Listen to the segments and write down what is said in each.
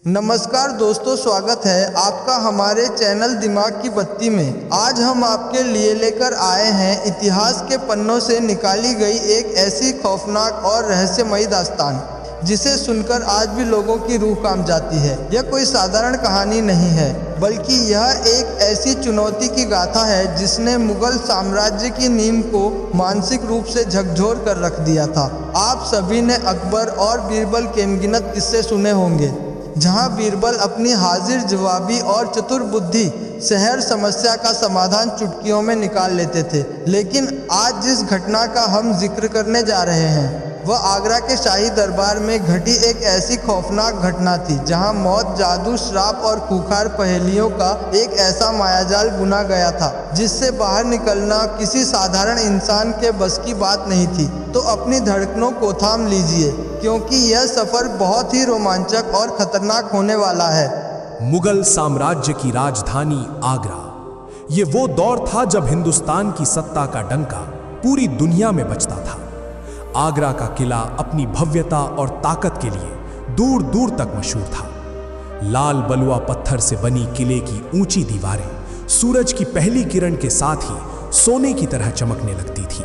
नमस्कार दोस्तों, स्वागत है आपका हमारे चैनल दिमाग की बत्ती में। आज हम आपके लिए लेकर आए हैं इतिहास के पन्नों से निकाली गई एक ऐसी खौफनाक और रहस्यमयी दास्तान जिसे सुनकर आज भी लोगों की रूह कांप जाती है। यह कोई साधारण कहानी नहीं है, बल्कि यह एक ऐसी चुनौती की गाथा है जिसने मुगल साम्राज्य की नींव को मानसिक रूप से झकझोर कर रख दिया था। आप सभी ने अकबर और बीरबल के अनगिनत किस्से सुने होंगे, जहां बीरबल अपनी हाजिर जवाबी और चतुर बुद्धि से हर समस्या का समाधान चुटकियों में निकाल लेते थे। लेकिन आज जिस घटना का हम जिक्र करने जा रहे हैं वह आगरा के शाही दरबार में घटी एक ऐसी खौफनाक घटना थी, जहां मौत, जादू, श्राप और खूंखार पहेलियों का एक ऐसा मायाजाल बुना गया था जिससे बाहर निकलना किसी साधारण इंसान के बस की बात नहीं थी। तो अपनी धड़कनों को थाम लीजिए, क्योंकि यह सफर बहुत ही रोमांचक और खतरनाक होने वाला है। मुगल साम्राज्य की राजधानी आगरा। ये वो दौर था जब हिंदुस्तान की सत्ता का डंका पूरी दुनिया में बजता था। आगरा का किला अपनी भव्यता और ताकत के लिए दूर दूर तक मशहूर था। लाल बलुआ पत्थर से बनी किले की ऊंची दीवारें सूरज की पहली किरण के साथ ही सोने की तरह चमकने लगती थी।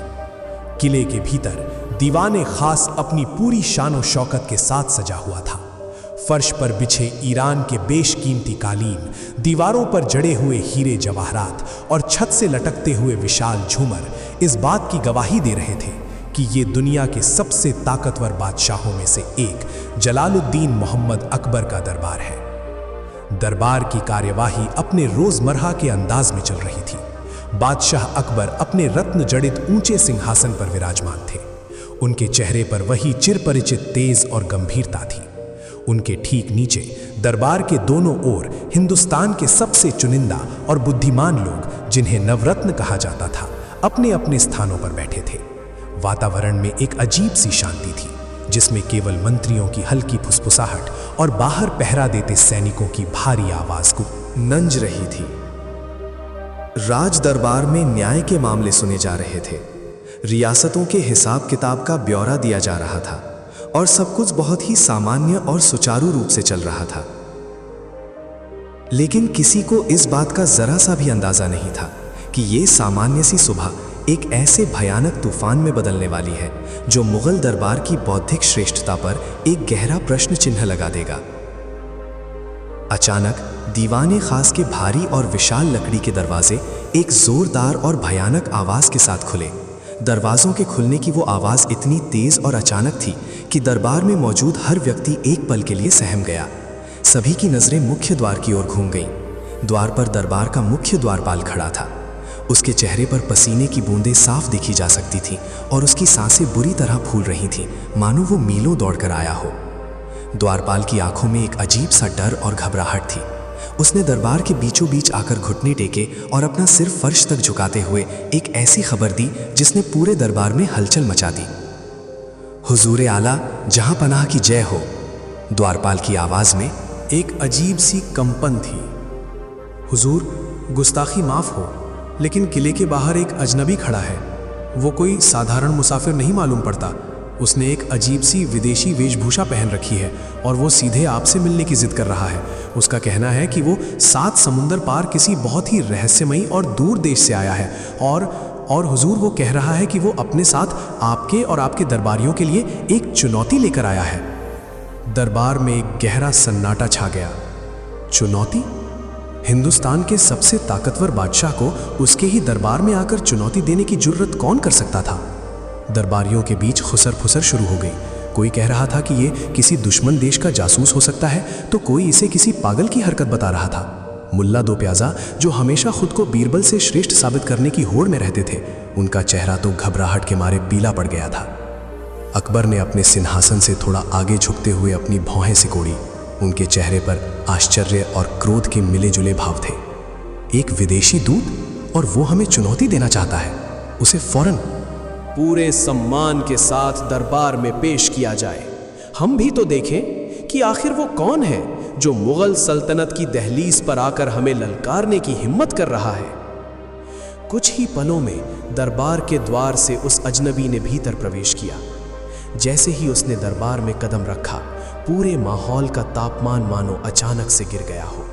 किले के भीतर दीवाने खास अपनी पूरी शान और शौकत के साथ सजा हुआ था। फर्श पर बिछे ईरान के बेशकीमती कालीन, दीवारों पर जड़े हुए हीरे जवाहरात और छत से लटकते हुए विशाल झूमर इस बात की गवाही दे रहे थे कि ये दुनिया के सबसे ताकतवर बादशाहों में से एक जलालुद्दीन मोहम्मद अकबर का दरबार है। दरबार की कार्यवाही अपने रोजमर्रा के अंदाज में चल रही थी। बादशाह अकबर अपने रत्न जड़ित ऊंचे सिंहासन पर विराजमान थे। उनके चेहरे पर वही चिरपरिचित तेज और गंभीरता थी। उनके ठीक नीचे दरबार के दोनों ओर हिंदुस्तान के सबसे चुनिंदा और बुद्धिमान लोग, जिन्हें नवरत्न कहा जाता था, अपने अपने स्थानों पर बैठे थे। वातावरण में एक अजीब सी शांति थी, जिसमें केवल मंत्रियों की हल्की फुसफुसाहट और बाहर पहरा देते सैनिकों की भारी आवाज को गूंज रही थी। राज दरबार में न्याय के मामले सुने जा रहे थे। रियासतों के हिसाब किताब का ब्यौरा दिया जा रहा था और सब कुछ बहुत ही सामान्य और सुचारू रूप से चल रहा था। लेकिन किसी को इस बात का जरा सा भी अंदाजा नहीं था कि ये सामान्य सी सुबह एक ऐसे भयानक तूफान में बदलने वाली है जो मुगल दरबार की बौद्धिक श्रेष्ठता पर एक गहरा प्रश्न चिन्ह लगा देगा। अचानक दीवाने खास के भारी और विशाल लकड़ी के दरवाजे एक जोरदार और भयानक आवाज के साथ खुले। दरवाजों के खुलने की वो आवाज इतनी तेज और अचानक थी कि दरबार में मौजूद हर व्यक्ति एक पल के लिए सहम गया। सभी की नजरें मुख्य द्वार की ओर घूम गईं। द्वार पर दरबार का मुख्य द्वारपाल खड़ा था। उसके चेहरे पर पसीने की बूंदें साफ देखी जा सकती थीं और उसकी सांसें बुरी तरह फूल रही थीं, मानो वो मीलों दौड़कर आया हो। द्वारपाल की आंखों में एक अजीब सा डर और घबराहट थी। उसने दरबार के बीचों बीच आकर घुटने टेके और अपना सिर फर्श तक झुकाते हुए एक ऐसी खबर दी जिसने पूरे दरबार में हलचल मचा दी। हुजूर आला, जहां पनाह की जय हो। द्वारपाल की आवाज में एक अजीब सी कंपन थी। हुजूर, गुस्ताखी माफ हो, लेकिन किले के बाहर एक अजनबी खड़ा है। वो कोई साधारण मुसाफिर नहीं मालूम पड़ता। उसने एक अजीब सी विदेशी वेशभूषा पहन रखी है और वो सीधे आपसे मिलने की जिद कर रहा है। उसका कहना है कि वो 7 समुंदर पार किसी बहुत ही रहस्यमयी और दूर देश से आया है और हुजूर, वो कह रहा है कि वो अपने साथ आपके और आपके दरबारियों के लिए एक चुनौती लेकर आया है। दरबार में एक गहरा सन्नाटा छा गया। चुनौती? हिंदुस्तान के सबसे ताकतवर बादशाह को उसके ही दरबार में आकर चुनौती देने की जुर्रत कौन कर सकता था? दरबारियों के बीच खुसर फुसर शुरू हो गई। कोई कह रहा था कि ये किसी दुश्मन देश का जासूस हो सकता है, तो कोई इसे किसी पागल की हरकत बता रहा था। मुल्ला दो प्याजा, जो हमेशा खुद को बीरबल से श्रेष्ठ साबित करने की होड़ में रहते थे, उनका चेहरा तो घबराहट के मारे पीला पड़ गया था। अकबर ने अपने सिंहासन से थोड़ा आगे झुकते हुए अपनी भौहें सिकोड़ी। उनके चेहरे पर आश्चर्य और क्रोध के मिले जुले भाव थे। एक विदेशी दूत, और वो हमें चुनौती देना चाहता है। उसे फौरन पूरे सम्मान के साथ दरबार में पेश किया जाए। हम भी तो देखें कि आखिर वो कौन है जो मुगल सल्तनत की दहलीज पर आकर हमें ललकारने की हिम्मत कर रहा है। कुछ ही पलों में दरबार के द्वार से उस अजनबी ने भीतर प्रवेश किया। जैसे ही उसने दरबार में कदम रखा, पूरे माहौल का तापमान मानो अचानक से गिर गया हो।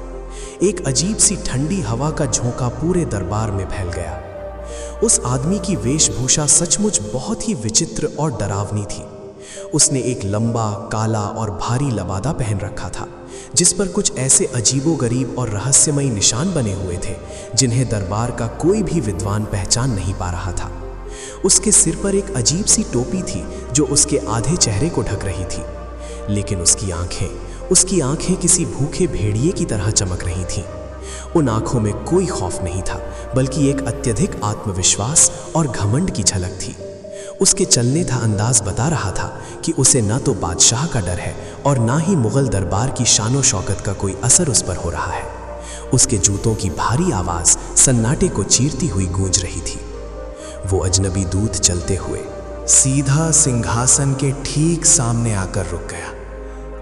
एक अजीब सी ठंडी हवा का झोंका पूरे दरबार में फैल गया। उस आदमी की वेशभूषा सचमुच बहुत ही विचित्र और डरावनी थी। उसने एक लंबा, काला और भारी लबादा पहन रखा था, जिस पर कुछ ऐसे अजीबोगरीब और रहस्यमयी निशान बने हुए थे जिन्हें दरबार का कोई भी विद्वान पहचान नहीं पा रहा था। उसके सिर पर एक अजीब सी टोपी थी जो उसके आधे चेहरे को ढक रही थी, लेकिन उसकी आंखें किसी भूखे भेड़िए की तरह चमक रही थीं। उन आंखों में कोई खौफ नहीं था, बल्कि एक अत्यधिक आत्मविश्वास और घमंड की झलक थी। उसके चलने का अंदाज बता रहा था कि उसे न तो बादशाह का डर है और ना ही मुगल दरबार की शानो शौकत का कोई असर उस पर हो रहा है। उसके जूतों की भारी आवाज सन्नाटे को चीरती हुई गूंज रही थी। वो अजनबी दूत चलते हुए सीधा सिंहासन के ठीक सामने आकर रुक गया।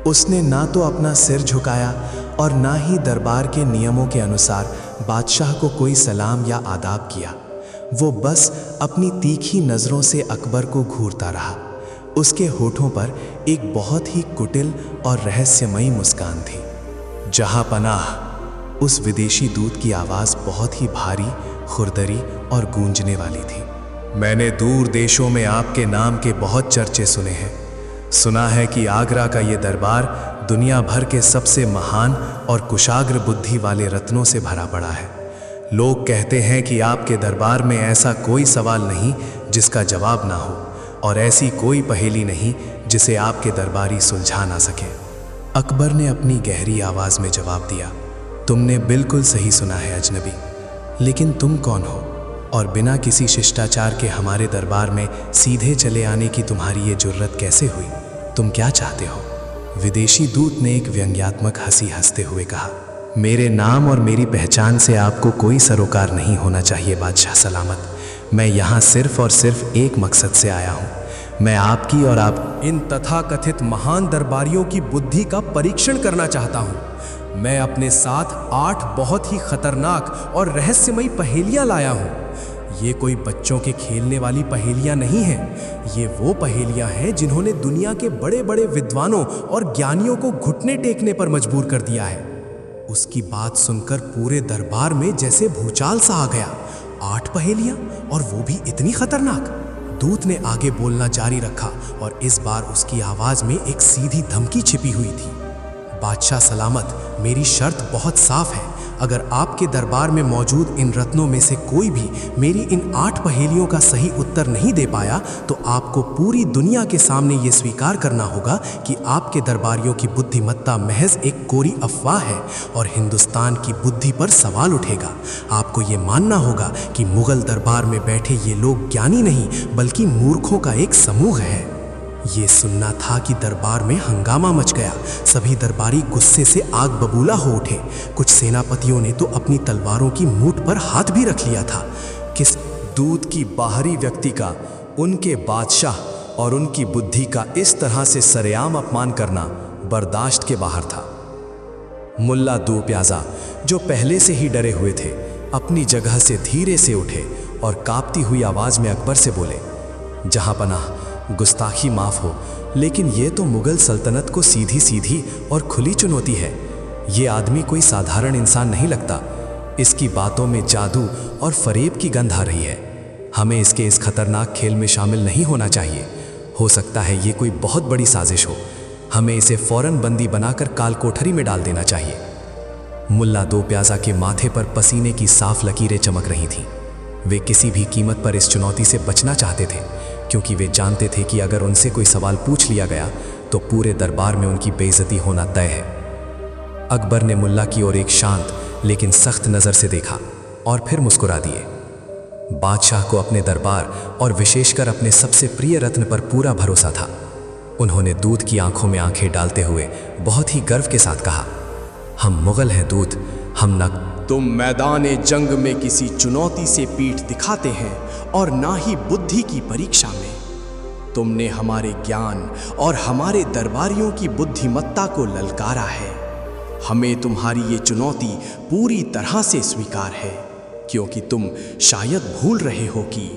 उसने ना तो अपना सिर झुकाया और ना ही दरबार के नियमों के अनुसार बादशाह को कोई सलाम या आदाब किया। वो बस अपनी तीखी नज़रों से अकबर को घूरता रहा। उसके होठों पर एक बहुत ही कुटिल और रहस्यमयी मुस्कान थी। जहाँ पनाह, उस विदेशी दूत की आवाज़ बहुत ही भारी, खुरदरी और गूंजने वाली थी। मैंने दूर देशों में आपके नाम के बहुत चर्चे सुने हैं। सुना है कि आगरा का ये दरबार दुनिया भर के सबसे महान और कुशाग्र बुद्धि वाले रत्नों से भरा पड़ा है। लोग कहते हैं कि आपके दरबार में ऐसा कोई सवाल नहीं जिसका जवाब ना हो, और ऐसी कोई पहेली नहीं जिसे आपके दरबारी सुलझा ना सके। अकबर ने अपनी गहरी आवाज़ में जवाब दिया, तुमने बिल्कुल सही सुना है अजनबी, लेकिन तुम कौन हो और बिना किसी शिष्टाचार के हमारे दरबार में सीधे चले आने की तुम्हारी ये जुर्रत कैसे हुई? तुम क्या चाहते हो? विदेशी दूत ने एक व्यंग्यात्मक हंसी हंसते हुए कहा, मेरे नाम और मेरी पहचान से आपको कोई सरोकार नहीं होना चाहिए बादशाह सलामत। मैं यहाँ सिर्फ और सिर्फ एक मकसद से आया हूँ। मैं आपकी और आप इन तथाकथित महान दरबारियों की बुद्धि का परीक्षण करना चाहता हूँ। मैं अपने साथ 8 बहुत ही खतरनाक और रहस्यमयी पहेलियाँ लाया हूँ। ये कोई बच्चों के खेलने वाली पहेलियाँ नहीं हैं। ये वो पहेलियाँ हैं जिन्होंने दुनिया के बड़े बड़े विद्वानों और ज्ञानियों को घुटने टेकने पर मजबूर कर दिया है। उसकी बात सुनकर पूरे दरबार में जैसे भूचाल सा आ गया। 8 पहेलियाँ, और वो भी इतनी खतरनाक। दूत ने आगे बोलना जारी रखा और इस बार उसकी आवाज में एक सीधी धमकी छिपी हुई थी। बादशाह सलामत, मेरी शर्त बहुत साफ है। अगर आपके दरबार में मौजूद इन रत्नों में से कोई भी मेरी इन 8 पहेलियों का सही उत्तर नहीं दे पाया तो आपको पूरी दुनिया के सामने ये स्वीकार करना होगा कि आपके दरबारियों की बुद्धिमत्ता महज एक कोरी अफवाह है और हिंदुस्तान की बुद्धि पर सवाल उठेगा। आपको ये मानना होगा कि मुगल दरबार में बैठे ये लोग ज्ञानी नहीं बल्कि मूर्खों का एक समूह है। ये सुनना था कि दरबार में हंगामा मच गया। सभी दरबारी गुस्से से आग बबूला हो उठे। कुछ सेनापतियों ने तो अपनी तलवारों की मूठ पर हाथ भी रख लिया था। किस दूत की बाहरी व्यक्ति का उनके बादशाह और उनकी बुद्धि का इस तरह से सरेआम अपमान करना बर्दाश्त के बाहर था। मुल्ला दो प्याजा, जो पहले से ही डरे हुए थे, अपनी जगह से धीरे से उठे और कांपती हुई आवाज में अकबर से बोले, जहां पनाह, गुस्ताखी माफ हो, लेकिन ये तो मुगल सल्तनत को सीधी सीधी और खुली चुनौती है। ये आदमी कोई साधारण इंसान नहीं लगता। इसकी बातों में जादू और फरेब की गंध आ रही है। हमें इसके इस खतरनाक खेल में शामिल नहीं होना चाहिए। हो सकता है ये कोई बहुत बड़ी साजिश हो। हमें इसे फौरन बंदी बनाकर काल कोठरी में डाल देना चाहिए। मुल्ला दो प्याजा के माथे पर पसीने की साफ लकीरें चमक रही थीं। वे किसी भी कीमत पर इस चुनौती से बचना चाहते थे, क्योंकि वे जानते थे कि अगर उनसे कोई सवाल पूछ लिया गया तो पूरे दरबार में उनकी बेइज्जती होना तय है। अकबर ने मुल्ला की ओर एक शांत लेकिन सख्त नज़र से देखा और फिर मुस्कुरा दिए। बादशाह को अपने दरबार और विशेषकर अपने सबसे प्रिय रत्न पर पूरा भरोसा था। उन्होंने दूत की आंखों में आंखें डालते हुए बहुत ही गर्व के साथ कहा, हम मुगल हैं दूत, हम न तुम मैदाने जंग में किसी चुनौती से पीठ दिखाते हैं और ना ही बुद्धि की परीक्षा में। तुमने हमारे ज्ञान और हमारे दरबारियों की बुद्धिमत्ता को ललकारा है। हमें तुम्हारी ये चुनौती पूरी तरह से स्वीकार है, क्योंकि तुम शायद भूल रहे हो कि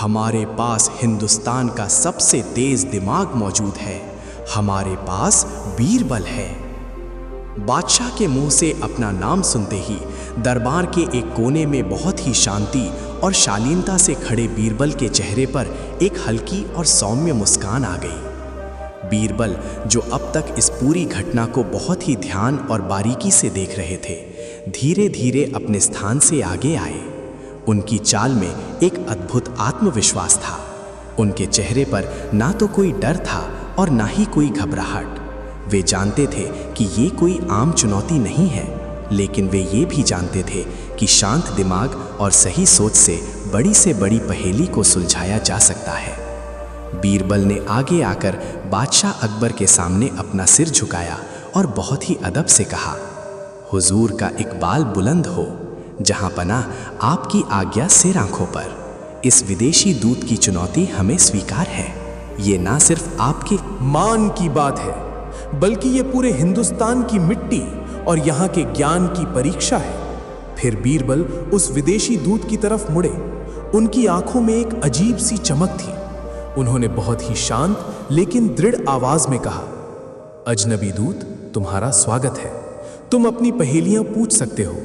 हमारे पास हिंदुस्तान का सबसे तेज दिमाग मौजूद है। हमारे पास बीरबल है। बादशाह के मुंह से अपना नाम सुनते ही दरबार के एक कोने में बहुत ही शांति और शालीनता से खड़े बीरबल के चेहरे पर एक हल्की और सौम्य मुस्कान आ गई। बीरबल, जो अब तक इस पूरी घटना को बहुत ही ध्यान और बारीकी से देख रहे थे, धीरे धीरे अपने स्थान से आगे आए। उनकी चाल में एक अद्भुत आत्मविश्वास था। उनके चेहरे पर ना तो कोई डर था और ना ही कोई घबराहट। वे जानते थे कि ये कोई आम चुनौती नहीं है, लेकिन वे ये भी जानते थे कि शांत दिमाग और सही सोच से बड़ी पहेली को सुलझाया जा सकता है। बीरबल ने आगे आकर बादशाह अकबर के सामने अपना सिर झुकाया और बहुत ही अदब से कहा, हुजूर का इकबाल बुलंद हो, जहां पनाह आपकी आज्ञा सिर आंखों पर। इस विदेशी दूत की चुनौती हमें स्वीकार है। ये ना सिर्फ आपके मान की बात है, बल्कि ये पूरे हिंदुस्तान की मिट्टी और यहाँ के ज्ञान की परीक्षा है। फिर बीरबल उस विदेशी दूत की तरफ मुड़े। उनकी आंखों में एक अजीब सी चमक थी। उन्होंने बहुत ही शांत लेकिन दृढ़ आवाज में कहा, अजनबी दूत, तुम्हारा स्वागत है। तुम अपनी पहेलियां पूछ सकते हो।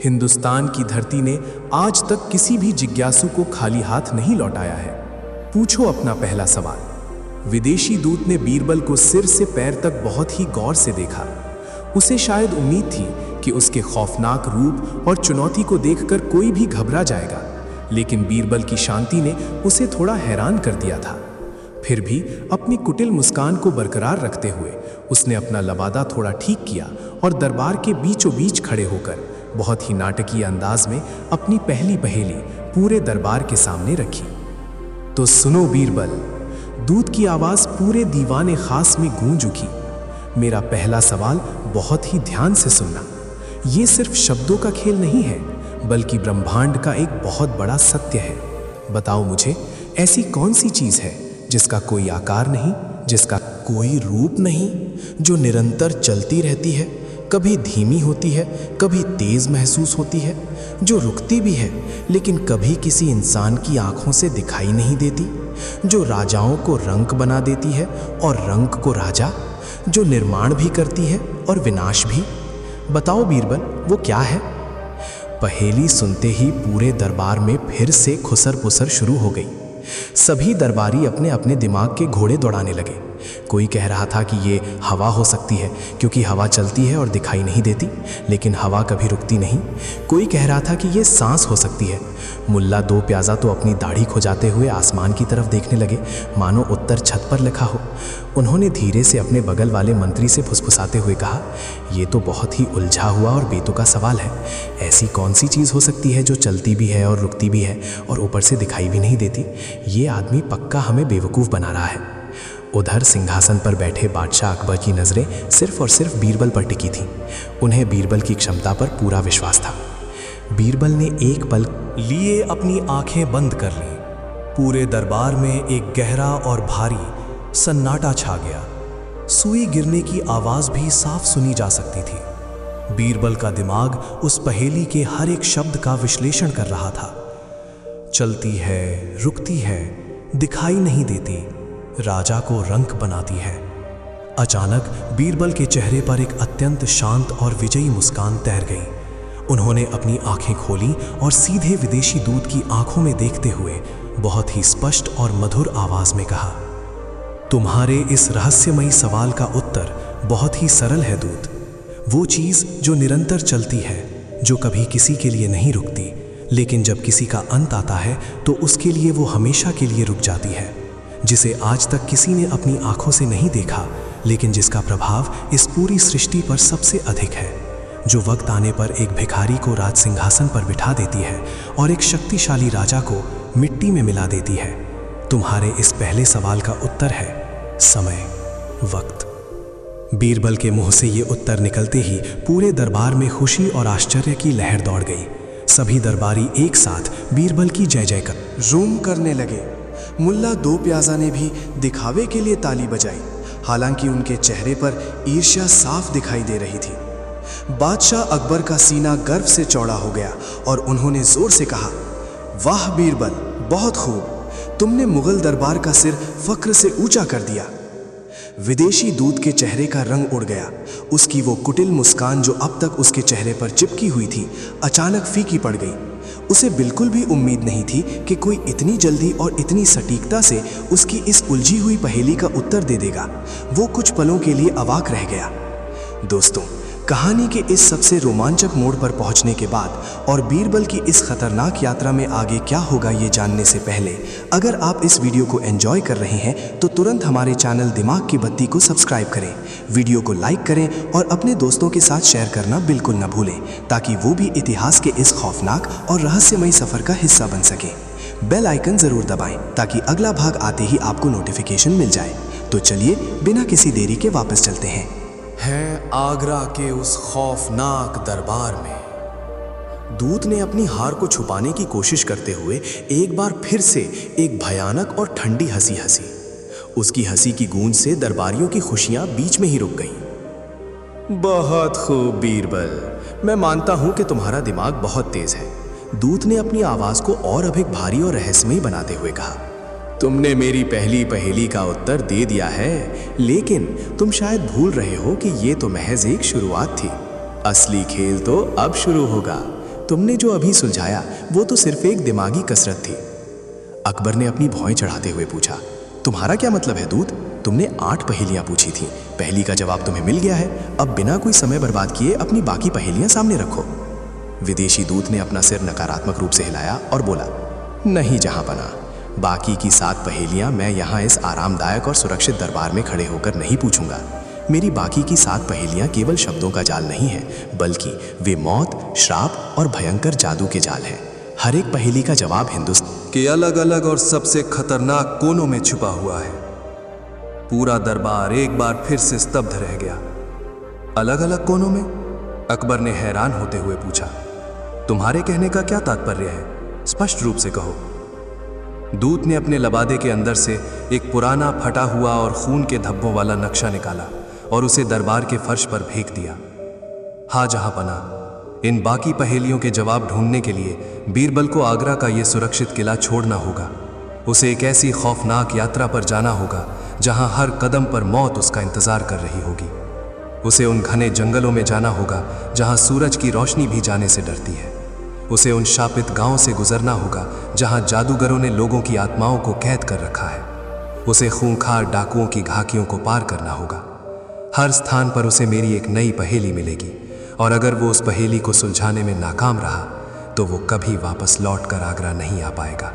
हिंदुस्तान की धरती ने आज तक किसी भी जिज्ञासु को खाली हाथ नहीं लौटाया है। पूछो अपना पहला सवाल। विदेशी दूत ने बीरबल को सिर से पैर तक बहुत ही गौर से देखा। उसे शायद उम्मीद थी कि उसके खौफनाक रूप और चुनौती को देखकर कोई भी घबरा जाएगा, लेकिन बीरबल की शांति ने उसे थोड़ा हैरान कर दिया था। फिर भी अपनी कुटिल मुस्कान को बरकरार रखते हुए उसने अपना लबादा थोड़ा ठीक किया और दरबार के बीचों बीच खड़े होकर बहुत ही नाटकीय अंदाज में अपनी पहली पहेली पूरे दरबार के सामने रखी। तो सुनो बीरबल, दूत की आवाज पूरे दीवाने खास में गूंज उठी। मेरा पहला सवाल बहुत ही ध्यान से सुनना। ये सिर्फ शब्दों का खेल नहीं है, बल्कि ब्रह्मांड का एक बहुत बड़ा सत्य है। बताओ मुझे, ऐसी कौन सी चीज है जिसका कोई आकार नहीं, जिसका कोई रूप नहीं, जो निरंतर चलती रहती है, कभी धीमी होती है, कभी तेज महसूस होती है, जो रुकती भी है लेकिन कभी किसी इंसान की आंखों से दिखाई नहीं देती, जो राजाओं को रंक बना देती है और रंक को राजा, जो निर्माण भी करती है और विनाश भी। बताओ बीरबल, वो क्या है? पहेली सुनते ही पूरे दरबार में फिर से खुसर पुसर शुरू हो गई। सभी दरबारी अपने अपने दिमाग के घोड़े दौड़ाने लगे। कोई कह रहा था कि ये हवा हो सकती है, क्योंकि हवा चलती है और दिखाई नहीं देती, लेकिन हवा कभी रुकती नहीं। कोई कह रहा था कि ये सांस हो सकती है। मुल्ला दो प्याजा तो अपनी दाढ़ी खुजाते हुए आसमान की तरफ देखने लगे, मानो उत्तर छत पर लिखा हो। उन्होंने धीरे से अपने बगल वाले मंत्री से फुसफुसाते हुए कहा, ये तो बहुत ही उलझा हुआ और बेतुका सवाल है। ऐसी कौन सी चीज़ हो सकती है जो चलती भी है और रुकती भी है और ऊपर से दिखाई भी नहीं देती? ये आदमी पक्का हमें बेवकूफ़ बना रहा है। उधर सिंहासन पर बैठे बादशाह अकबर की नज़रें सिर्फ और सिर्फ बीरबल पर टिकी थीं। उन्हें बीरबल की क्षमता पर पूरा विश्वास था। बीरबल ने एक पल लिए अपनी आंखें बंद कर लीं। पूरे दरबार में एक गहरा और भारी सन्नाटा छा गया। सुई गिरने की आवाज़ भी साफ सुनी जा सकती थी। बीरबल का दिमाग उस पहेली के हर एक शब्द का विश्लेषण कर रहा था। चलती है, रुकती है, दिखाई नहीं देती, राजा को रंक बनाती है। अचानक बीरबल के चेहरे पर एक अत्यंत शांत और विजयी मुस्कान तैर गई। उन्होंने अपनी आंखें खोलीं और सीधे विदेशी दूत की आंखों में देखते हुए बहुत ही स्पष्ट और मधुर आवाज में कहा, तुम्हारे इस रहस्यमयी सवाल का उत्तर बहुत ही सरल है दूत। वो चीज जो निरंतर चलती है, जो कभी किसी के लिए नहीं रुकती, लेकिन जब किसी का अंत आता है तो उसके लिए वो हमेशा के लिए रुक जाती है, जिसे आज तक किसी ने अपनी आंखों से नहीं देखा, लेकिन जिसका प्रभाव इस पूरी सृष्टि पर सबसे अधिक है, जो वक्त आने पर एक भिखारी को राज सिंहासन पर बिठा देती है और एक शक्तिशाली राजा को मिट्टी में मिला देती है। तुम्हारे इस पहले सवाल का उत्तर है समय, वक्त। बीरबल के मुंह से ये उत्तर निकलते ही पूरे दरबार में खुशी और आश्चर्य की लहर दौड़ गई। सभी दरबारी एक साथ बीरबल की जय जय कर रूम करने लगे। मुल्ला दो प्याजा ने भी दिखावे के लिए ताली बजाई, हालांकि उनके चेहरे पर ईर्ष्या साफ दिखाई दे रही थी। बादशाह अकबर का सीना गर्व से चौड़ा हो गया और उन्होंने जोर से कहा, वाह बीरबल, बहुत खूब, तुमने मुगल दरबार का सिर फक्र से ऊंचा कर दिया। विदेशी दूत के चेहरे का रंग उड़ गया। उसकी वो कुटिल मुस्कान जो अब तक उसके चेहरे पर चिपकी हुई थी, अचानक फीकी पड़ गई। उसे बिल्कुल भी उम्मीद नहीं थी कि कोई इतनी जल्दी और इतनी सटीकता से उसकी इस उलझी हुई पहेली का उत्तर दे देगा। वो कुछ पलों के लिए अवाक रह गया। दोस्तों, कहानी के इस सबसे रोमांचक मोड़ पर पहुंचने के बाद और बीरबल की इस खतरनाक यात्रा में आगे क्या होगा ये जानने से पहले, अगर आप इस वीडियो को एंजॉय कर रहे हैं तो तुरंत हमारे चैनल दिमाग की बत्ती को सब्सक्राइब करें, वीडियो को लाइक करें और अपने दोस्तों के साथ शेयर करना बिल्कुल न भूलें, ताकि वो भी इतिहास के इस खौफनाक और रहस्यमयी सफर का हिस्सा बन सके। बेल आइकन जरूर दबाएं ताकि अगला भाग आते ही आपको नोटिफिकेशन मिल जाए। तो चलिए बिना किसी देरी के वापस चलते हैं। आगरा के उस खौफनाक दरबार में दूत ने अपनी हार को छुपाने की कोशिश करते हुए एक बार फिर से एक भयानक और ठंडी हंसी हंसी। उसकी हंसी की गूंज से दरबारियों की खुशियां बीच में ही रुक गईं। बहुत खूब बीरबल, मैं मानता हूं कि तुम्हारा दिमाग बहुत तेज है, दूत ने अपनी आवाज को और अधिक भारी और रहस्यमयी बनाते हुए कहा। तुमने मेरी पहली पहेली का उत्तर दे दिया है, लेकिन तुम शायद भूल रहे हो कि ये तो महज एक शुरुआत थी। असली खेल तो अब शुरू होगा। तुमने जो अभी सुलझाया वो तो सिर्फ एक दिमागी कसरत थी। अकबर ने अपनी भौएं चढ़ाते हुए पूछा, तुम्हारा क्या मतलब है दूत? तुमने 8 पहेलियां पूछी थी, पहली का जवाब तुम्हें मिल गया है। अब बिना कोई समय बर्बाद किए अपनी बाकी पहेलियां सामने रखो। विदेशी दूत ने अपना सिर नकारात्मक रूप से हिलाया और बोला, नहीं जहांपना, बाकी की 7 पहेलियां मैं यहाँ इस आरामदायक और सुरक्षित दरबार में खड़े होकर नहीं पूछूंगा। मेरी बाकी की 7 पहेलियां केवल शब्दों का जाल नहीं है, बल्कि वे मौत, श्राप और भयंकर जादू के जाल हैं। हर एक पहेली का जवाब हिंदुस्तान के अलग अलग और सबसे खतरनाक कोनों में छुपा हुआ है। पूरा दरबार एक बार फिर से स्तब्ध रह गया। अलग अलग कोनों में? अकबर ने हैरान होते हुए पूछा। तुम्हारे कहने का क्या तात्पर्य है? स्पष्ट रूप से कहो। दूत ने अपने लबादे के अंदर से एक पुराना फटा हुआ और खून के धब्बों वाला नक्शा निकाला और उसे दरबार के फर्श पर फेंक दिया। हाँ जहांपना, इन बाकी पहेलियों के जवाब ढूंढने के लिए बीरबल को आगरा का यह सुरक्षित किला छोड़ना होगा। उसे एक ऐसी खौफनाक यात्रा पर जाना होगा जहां हर कदम पर मौत उसका इंतजार कर रही होगी। उसे उन घने जंगलों में जाना होगा जहां सूरज की रोशनी भी जाने से डरती है। उसे उन शापित गांवों से गुजरना होगा जहां जादूगरों ने लोगों की आत्माओं को कैद कर रखा है। उसे खूंखार डाकुओं की घाटियों को पार करना होगा। हर स्थान पर उसे मेरी एक नई पहेली मिलेगी, और अगर वो उस पहेली को सुलझाने में नाकाम रहा तो वो कभी वापस लौटकर आगरा नहीं आ पाएगा।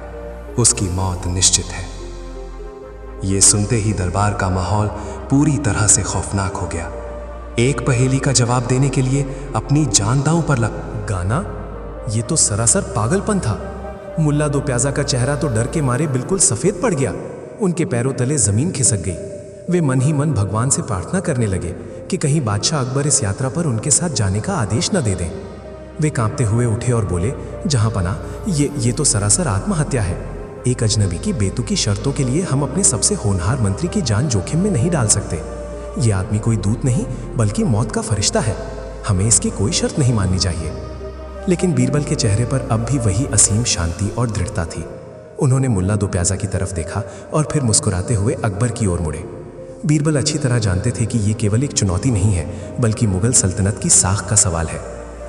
उसकी मौत निश्चित है। ये सुनते ही दरबार का माहौल पूरी तरह से खौफनाक हो गया। एक पहेली का जवाब देने के लिए अपनी जान दांव पर लग गाना, ये तो सरासर पागलपन था। मुल्ला दो प्याजा का चेहरा तो डर के मारे बिल्कुल सफेद पड़ गया। उनके पैरों तले जमीन खिसक गई। वे मन ही मन भगवान से प्रार्थना करने लगे कि कहीं बादशाह अकबर इस यात्रा पर उनके साथ जाने का आदेश न दे दें। वे कांपते हुए उठे और बोले, जहांपना, ये तो सरासर आत्महत्या है। एक अजनबी की बेतुकी शर्तों के लिए हम अपने सबसे होनहार मंत्री की जान जोखिम में नहीं डाल सकते। ये आदमी कोई दूत नहीं बल्कि मौत का फरिश्ता है। हमें इसकी कोई शर्त नहीं माननी चाहिए। लेकिन बीरबल के चेहरे पर अब भी वही असीम शांति और दृढ़ता थी। उन्होंने मुल्ला दो प्याजा की तरफ देखा और फिर मुस्कुराते हुए अकबर की ओर मुड़े। बीरबल अच्छी तरह जानते थे कि ये केवल एक चुनौती नहीं है, बल्कि मुगल सल्तनत की साख का सवाल है।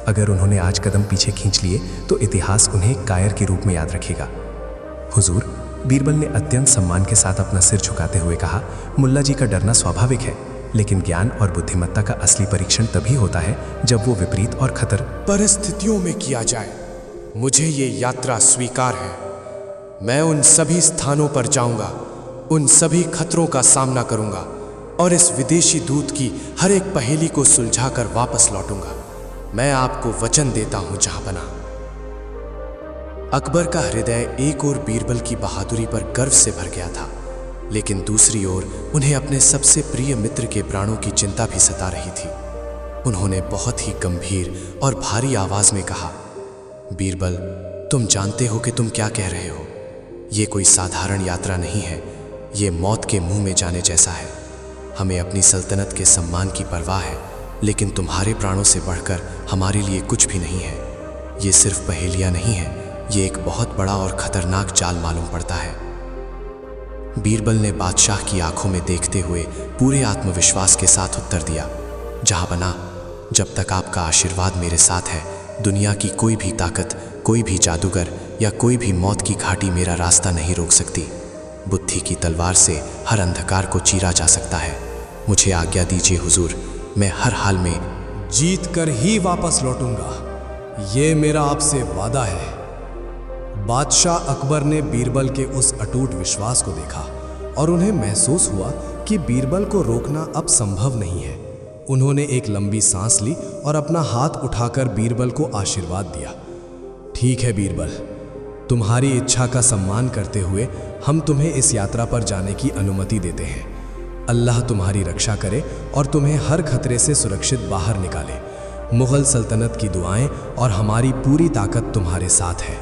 अगर उन्होंने आज कदम पीछे खींच लिए तो इतिहास उन्हें एक कायर के रूप में याद रखेगा। हुजूर, बीरबल ने अत्यंत सम्मान के साथ अपना सिर झुकाते हुए कहा, मुल्ला जी का डरना स्वाभाविक है, लेकिन ज्ञान और बुद्धिमत्ता का असली परीक्षण तभी होता है जब वो विपरीत और खतर परिस्थितियों में किया जाए। मुझे ये यात्रा स्वीकार है। मैं उन सभी स्थानों पर जाऊंगा, उन सभी खतरों का सामना करूंगा और इस विदेशी दूत की हर एक पहेली को सुलझाकर वापस लौटूंगा। मैं आपको वचन देता हूं जहांपना। अकबर का हृदय एक ओर बीरबल की बहादुरी पर गर्व से भर गया था, लेकिन दूसरी ओर उन्हें अपने सबसे प्रिय मित्र के प्राणों की चिंता भी सता रही थी। उन्होंने बहुत ही गंभीर और भारी आवाज में कहा, बीरबल, तुम जानते हो कि तुम क्या कह रहे हो। ये कोई साधारण यात्रा नहीं है, ये मौत के मुंह में जाने जैसा है। हमें अपनी सल्तनत के सम्मान की परवाह है, लेकिन तुम्हारे प्राणों से बढ़कर हमारे लिए कुछ भी नहीं है। ये सिर्फ पहेलियां नहीं है, ये एक बहुत बड़ा और खतरनाक जाल मालूम पड़ता है। बीरबल ने बादशाह की आंखों में देखते हुए पूरे आत्मविश्वास के साथ उत्तर दिया, जहां बना, जब तक आपका आशीर्वाद मेरे साथ है, दुनिया की कोई भी ताकत, कोई भी जादूगर या कोई भी मौत की घाटी मेरा रास्ता नहीं रोक सकती। बुद्धि की तलवार से हर अंधकार को चीरा जा सकता है। मुझे आज्ञा दीजिए हुजूर, मैं हर हाल में जीत कर ही वापस लौटूंगा, ये मेरा आपसे वादा है। बादशाह अकबर ने बीरबल के उस अटूट विश्वास को देखा और उन्हें महसूस हुआ कि बीरबल को रोकना अब संभव नहीं है। उन्होंने एक लंबी सांस ली और अपना हाथ उठाकर बीरबल को आशीर्वाद दिया। ठीक है बीरबल, तुम्हारी इच्छा का सम्मान करते हुए हम तुम्हें इस यात्रा पर जाने की अनुमति देते हैं। अल्लाह तुम्हारी रक्षा करे और तुम्हें हर खतरे से सुरक्षित बाहर निकाले। मुगल सल्तनत की दुआएं और हमारी पूरी ताकत तुम्हारे साथ है।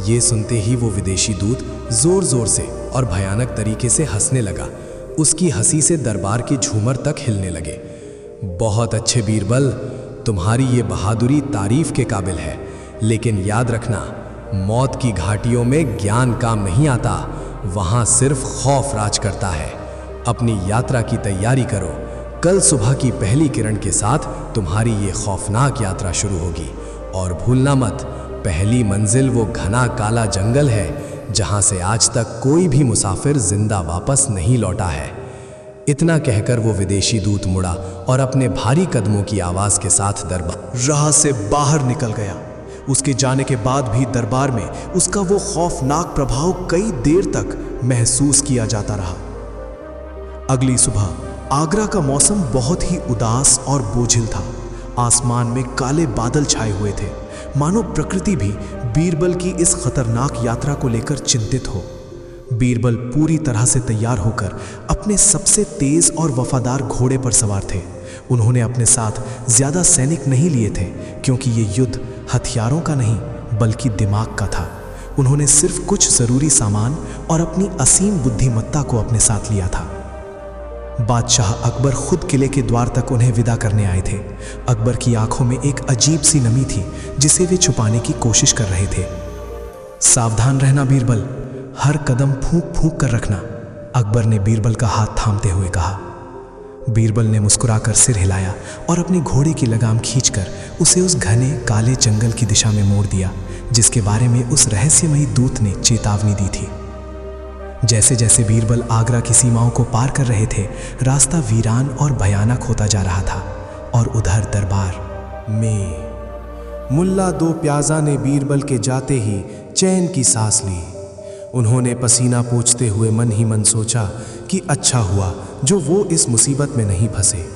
ये सुनते ही वो विदेशी दूत जोर जोर से और भयानक तरीके से हंसने लगा। उसकी हंसी से दरबार के झूमर तक हिलने लगे। बहुत अच्छे बीरबल, तुम्हारी ये बहादुरी तारीफ के काबिल है, लेकिन याद रखना, मौत की घाटियों में ज्ञान काम नहीं आता, वहां सिर्फ खौफ राज करता है। अपनी यात्रा की तैयारी करो, कल सुबह की पहली किरण के साथ तुम्हारी ये खौफनाक यात्रा शुरू होगी। और भूलना मत, पहली मंजिल वो घना काला जंगल है जहां से आज तक कोई भी मुसाफिर जिंदा वापस नहीं लौटा है। इतना कहकर वो विदेशी दूत मुड़ा और अपने भारी कदमों की आवाज के साथ दरबार राह से बाहर निकल गया। उसके जाने के बाद भी दरबार में उसका वो खौफनाक प्रभाव कई देर तक महसूस किया जाता रहा। अगली सुबह आगरा का मौसम बहुत ही उदास और बोझिल था। आसमान में काले बादल छाए हुए थे, मानो प्रकृति भी बीरबल की इस खतरनाक यात्रा को लेकर चिंतित हो। बीरबल पूरी तरह से तैयार होकर अपने सबसे तेज और वफादार घोड़े पर सवार थे। उन्होंने अपने साथ ज्यादा सैनिक नहीं लिए थे, क्योंकि ये युद्ध हथियारों का नहीं बल्कि दिमाग का था। उन्होंने सिर्फ कुछ जरूरी सामान और अपनी असीम बुद्धिमत्ता को अपने साथ लिया था। बादशाह अकबर खुद किले के द्वार तक उन्हें विदा करने आए थे। अकबर की आंखों में एक अजीब सी नमी थी जिसे वे छुपाने की कोशिश कर रहे थे। सावधान रहना बीरबल, हर कदम फूंक फूंक कर रखना, अकबर ने बीरबल का हाथ थामते हुए कहा। बीरबल ने मुस्कुराकर सिर हिलाया और अपने घोड़े की लगाम खींचकर उसे उस घने काले जंगल की दिशा में मोड़ दिया जिसके बारे में उस रहस्यमयी दूत ने चेतावनी दी थी। जैसे जैसे बीरबल आगरा की सीमाओं को पार कर रहे थे, रास्ता वीरान और भयानक होता जा रहा था। और उधर दरबार में मुल्ला दो प्याजा ने बीरबल के जाते ही चैन की सांस ली। उन्होंने पसीना पोंछते हुए मन ही मन सोचा कि अच्छा हुआ जो वो इस मुसीबत में नहीं फंसे।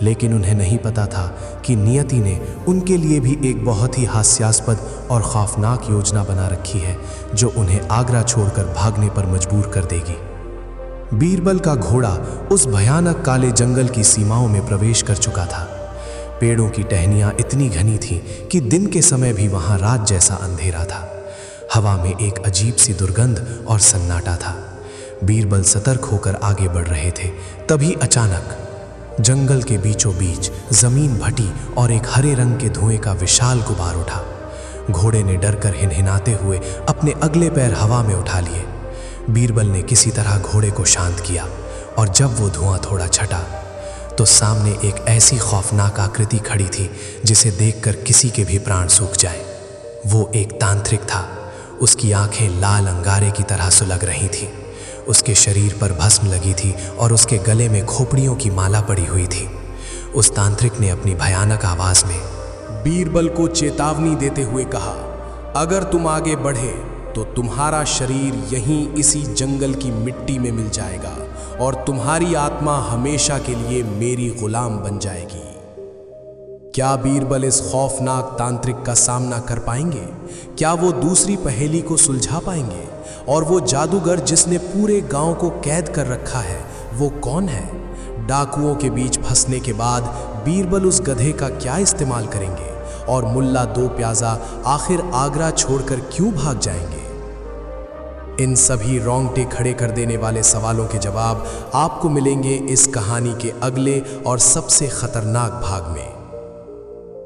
लेकिन उन्हें नहीं पता था कि नियति ने उनके लिए भी एक बहुत ही हास्यास्पद और खौफनाक योजना बना रखी है जो उन्हें आगरा छोड़कर भागने पर मजबूर कर देगी। बीरबल का घोड़ा उस भयानक काले जंगल की सीमाओं में प्रवेश कर चुका था। पेड़ों की टहनियां इतनी घनी थीं कि दिन के समय भी वहां रात जैसा अंधेरा था। हवा में एक अजीब सी दुर्गंध और सन्नाटा था। बीरबल सतर्क होकर आगे बढ़ रहे थे, तभी अचानक जंगल के बीचों बीच जमीन फटी और एक हरे रंग के धुएं का विशाल गुबार उठा। घोड़े ने डरकर हिनहिनाते हुए अपने अगले पैर हवा में उठा लिए। बीरबल ने किसी तरह घोड़े को शांत किया और जब वो धुआं थोड़ा छटा तो सामने एक ऐसी खौफनाक आकृति खड़ी थी जिसे देखकर किसी के भी प्राण सूख जाए। वो एक तांत्रिक था। उसकी आंखें लाल अंगारे की तरह सुलग रही थीं। उसके शरीर पर भस्म लगी थी और उसके गले में खोपड़ियों की माला पड़ी हुई थी। उस तांत्रिक ने अपनी भयानक आवाज में बीरबल को चेतावनी देते हुए कहा, अगर तुम आगे बढ़े तो तुम्हारा शरीर यहीं इसी जंगल की मिट्टी में मिल जाएगा और तुम्हारी आत्मा हमेशा के लिए मेरी गुलाम बन जाएगी। क्या बीरबल इस खौफनाक तांत्रिक का सामना कर पाएंगे? क्या वो दूसरी पहेली को सुलझा पाएंगे? और वो जादूगर जिसने पूरे गांव को कैद कर रखा है, वो कौन है? डाकुओं के बीच फंसने के बाद बीरबल उस गधे का क्या इस्तेमाल करेंगे? और मुल्ला दो प्याजा आखिर आगरा छोड़कर क्यों भाग जाएंगे? इन सभी रोंगटे खड़े कर देने वाले सवालों के जवाब आपको मिलेंगे इस कहानी के अगले और सबसे खतरनाक भाग में।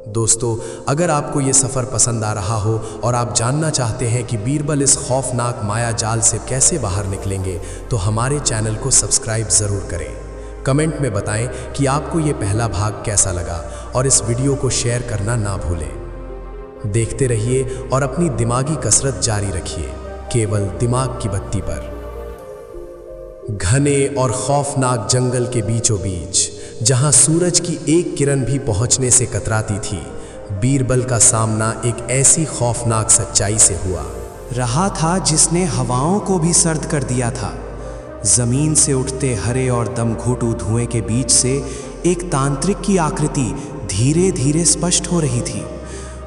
दोस्तों, अगर आपको ये सफ़र पसंद आ रहा हो और आप जानना चाहते हैं कि बीरबल इस खौफनाक माया जाल से कैसे बाहर निकलेंगे, तो हमारे चैनल को सब्सक्राइब ज़रूर करें। कमेंट में बताएं कि आपको ये पहला भाग कैसा लगा और इस वीडियो को शेयर करना ना भूलें। देखते रहिए और अपनी दिमागी कसरत जारी रखिए, केवल दिमाग की बत्ती पर। घने और खौफनाक जंगल के बीचों बीच, जहां सूरज की एक किरण भी पहुंचने से कतराती थी, बीरबल का सामना एक ऐसी खौफनाक सच्चाई से हुआ रहा था जिसने हवाओं को भी सर्द कर दिया था। जमीन से उठते हरे और दमघोटू धुएं के बीच से एक तांत्रिक की आकृति धीरे धीरे स्पष्ट हो रही थी।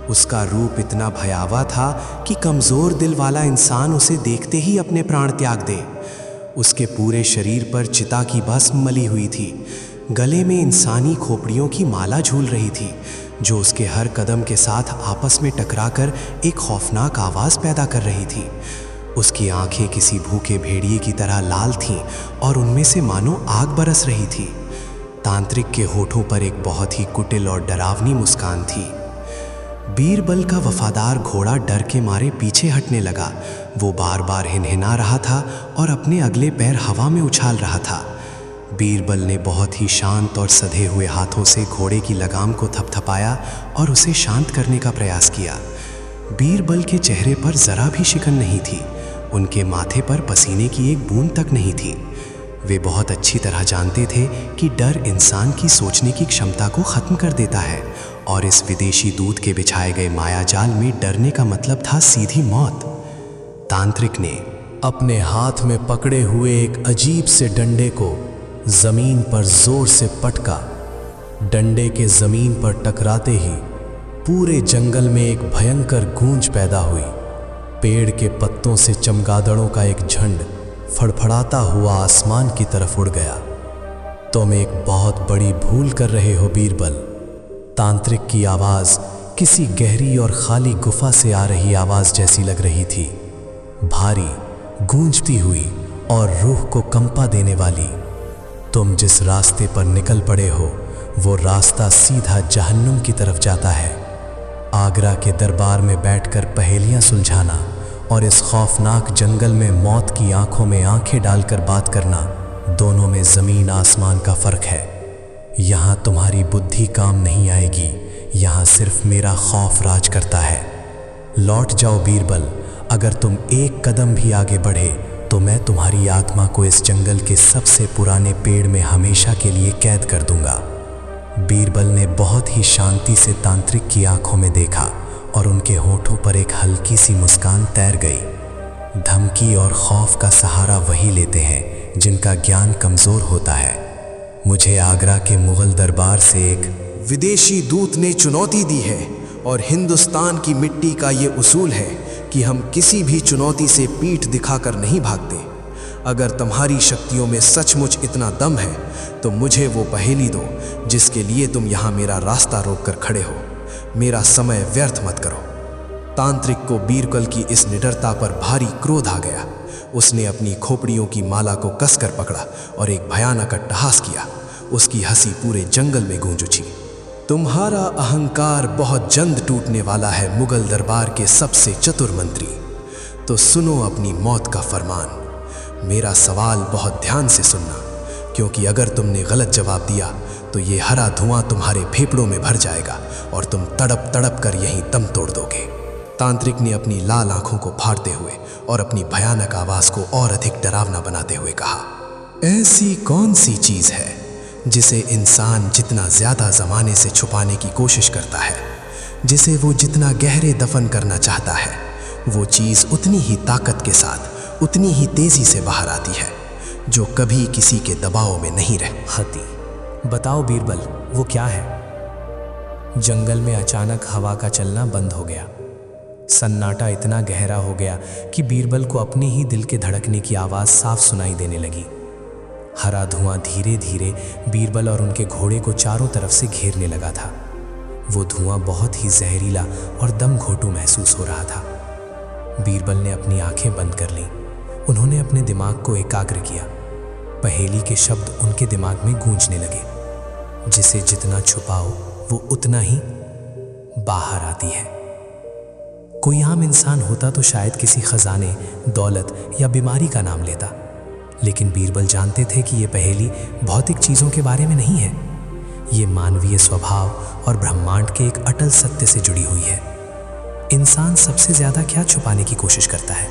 उसका रूप इतना भयावह था कि कमजोर दिल वाला इंसान उसे देखते ही अपने प्राण त्याग दे। उसके पूरे शरीर पर चिता की भस्म मली हुई थी। गले में इंसानी खोपड़ियों की माला झूल रही थी, जो उसके हर कदम के साथ आपस में टकराकर एक खौफनाक आवाज़ पैदा कर रही थी। उसकी आंखें किसी भूखे भेड़िए की तरह लाल थीं और उनमें से मानो आग बरस रही थी। तांत्रिक के होठों पर एक बहुत ही कुटिल और डरावनी मुस्कान थी। बीरबल का वफादार घोड़ा डर के मारे पीछे हटने लगा। वो बार बार हिनहिना रहा था और अपने अगले पैर हवा में उछाल रहा था। बीरबल ने बहुत ही शांत और सधे हुए हाथों से घोड़े की लगाम को थपथपाया और उसे शांत करने का प्रयास किया। बीरबल के चेहरे पर जरा भी शिकन नहीं थी। उनके माथे पर पसीने की एक बूंद तक नहीं थी। वे बहुत अच्छी तरह जानते थे कि डर इंसान की सोचने की क्षमता को खत्म कर देता है, और इस विदेशी दूत के बिछाए गए मायाजाल में डरने का मतलब था सीधी मौत। तांत्रिक ने अपने हाथ में पकड़े हुए एक अजीब से डंडे को जमीन पर जोर से पटका। डंडे के जमीन पर टकराते ही पूरे जंगल में एक भयंकर गूंज पैदा हुई। पेड़ के पत्तों से चमगादड़ों का एक झुंड फड़फड़ाता हुआ आसमान की तरफ उड़ गया। तुम एक बहुत बड़ी भूल कर रहे हो बीरबल। तांत्रिक की आवाज किसी गहरी और खाली गुफा से आ रही आवाज जैसी लग रही थी, भारी, गूंजती हुई और रूह को कंपा देने वाली। तुम जिस रास्ते पर निकल पड़े हो, वो रास्ता सीधा जहन्नुम की तरफ जाता है। आगरा के दरबार में बैठकर पहेलियां सुलझाना और इस खौफनाक जंगल में मौत की आंखों में आंखें डालकर बात करना, दोनों में जमीन आसमान का फर्क है। यहाँ तुम्हारी बुद्धि काम नहीं आएगी, यहाँ सिर्फ मेरा खौफ राज करता है। लौट जाओ बीरबल। अगर तुम एक कदम भी आगे बढ़े तो मैं तुम्हारी आत्मा को इस जंगल के सबसे पुराने पेड़ में हमेशा के लिए कैद कर दूंगा। बीरबल ने बहुत ही शांति से तांत्रिक की आंखों में देखा और उनके होठों पर एक हल्की सी मुस्कान तैर गई। धमकी और खौफ का सहारा वही लेते हैं जिनका ज्ञान कमजोर होता है। मुझे आगरा के मुगल दरबार से एक विदेशी दूत ने चुनौती दी है, और हिंदुस्तान की मिट्टी का ये उसूल है कि हम किसी भी चुनौती से पीठ दिखाकर नहीं भागते। अगर तुम्हारी शक्तियों में सचमुच इतना दम है तो मुझे वो पहेली दो जिसके लिए तुम यहाँ मेरा रास्ता रोककर खड़े हो। मेरा समय व्यर्थ मत करो। तांत्रिक को बीरबल की इस निडरता पर भारी क्रोध आ गया। उसने अपनी खोपड़ियों की माला को कसकर पकड़ा और एक भयानक अट्टहास किया। उसकी हंसी पूरे जंगल में गूंज उठी। तुम्हारा अहंकार बहुत जल्द टूटने वाला है मुगल दरबार के सबसे चतुर मंत्री। तो सुनो अपनी मौत का फरमान। मेरा सवाल बहुत ध्यान से सुनना, क्योंकि अगर तुमने गलत जवाब दिया तो ये हरा धुआं तुम्हारे फेफड़ों में भर जाएगा और तुम तड़प तड़प कर यहीं दम तोड़ दोगे। तांत्रिक ने अपनी लाल आंखों को फाड़ते हुए और अपनी भयानक आवाज को और अधिक डरावना बनाते हुए कहा, ऐसी कौन सी चीज है जिसे इंसान जितना ज्यादा जमाने से छुपाने की कोशिश करता है, जिसे वो जितना गहरे दफन करना चाहता है, वो चीज उतनी ही ताकत के साथ, उतनी ही तेजी से बाहर आती है, जो कभी किसी के दबाव में नहीं रह। हाथी, बताओ बीरबल, वो क्या है? जंगल में अचानक हवा का चलना बंद हो गया। सन्नाटा इतना गहरा हो गया कि बीरबल को अपने ही दिल के धड़कने की आवाज साफ सुनाई देने लगी। हरा धुआं धीरे धीरे बीरबल और उनके घोड़े को चारों तरफ से घेरने लगा था। वो धुआं बहुत ही जहरीला और दम घोटू महसूस हो रहा था। बीरबल ने अपनी आंखें बंद कर लीं। उन्होंने अपने दिमाग को एकाग्र किया। पहेली के शब्द उनके दिमाग में गूंजने लगे। जिसे जितना छुपाओ वो उतना ही बाहर आती है। कोई आम इंसान होता तो शायद किसी खजाने, दौलत या बीमारी का नाम लेता, लेकिन बीरबल जानते थे कि यह पहेली भौतिक चीज़ों के बारे में नहीं है। ये मानवीय स्वभाव और ब्रह्मांड के एक अटल सत्य से जुड़ी हुई है। इंसान सबसे ज़्यादा क्या छुपाने की कोशिश करता है?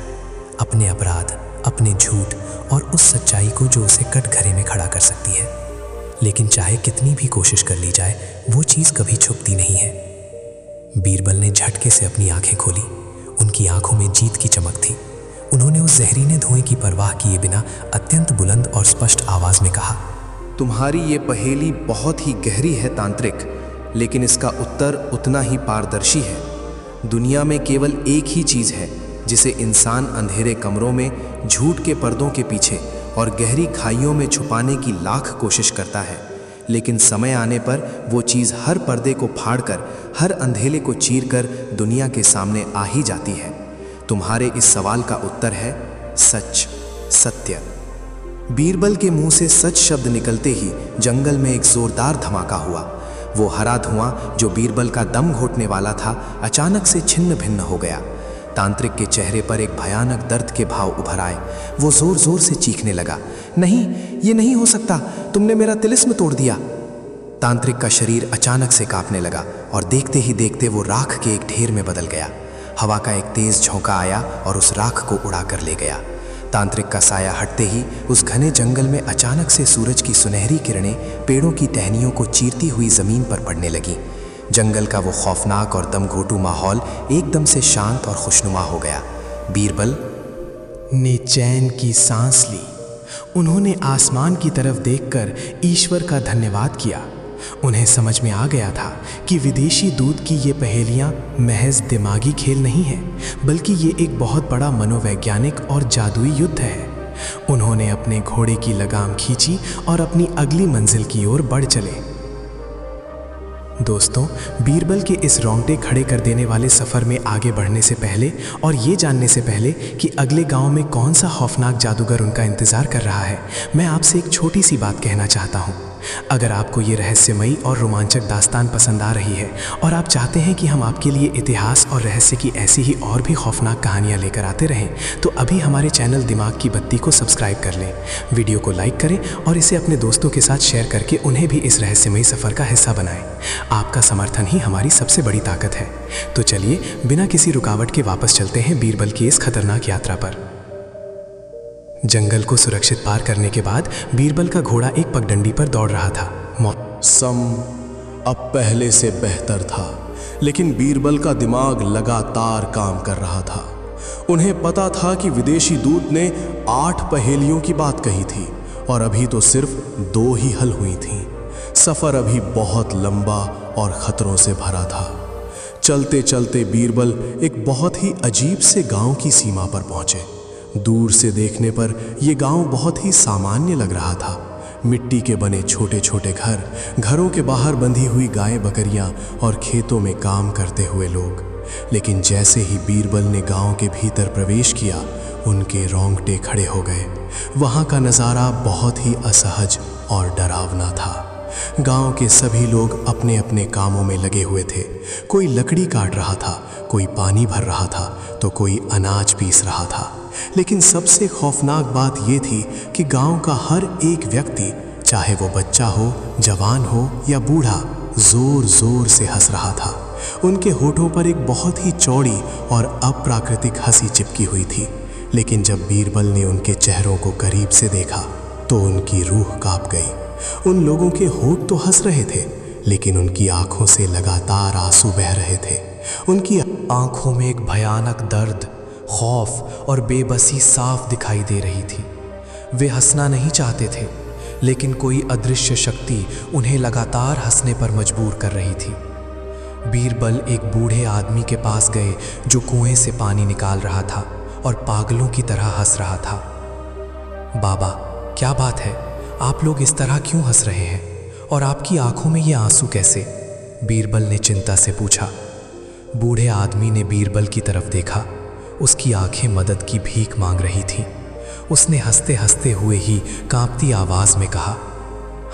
अपने अपराध, अपने झूठ और उस सच्चाई को जो उसे कटघरे में खड़ा कर सकती है। लेकिन चाहे कितनी भी कोशिश कर ली जाए, वो चीज़ कभी छुपती नहीं है। बीरबल ने झटके से अपनी आंखें खोली। उनकी आंखों में जीत की चमक थी। उन्होंने उस जहरीले धुएं की परवाह किए बिना अत्यंत बुलंद और स्पष्ट आवाज में कहा, तुम्हारी ये पहेली बहुत ही गहरी है तांत्रिक, लेकिन इसका उत्तर उतना ही पारदर्शी है। दुनिया में केवल एक ही चीज़ है जिसे इंसान अंधेरे कमरों में, झूठ के पर्दों के पीछे और गहरी खाइयों में छुपाने की लाख कोशिश करता है, लेकिन समय आने पर वो चीज़ हर पर्दे को फाड़कर, हर अंधेरे को चीरकर दुनिया के सामने आ ही जाती है। तुम्हारे इस सवाल का उत्तर है सच, सत्य। बीरबल के मुंह से सच शब्द निकलते ही जंगल में एक जोरदार धमाका हुआ। वो हरा धुआं जो बीरबल का दम घोटने वाला था, अचानक से छिन्न भिन्न हो गया। तांत्रिक के चेहरे पर एक भयानक दर्द के भाव उभर आए। वो जोर जोर से चीखने लगा, नहीं, ये नहीं हो सकता, तुमने मेरा तिलिस्म तोड़ दिया। तांत्रिक का शरीर अचानक से कांपने लगा और देखते ही देखते वो राख के एक ढेर में बदल गया। हवा का एक तेज झोंका आया और उस राख को उड़ा कर ले गया। तांत्रिक का साया हटते ही उस घने जंगल में अचानक से सूरज की सुनहरी किरणें पेड़ों की टहनियों को चीरती हुई जमीन पर पड़ने लगी। जंगल का वो खौफनाक और दमघोटू माहौल एकदम से शांत और खुशनुमा हो गया। बीरबल ने चैन की सांस ली। उन्होंने आसमान की तरफ देखकर ईश्वर का धन्यवाद किया। उन्हें समझ में आ गया था कि विदेशी दूत की ये पहेलियां महज दिमागी खेल नहीं है, बल्कि ये एक बहुत बड़ा मनोवैज्ञानिक और जादुई युद्ध है। उन्होंने अपने घोड़े की लगाम खींची और अपनी अगली मंजिल की ओर बढ़ चले। दोस्तों, बीरबल के इस रोंगटे खड़े कर देने वाले सफ़र में आगे बढ़ने से पहले और ये जानने से पहले कि अगले गांव में कौन सा खौफनाक जादूगर उनका इंतज़ार कर रहा है, मैं आपसे एक छोटी सी बात कहना चाहता हूँ। अगर आपको ये रहस्यमयी और रोमांचक दास्तान पसंद आ रही है और आप चाहते हैं कि हम आपके लिए इतिहास और रहस्य की ऐसी ही और भी खौफनाक कहानियाँ लेकर आते रहें, तो अभी हमारे चैनल दिमाग की बत्ती को सब्सक्राइब कर लें, वीडियो को लाइक करें और इसे अपने दोस्तों के साथ शेयर करके उन्हें भी इस रहस्यमयी सफ़र का हिस्सा बनाएं। आपका समर्थन ही हमारी सबसे बड़ी ताकत है। तो चलिए बिना किसी रुकावट के वापस चलते हैं बीरबल की इस खतरनाक यात्रा पर। जंगल को सुरक्षित पार करने के बाद बीरबल का घोड़ा एक पगडंडी पर दौड़ रहा था। मौसम अब पहले से बेहतर था, लेकिन बीरबल का दिमाग लगातार काम कर रहा था। उन्हें पता था कि विदेशी दूत ने 8 पहेलियों की बात कही थी और अभी तो सिर्फ 2 ही हल हुई थीं। सफ़र अभी बहुत लंबा और खतरों से भरा था। चलते चलते बीरबल एक बहुत ही अजीब से गांव की सीमा पर पहुंचे। दूर से देखने पर यह गांव बहुत ही सामान्य लग रहा था। मिट्टी के बने छोटे छोटे घर, घरों के बाहर बंधी हुई गायें बकरियां और खेतों में काम करते हुए लोग। लेकिन जैसे ही बीरबल ने गांव के भीतर प्रवेश किया, उनके रोंगटे खड़े हो गए। वहां का नज़ारा बहुत ही असहज और डरावना था। गांव के सभी लोग अपने अपने कामों में लगे हुए थे। कोई लकड़ी काट रहा था, कोई पानी भर रहा था, तो कोई अनाज पीस रहा था। लेकिन सबसे खौफनाक बात यह थी कि गांव का हर एक व्यक्ति, चाहे वो बच्चा हो, जवान हो या बूढ़ा, जोर जोर से हंस रहा था। उनके होठों पर एक बहुत ही चौड़ी और अप्राकृतिक हंसी चिपकी हुई थी। लेकिन जब बीरबल ने उनके चेहरों को करीब से देखा तो उनकी रूह कांप गई। उन लोगों के होठ तो हंस रहे थे, लेकिन उनकी आंखों से लगातार आंसू बह रहे थे। उनकी आंखों में एक भयानक दर्द, खौफ और बेबसी साफ दिखाई दे रही थी। वे हंसना नहीं चाहते थे, लेकिन कोई अदृश्य शक्ति उन्हें लगातार हंसने पर मजबूर कर रही थी। बीरबल एक बूढ़े आदमी के पास गए जो कुएं से पानी निकाल रहा था और पागलों की तरह हंस रहा था। बाबा, क्या बात है? आप लोग इस तरह क्यों हंस रहे हैं? और आपकी आंखों में ये आंसू कैसे? बीरबल ने चिंता से पूछा। बूढ़े आदमी ने बीरबल की तरफ देखा। उसकी आंखें मदद की भीख मांग रही थीं। उसने हंसते हंसते हुए ही कांपती आवाज में कहा,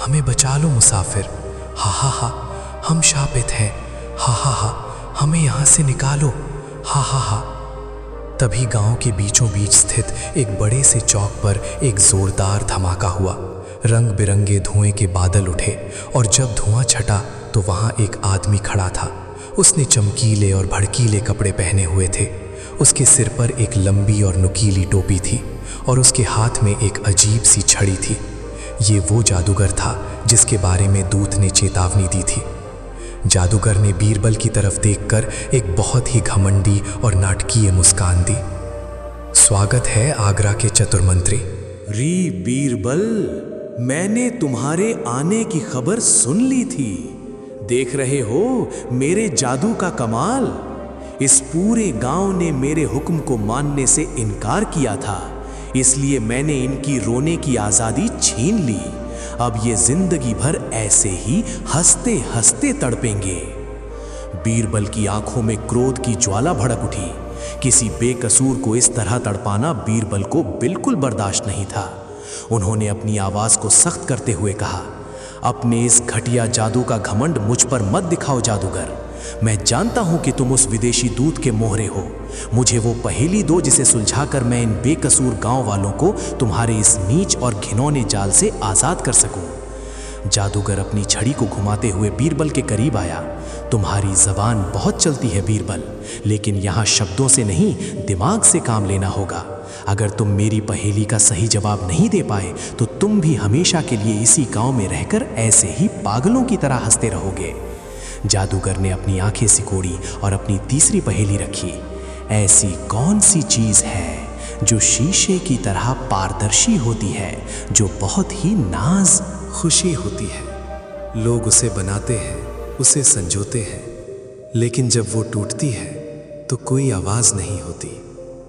हमें बचा लो मुसाफिर, हा हा हा, हम शापित हैं, हा हा हा, हमें यहाँ से निकालो, हा हा हा। तभी गांव के बीचों बीच स्थित एक बड़े से चौक पर एक जोरदार धमाका हुआ। रंग बिरंगे धुएं के बादल उठे और जब धुआं छटा तो वहां एक आदमी खड़ा था। उसने चमकीले और भड़कीले कपड़े पहने हुए थे। उसके सिर पर एक लंबी और नुकीली टोपी थी और उसके हाथ में एक अजीब सी छड़ी थी। ये वो जादूगर था जिसके बारे में दूत ने चेतावनी दी थी। जादूगर ने बीरबल की तरफ देखकर एक बहुत ही घमंडी और नाटकीय मुस्कान दी। स्वागत है आगरा के चतुर मंत्री। री बीरबल, मैंने तुम्हारे आने की खबर सुन ली थी। देख रहे हो मेरे जादू का कमाल। इस पूरे गांव ने मेरे हुक्म को मानने से इनकार किया था, इसलिए मैंने इनकी रोने की आजादी छीन ली। अब ये जिंदगी भर ऐसे ही हंसते हंसते तड़पेंगे। बीरबल की आंखों में क्रोध की ज्वाला भड़क उठी। किसी बेकसूर को इस तरह तड़पाना बीरबल को बिल्कुल बर्दाश्त नहीं था। उन्होंने अपनी आवाज को सख्त करते हुए कहा, अपने इस घटिया जादू का घमंड मुझ पर मत दिखाओ जादूगर। मैं जानता हूं कि तुम उस विदेशी दूत के मोहरे हो। मुझे वो पहेली दो जिसे सुलझाकर मैं इन बेकसूर गांव वालों को तुम्हारे इस नीच और घिनौने जाल से आजाद कर सकूं। जादूगर अपनी छड़ी को घुमाते हुए बीरबल के करीब आया। तुम्हारी जबान बहुत चलती है बीरबल, लेकिन यहाँ शब्दों से नहीं दिमाग से काम लेना होगा। अगर तुम मेरी पहेली का सही जवाब नहीं दे पाए तो तुम भी हमेशा के लिए इसी गांव में रहकर ऐसे ही पागलों की तरह हंसते रहोगे। जादूगर ने अपनी आंखें सिकोड़ी और अपनी तीसरी पहेली रखी। ऐसी कौन सी चीज है जो शीशे की तरह पारदर्शी होती है, जो बहुत ही नाज खुशी होती है। लोग उसे बनाते हैं, उसे संजोते हैं, लेकिन जब वो टूटती है तो कोई आवाज नहीं होती,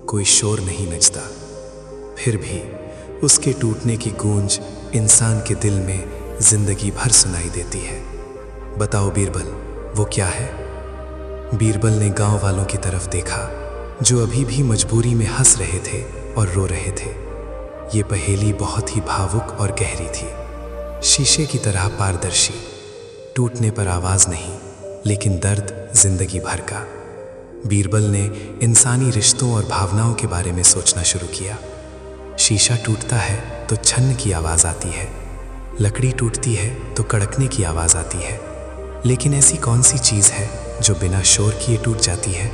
कोई शोर नहीं मचता। फिर भी उसके टूटने की गूंज इंसान के दिल में जिंदगी भर सुनाई देती है। बताओ बीरबल, वो क्या है? बीरबल ने गांव वालों की तरफ देखा जो अभी भी मजबूरी में हंस रहे थे और रो रहे थे। ये पहेली बहुत ही भावुक और गहरी थी। शीशे की तरह पारदर्शी, टूटने पर आवाज नहीं, लेकिन दर्द जिंदगी भर का। बीरबल ने इंसानी रिश्तों और भावनाओं के बारे में सोचना शुरू किया। शीशा टूटता है तो छन्न की आवाज आती है, लकड़ी टूटती है तो कड़कने की आवाज आती है, लेकिन ऐसी कौन सी चीज है जो बिना शोर किए टूट जाती है?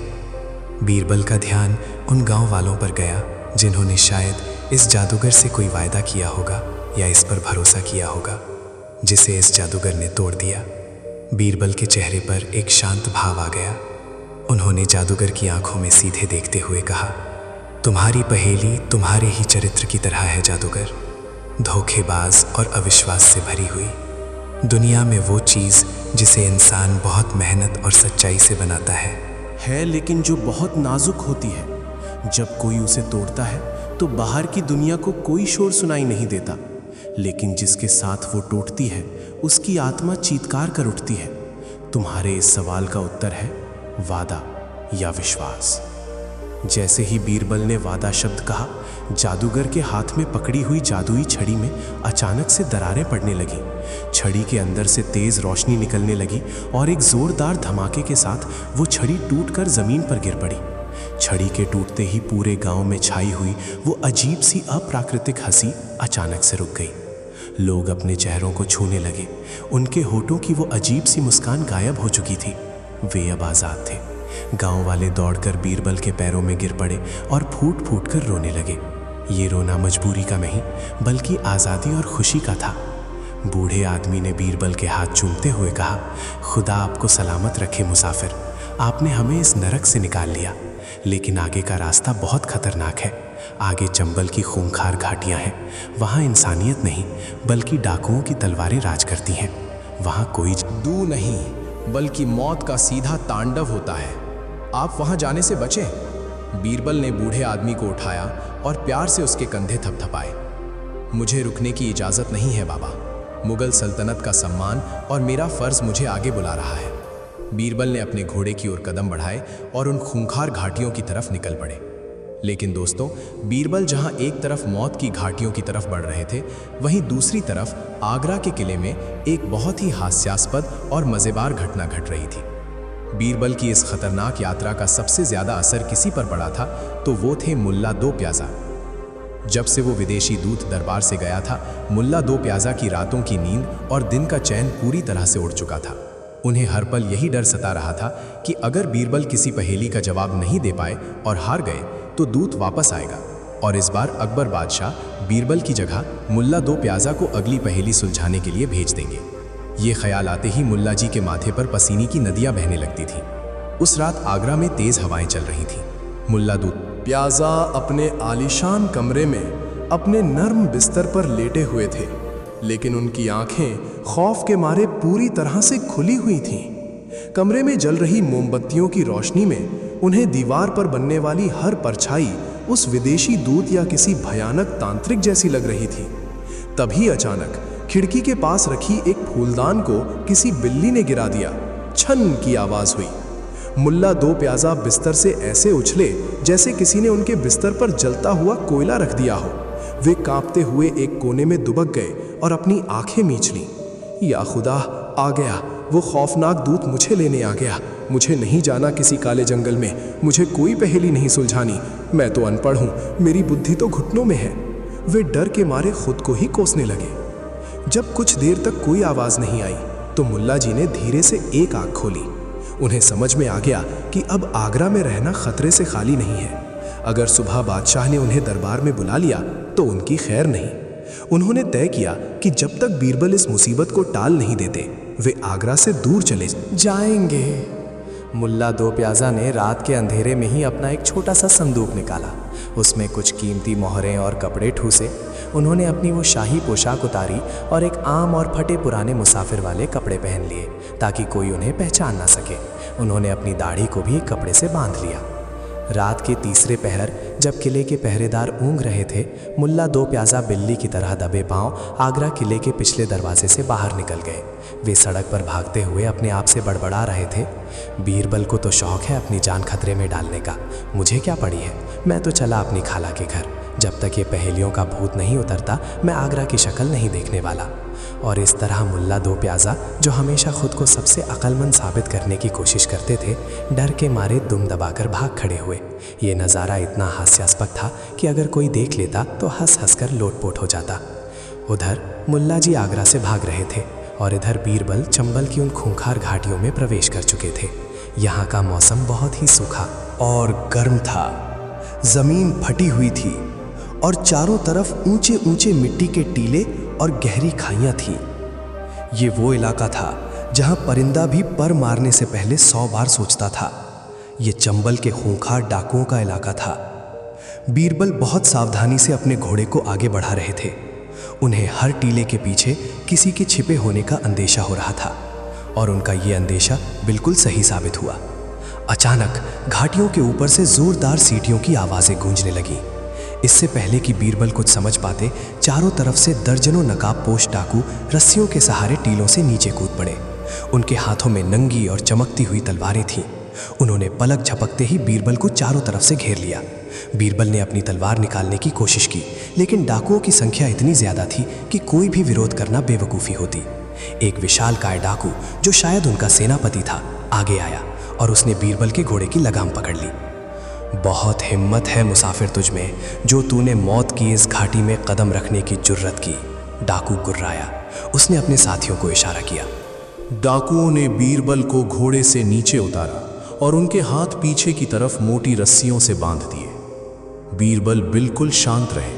बीरबल का ध्यान उन गांव वालों पर गया जिन्होंने शायद इस जादूगर से कोई वायदा किया होगा या इस पर भरोसा किया होगा, जिसे इस जादूगर ने तोड़ दिया। बीरबल के चेहरे पर एक शांत भाव आ गया। उन्होंने जादूगर की आंखों में सीधे देखते हुए कहा, तुम्हारी पहेली तुम्हारे ही चरित्र की तरह है जादूगर, धोखेबाज और अविश्वास से भरी हुई। दुनिया में वो चीज जिसे इंसान बहुत मेहनत और सच्चाई से बनाता है, लेकिन जो बहुत नाजुक होती है। जब कोई उसे तोड़ता है तो बाहर की दुनिया को कोई शोर सुनाई नहीं देता, लेकिन जिसके साथ वो टूटती है उसकी आत्मा चीत्कार कर उठती है। तुम्हारे इस सवाल का उत्तर है वादा या विश्वास। जैसे ही बीरबल ने वादा शब्द कहा, जादूगर के हाथ में पकड़ी हुई जादुई छड़ी में अचानक से दरारें पड़ने लगी। छड़ी के अंदर से तेज रोशनी निकलने लगी और एक जोरदार धमाके के साथ वो छड़ी टूटकर जमीन पर गिर पड़ी। छड़ी के टूटते ही पूरे गांव में छाई हुई वो अजीब सी अप्राकृतिक हंसी अचानक से रुक गई। लोग अपने चेहरों को छूने लगे। उनके होठों की वो अजीब सी मुस्कान गायब हो चुकी थी। वे अब आजाद थे। गांव वाले दौड़कर बीरबल के पैरों में गिर पड़े और फूट फूट कर रोने लगे। ये रोना मजबूरी का नहीं बल्कि आज़ादी और खुशी का था। बूढ़े आदमी ने बीरबल के हाथ चूमते हुए कहा, खुदा आपको सलामत रखे मुसाफिर, आपने हमें इस नरक से निकाल लिया, लेकिन आगे का रास्ता बहुत खतरनाक है। आगे चंबल की खूंखार घाटियां हैं। वहाँ इंसानियत नहीं बल्कि डाकुओं की तलवारें राज करती हैं। वहाँ कोई जादू नहीं बल्कि मौत का सीधा तांडव होता है। आप वहाँ जाने से बचें। बीरबल ने बूढ़े आदमी को उठाया और प्यार से उसके कंधे थपथपाए। मुझे रुकने की इजाज़त नहीं है बाबा। मुगल सल्तनत का सम्मान और मेरा फ़र्ज़ मुझे आगे बुला रहा है। बीरबल ने अपने घोड़े की ओर कदम बढ़ाए और उन खूंखार घाटियों की तरफ निकल पड़े। लेकिन दोस्तों, बीरबल जहां एक तरफ मौत की घाटियों की तरफ बढ़ रहे थे, वहीं दूसरी तरफ आगरा के किले में एक बहुत ही हास्यास्पद और मज़ेदार घटना घट रही थी। बीरबल की इस खतरनाक यात्रा का सबसे ज्यादा असर किसी पर पड़ा था तो वो थे मुल्ला दो प्याजा। जब से वो विदेशी दूत दरबार से गया था, मुल्ला दो प्याजा की रातों की नींद और दिन का चैन पूरी तरह से उड़ चुका था। उन्हें हर पल यही डर सता रहा था कि अगर बीरबल किसी पहेली का जवाब नहीं दे पाए और हार गए तो दूत वापस आएगा और इस बार अकबर बादशाह बीरबल की जगह मुल्ला दो प्याजा को अगली पहेली सुलझाने के लिए भेज देंगे। ये ख्याल आते ही मुल्ला जी के माथे पर पसीने की नदियां बहने लगती थीं। उस रात आगरा में तेज हवाएं चल रही थीं। मुल्ला दो प्याजा अपने आलीशान कमरे में अपने नर्म बिस्तर पर लेटे हुए थे, लेकिन उनकी आंखें खौफ के मारे पूरी तरह से खुली हुई थीं। कमरे में जल रही मोमबत्तियों की रोशनी में उन्हें दीवार पर बनने वाली हर परछाई उस विदेशी दूत या किसी भयानक तांत्रिक जैसी लग रही थी। तभी अचानक खिड़की के पास रखी एक फूलदान को किसी बिल्ली ने गिरा दिया। छन की आवाज हुई। मुल्ला दो प्याजा बिस्तर से ऐसे उछले जैसे किसी ने उनके बिस्तर पर जलता हुआ कोयला रख दिया हो। वे कांपते हुए एक कोने में दुबक गए और अपनी आंखें मींच लीं। या खुदा, आ गया, वो खौफनाक दूत मुझे लेने आ गया। मुझे नहीं जाना किसी काले जंगल में, मुझे कोई पहेली नहीं सुलझानी। मैं तो अनपढ़ हूँ, मेरी बुद्धि तो घुटनों में है। वे डर के मारे खुद को ही कोसने लगे। जब कुछ देर तक कोई आवाज नहीं आई तो मुल्ला जी ने धीरे से एक आंख खोली। उन्हें समझ में आ गया कि अब आगरा में रहना खतरे से खाली नहीं है। अगर सुबह बादशाह ने उन्हें दरबार में बुला लिया तो उनकी खैर नहीं। उन्होंने तय किया कि जब तक बीरबल इस मुसीबत को टाल नहीं देते वे आगरा से दूर चले जाएंगे। मुल्ला दो प्याजा ने रात के अंधेरे में ही अपना एक छोटा सा संदूक निकाला। उसमें कुछ कीमती मोहरें और कपड़े ठूसे। उन्होंने अपनी वो शाही पोशाक उतारी और एक आम और फटे पुराने मुसाफिर वाले कपड़े पहन लिए ताकि कोई उन्हें पहचान ना सके। उन्होंने अपनी दाढ़ी को भी कपड़े से बांध लिया। रात के तीसरे पहर जब किले के पहरेदार ऊँघ रहे थे, मुल्ला दो प्याजा बिल्ली की तरह दबे पांव आगरा किले के पिछले दरवाजे से बाहर निकल गए। वे सड़क पर भागते हुए अपने आप से बड़बड़ा रहे थे, बीरबल को तो शौक है अपनी जान खतरे में डालने का, मुझे क्या पड़ी है, मैं तो चला अपनी खाला के घर। जब तक ये पहेलियों का भूत नहीं उतरता मैं आगरा की शक्ल नहीं देखने वाला। और इस तरह मुल्ला दो प्याजा, जो हमेशा खुद को सबसे अक्लमंद साबित करने की कोशिश करते थे, डर के मारे दुम दबाकर भाग खड़े हुए। ये नज़ारा इतना हास्यास्पद था कि अगर कोई देख लेता तो हंस हंस कर लोटपोट हो जाता। उधर मुल्ला जी आगरा से भाग रहे थे और इधर बीरबल चंबल की उन खूंखार घाटियों में प्रवेश कर चुके थे। यहाँ का मौसम बहुत ही सूखा और गर्म था। जमीन फटी हुई थी और चारों तरफ ऊंचे ऊंचे मिट्टी के टीले और गहरी खाइयां थीं। ये वो इलाका था जहां परिंदा भी पर मारने से पहले 100 बार सोचता था। ये चंबल के खूंखार डाकुओं का इलाका था। बीरबल बहुत सावधानी से अपने घोड़े को आगे बढ़ा रहे थे। उन्हें हर टीले के पीछे किसी के छिपे होने का अंदेशा हो रहा था और उनका ये अंदेशा बिल्कुल सही साबित हुआ। अचानक घाटियों के ऊपर से जोरदार सीटियों की आवाजें गूंजने लगी। इससे पहले कि बीरबल कुछ समझ पाते, चारों तरफ से दर्जनों नकाबपोश डाकू रस्सियों के सहारे टीलों से नीचे कूद पड़े। उनके हाथों में नंगी और चमकती हुई तलवारें थीं। उन्होंने पलक झपकते ही बीरबल को चारों तरफ से घेर लिया। बीरबल ने अपनी तलवार निकालने की कोशिश की, लेकिन डाकुओं की संख्या इतनी ज्यादा थी कि कोई भी विरोध करना बेवकूफ़ी होती। एक विशालकाय डाकू, जो शायद उनका सेनापति था, आगे आया और उसने बीरबल के घोड़े की लगाम पकड़ ली। बहुत हिम्मत है मुसाफिर तुझ में, जो तूने मौत की इस घाटी में कदम रखने की जुर्रत की। डाकू गुर्राया। उसने अपने साथियों को इशारा किया। डाकुओं ने बीरबल को घोड़े से नीचे उतारा और उनके हाथ पीछे की तरफ मोटी रस्सियों से बांध दिए। बीरबल बिल्कुल शांत रहे।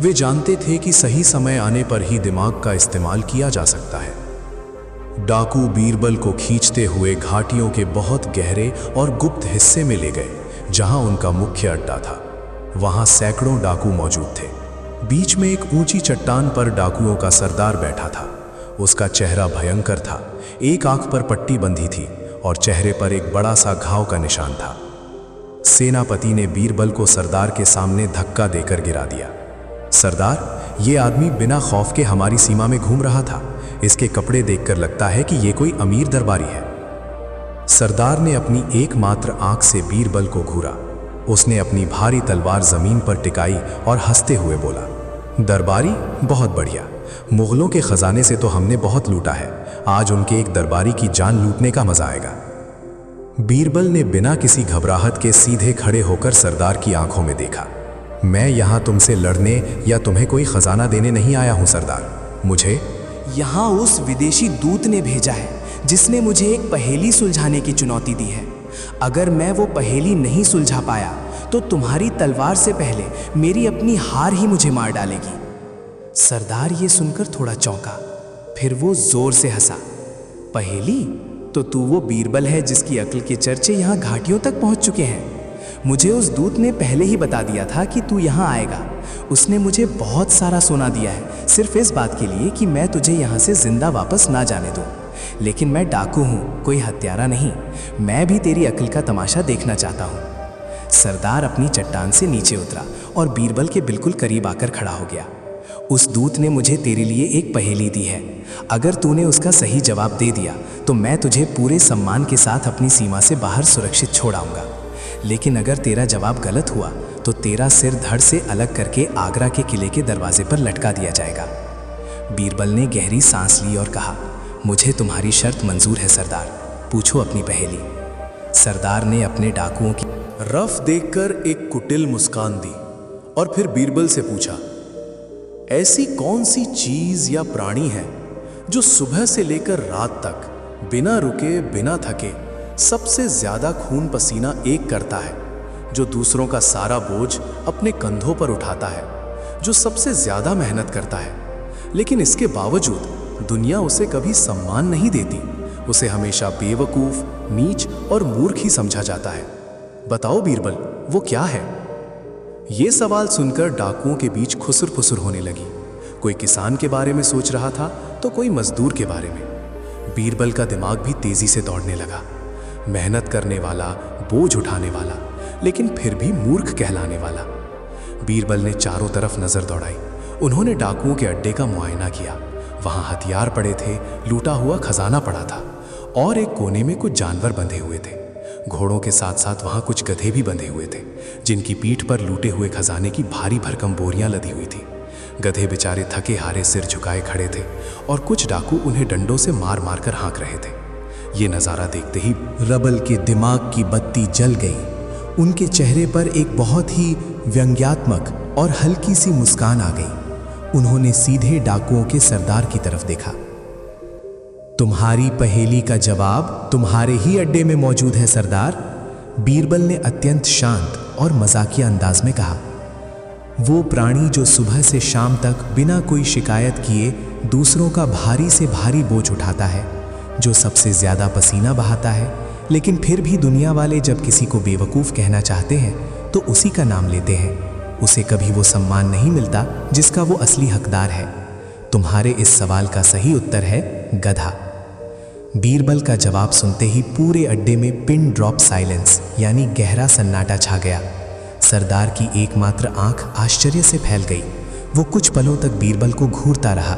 वे जानते थे कि सही समय आने पर ही दिमाग का इस्तेमाल किया जा सकता है। डाकू बीरबल को खींचते हुए घाटियों के बहुत गहरे और गुप्त हिस्से में ले गए, जहां उनका मुख्य अड्डा था। वहां सैकड़ों डाकू मौजूद थे। बीच में एक ऊंची चट्टान पर डाकुओं का सरदार बैठा था। उसका चेहरा भयंकर था। एक आंख पर पट्टी बंधी थी और चेहरे पर एक बड़ा सा घाव का निशान था। सेनापति ने बीरबल को सरदार के सामने धक्का देकर गिरा दिया। सरदार, ये आदमी बिना खौफ के हमारी सीमा में घूम रहा था। इसके कपड़े देखकर लगता है कि ये कोई अमीर दरबारी है। सरदार ने अपनी एकमात्र आंख से बीरबल को घूरा। उसने अपनी भारी तलवार जमीन पर टिकाई और हंसते हुए बोला, दरबारी, बहुत बढ़िया। मुगलों के खजाने से तो हमने बहुत लूटा है, आज उनके एक दरबारी की जान लूटने का मजा आएगा। बीरबल ने बिना किसी घबराहट के सीधे खड़े होकर सरदार की आंखों में देखा। मैं यहाँ तुमसे लड़ने या तुम्हें कोई खजाना देने नहीं आया हूँ सरदार। मुझे यहाँ उस विदेशी दूत ने भेजा है जिसने मुझे एक पहेली सुलझाने की चुनौती दी है। अगर मैं वो पहेली नहीं सुलझा पाया तो तुम्हारी तलवार से पहले मेरी अपनी हार ही मुझे मार डालेगी। सरदार ये सुनकर थोड़ा चौंका, फिर वो जोर से हंसा। पहेली? तो तू वो बीरबल है जिसकी अक्ल के चर्चे यहाँ घाटियों तक पहुँच चुके हैं। मुझे उस दूत ने पहले ही बता दिया था कि तू यहाँ आएगा। उसने मुझे बहुत सारा सोना दिया है सिर्फ इस बात के लिए कि मैं तुझे यहाँ से जिंदा वापस ना जाने दूँ। लेकिन मैं डाकू हूँ, कोई हत्यारा नहीं। मैं भी तेरी अक्ल का तमाशा देखना चाहता हूँ। सरदार अपनी चट्टान से नीचे उतरा और बीरबल के बिल्कुल करीब आकर खड़ा हो गया। उस दूत ने मुझे तेरे लिए एक पहेली दी है। अगर तूने उसका सही जवाब दे दिया तो मैं तुझे पूरे सम्मान के साथ अपनी सीमा से बाहर सुरक्षित छोड़ाऊंगा। लेकिन अगर तेरा जवाब गलत हुआ तो तेरा सिर धड़ से अलग करके आगरा के किले के दरवाजे पर लटका दिया जाएगा। बीरबल ने गहरी सांस ली और कहा, मुझे तुम्हारी शर्त मंजूर है सरदार, पूछो अपनी पहेली। सरदार ने अपने डाकुओं की रफ देखकर एक कुटिल मुस्कान दी और फिर बीरबल से पूछा, ऐसी कौन सी चीज या प्राणी है जो सुबह से लेकर रात तक बिना रुके बिना थके सबसे ज्यादा खून पसीना एक करता है, जो दूसरों का सारा बोझ अपने कंधों पर उठाता है, जो सबसे ज्यादा मेहनत करता है, लेकिन इसके बावजूद दुनिया उसे कभी सम्मान नहीं देती। उसे हमेशा बेवकूफ, नीच और मूर्ख ही समझा जाता है। बताओ बीरबल, वो क्या है? ये सवाल सुनकर डाकुओं के बीच खुसुर फुसुर होने लगी। कोई किसान के बारे में सोच रहा था तो कोई मजदूर के बारे में। बीरबल का दिमाग भी तेजी से दौड़ने लगा। मेहनत करने वाला, बोझ उठाने वाला, लेकिन फिर भी मूर्ख कहलाने वाला। बीरबल ने चारों तरफ नजर दौड़ाई। उन्होंने डाकुओं के अड्डे का मुआयना किया। वहां हथियार पड़े थे, लूटा हुआ खजाना पड़ा था और एक कोने में कुछ जानवर बंधे हुए थे। घोड़ों के साथ साथ वहां कुछ गधे भी बंधे हुए थे, जिनकी पीठ पर लूटे हुए खजाने की भारी भरकम बोरियां लदी हुई थी। गधे बेचारे थके हारे सिर झुकाए खड़े थे और कुछ डाकू उन्हें डंडों से मार मार कर हाँक रहे थे। ये नज़ारा देखते ही रबल के दिमाग की बत्ती जल गई। उनके चेहरे पर एक बहुत ही व्यंग्यात्मक और हल्की सी मुस्कान आ गई। उन्होंने सीधे डाकुओं के सरदार की तरफ देखा। तुम्हारी पहेली का जवाब तुम्हारे ही अड्डे में मौजूद है सरदार, बीरबल ने अत्यंत शांत और मजाकिया अंदाज में कहा। वो प्राणी जो सुबह से शाम तक बिना कोई शिकायत किए दूसरों का भारी से भारी बोझ उठाता है, जो सबसे ज्यादा पसीना बहाता है, लेकिन फिर भी दुनिया वाले जब किसी को बेवकूफ़ कहना चाहते हैं तो उसी का नाम लेते हैं। उसे कभी वो सम्मान नहीं मिलता जिसका वो असली हकदार है। तुम्हारे इस सवाल का सही उत्तर है गधा। बीरबल का जवाब सुनते ही पूरे अड्डे में पिन ड्रॉप साइलेंस यानी गहरा सन्नाटा छा गया। सरदार की एकमात्र आंख आश्चर्य से फैल गई। वो कुछ पलों तक बीरबल को घूरता रहा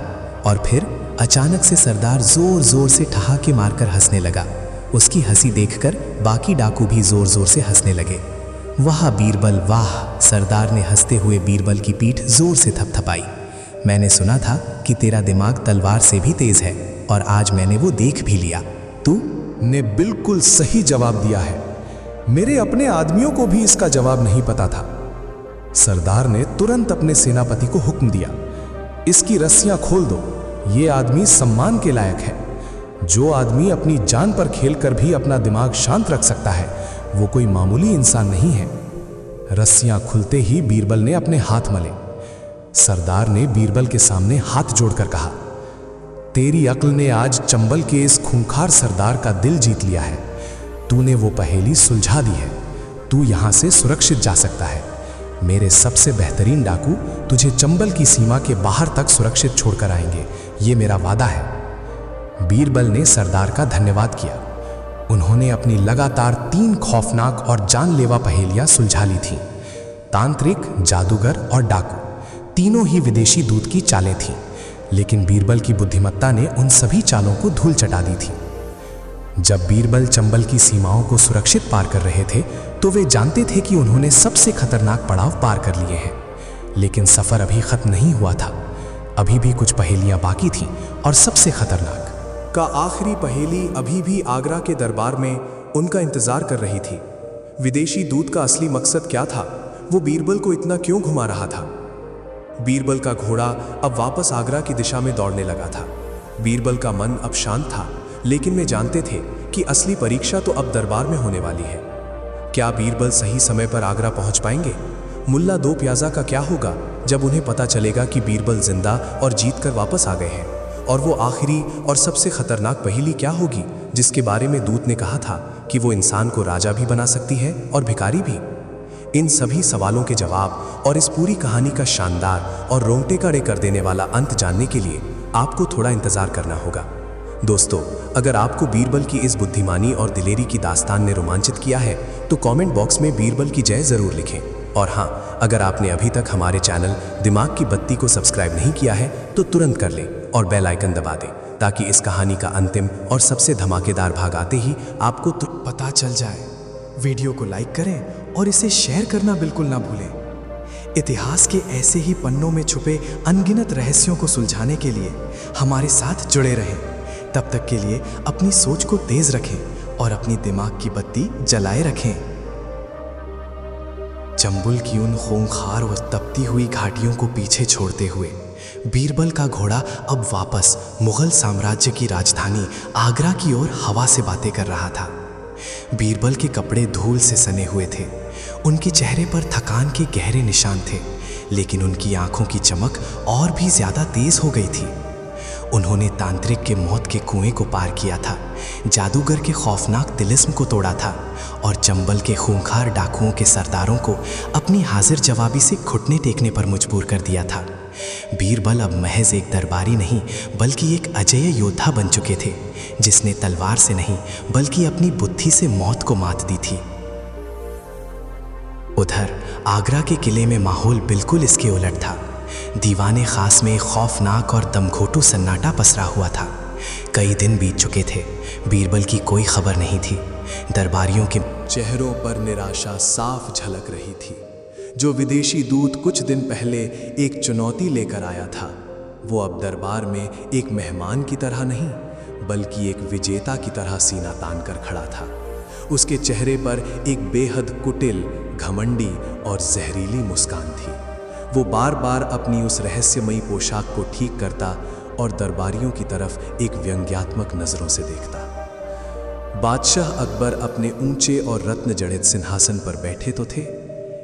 और फिर अचानक से सरदार जोर जोर से ठहाके मारकर हंसने लगा। उसकी हंसी देखकर बाकी डाकू भी जोर जोर से हंसने लगे। वाह बीरबल वाह! सरदार ने हंसते हुए बीरबल की पीठ जोर से थपथपाई। मैंने सुना था कि तेरा दिमाग तलवार से भी तेज है और आज मैंने वो देख भी लिया। तू ने बिल्कुल सही जवाब दिया है। मेरे अपने आदमियों को भी इसका जवाब नहीं पता था। सरदार ने तुरंत अपने सेनापति को हुक्म दिया, इसकी रस्सियां खोल दो। ये आदमी सम्मान के लायक है। जो आदमी अपनी जान पर खेलकर भी अपना दिमाग शांत रख सकता है, वो कोई मामूली इंसान नहीं है। रस्सियां खुलते ही बीरबल ने अपने हाथ मले। सरदार ने बीरबल के सामने हाथ जोड़कर कहा, तेरी अक्ल ने आज चंबल के इस खूंखार सरदार का दिल जीत लिया है। तूने वो पहेली सुलझा दी है। तू यहां से सुरक्षित जा सकता है। मेरे सबसे बेहतरीन डाकू तुझे चंबल की सीमा के बाहर तक सुरक्षित छोड़कर आएंगे, ये मेरा वादा है। बीरबल ने सरदार का धन्यवाद किया। उन्होंने अपनी लगातार 3 खौफनाक और जानलेवा पहेलियां सुलझा ली थीं। तांत्रिक, जादूगर और डाकू तीनों ही विदेशी दूत की चालें थीं, लेकिन बीरबल की बुद्धिमत्ता ने उन सभी चालों को धूल चटा दी थी। जब बीरबल चंबल की सीमाओं को सुरक्षित पार कर रहे थे तो वे जानते थे कि उन्होंने सबसे खतरनाक पड़ाव पार कर लिए हैं। लेकिन सफर अभी खत्म नहीं हुआ था। अभी भी कुछ पहेलियां बाकी थीं और सबसे खतरनाक का आखिरी पहेली अभी भी आगरा के दरबार में उनका इंतजार कर रही थी। विदेशी दूत का असली मकसद क्या था? वो बीरबल को इतना क्यों घुमा रहा था? बीरबल का घोड़ा अब वापस आगरा की दिशा में दौड़ने लगा था। बीरबल का मन अब शांत था, लेकिन वे जानते थे कि असली परीक्षा तो अब दरबार में होने वाली है। क्या बीरबल सही समय पर आगरा पहुंच पाएंगे? मुल्ला दो प्याजा का क्या होगा जब उन्हें पता चलेगा कि बीरबल जिंदा और जीत कर वापस आ गए हैं? और वो आखिरी और सबसे खतरनाक पहेली क्या होगी जिसके बारे में दूत ने कहा था कि वो इंसान को राजा भी बना सकती है और भिखारी भी? इन सभी सवालों के जवाब और इस पूरी कहानी का शानदार और रोंगटे खड़े कर देने वाला अंत जानने के लिए आपको थोड़ा इंतजार करना होगा। दोस्तों, अगर आपको बीरबल की इस बुद्धिमानी और दिलेरी की दास्तान ने रोमांचित किया है तो कमेंट बॉक्स में बीरबल की जय जरूर लिखें। और हाँ, अगर आपने अभी तक हमारे चैनल दिमाग की बत्ती को सब्सक्राइब नहीं किया है तो तुरंत कर लें और बेल आइकन दबा दें ताकि इस कहानी का अंतिम और सबसे धमाकेदार भाग आते ही आपको पता चल जाए। वीडियो को लाइक करें और इसे शेयर करना बिल्कुल ना भूलें। इतिहास के ऐसे ही पन्नों में छुपे अनगिनत रहस्यों को सुलझाने के लिए हमारे साथ जुड़े रहें। तब तक के लिए अपनी सोच को तेज रखें और अपनी दिमाग की बत्ती जलाए रखें। चंबुल की उन खूंखार व तपती हुई घाटियों को पीछे छोड़ते हुए बीरबल का घोड़ा अब वापस मुगल साम्राज्य की राजधानी आगरा की ओर हवा से बातें कर रहा था। बीरबल के कपड़े धूल से सने हुए थे। उनके चेहरे पर थकान के गहरे निशान थे, लेकिन उनकी आंखों की चमक और भी ज्यादा तेज हो गई थी। उन्होंने तांत्रिक के मौत के कुएं को पार किया था, जादूगर के खौफनाक तिलिस्म को तोड़ा था और चंबल के खूंखार डाकुओं के सरदारों को अपनी हाजिर जवाबी से घुटने टेकने पर मजबूर कर दिया था। बीरबल अब महज एक दरबारी नहीं बल्कि एक अजेय योद्धा बन चुके थे, जिसने तलवार से नहीं बल्कि अपनी बुद्धि से मौत को मात दी थी। उधर आगरा के किले में माहौल बिल्कुल इसके उलट था। दीवाने खास में खौफनाक और दमघोटू सन्नाटा पसरा हुआ था। कई दिन बीत चुके थे, बीरबल की कोई खबर नहीं थी। दरबारियों के चेहरों पर निराशा साफ झलक रही थी। जो विदेशी दूत कुछ दिन पहले एक चुनौती लेकर आया था, वो अब दरबार में एक मेहमान की तरह नहीं बल्कि एक विजेता की तरह सीना तान कर खड़ा था। उसके चेहरे पर एक बेहद कुटिल, घमंडी और जहरीली मुस्कान थी। वो बार बार अपनी उस रहस्यमयी पोशाक को ठीक करता और दरबारियों की तरफ एक व्यंग्यात्मक नजरों से देखता। बादशाह अकबर अपने ऊंचे और रत्न जड़ित सिंहासन पर बैठे तो थे,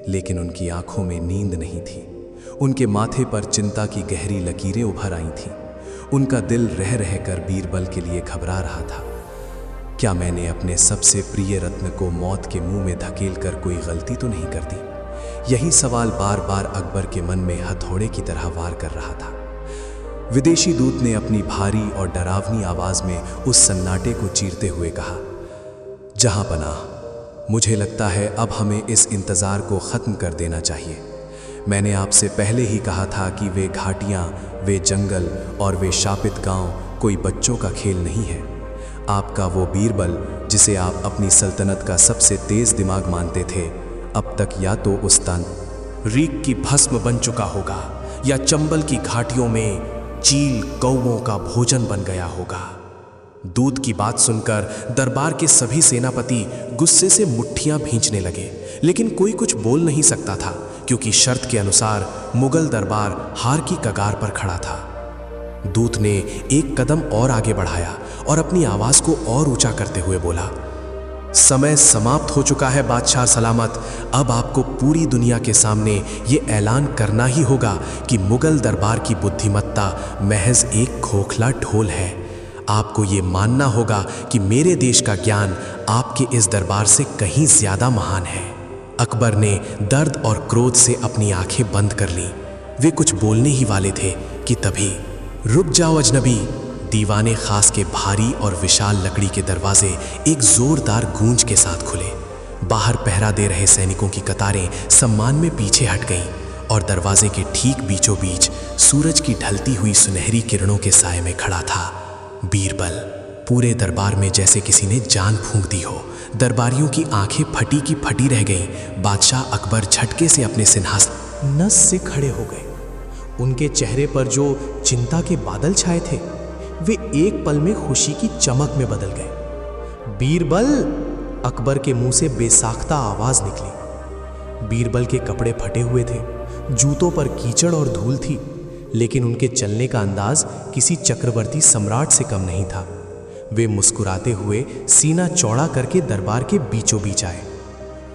लेकिन उनकी आंखों में नींद नहीं थी। उनके माथे पर चिंता की गहरी लकीरें उभर आई थीं। उनका दिल रह रहकर बीरबल के लिए घबरा रहा था। क्या मैंने अपने सबसे प्रिय रत्न को मौत के मुंह में धकेल कर कोई गलती तो नहीं कर दी? यही सवाल बार बार अकबर के मन में हथौड़े की तरह वार कर रहा था। विदेशी दूत ने अपनी भारी और डरावनी आवाज में उस सन्नाटे को चीरते हुए कहा, जहां पनाह, मुझे लगता है अब हमें इस इंतजार को खत्म कर देना चाहिए। मैंने आपसे पहले ही कहा था कि वे घाटियां, वे जंगल और वे शापित गांव कोई बच्चों का खेल नहीं है। आपका वो बीरबल, जिसे आप अपनी सल्तनत का सबसे तेज दिमाग मानते थे, अब तक या तो उस रीक की भस्म बन चुका होगा या चंबल की घाटियों में चील कौवों का भोजन बन गया होगा। दूत की बात सुनकर दरबार के सभी सेनापति गुस्से से मुट्ठियां भींचने लगे, लेकिन कोई कुछ बोल नहीं सकता था क्योंकि शर्त के अनुसार मुगल दरबार हार की कगार पर खड़ा था। दूत ने एक कदम और आगे बढ़ाया और अपनी आवाज को और ऊंचा करते हुए बोला, समय समाप्त हो चुका है बादशाह सलामत। अब आपको पूरी दुनिया के सामने ये ऐलान करना ही होगा कि मुगल दरबार की बुद्धिमत्ता महज एक खोखला ढोल है। आपको ये मानना होगा कि मेरे देश का ज्ञान आपके इस दरबार से कहीं ज्यादा महान है। अकबर ने दर्द और क्रोध से अपनी आंखें बंद कर लीं। वे कुछ बोलने ही वाले थे कि तभी, रुक जाओ अजनबी। दीवाने खास के भारी और विशाल लकड़ी के दरवाजे एक जोरदार गूंज के साथ खुले। बाहर पहरा दे रहे सैनिकों की कतारें सम्मान में पीछे हट गईं और दरवाजे के ठीक बीचों बीच सूरज की ढलती हुई सुनहरी किरणों के साए में खड़ा था बीरबल। पूरे दरबार में जैसे किसी ने जान फूंक दी हो। दरबारियों की आंखें फटी की फटी रह गईं। बादशाह अकबर झटके से अपने सिंहासन नस से खड़े हो गए। उनके चेहरे पर जो चिंता के बादल छाए थे वे एक पल में खुशी की चमक में बदल गए। बीरबल, अकबर के मुंह से बेसाख्ता आवाज निकली। बीरबल के कपड़े फटे हुए थे, जूतों पर कीचड़ और धूल थी, लेकिन उनके चलने का अंदाज किसी चक्रवर्ती सम्राट से कम नहीं था। वे मुस्कुराते हुए सीना चौड़ा करके दरबार के बीचों बीच आए।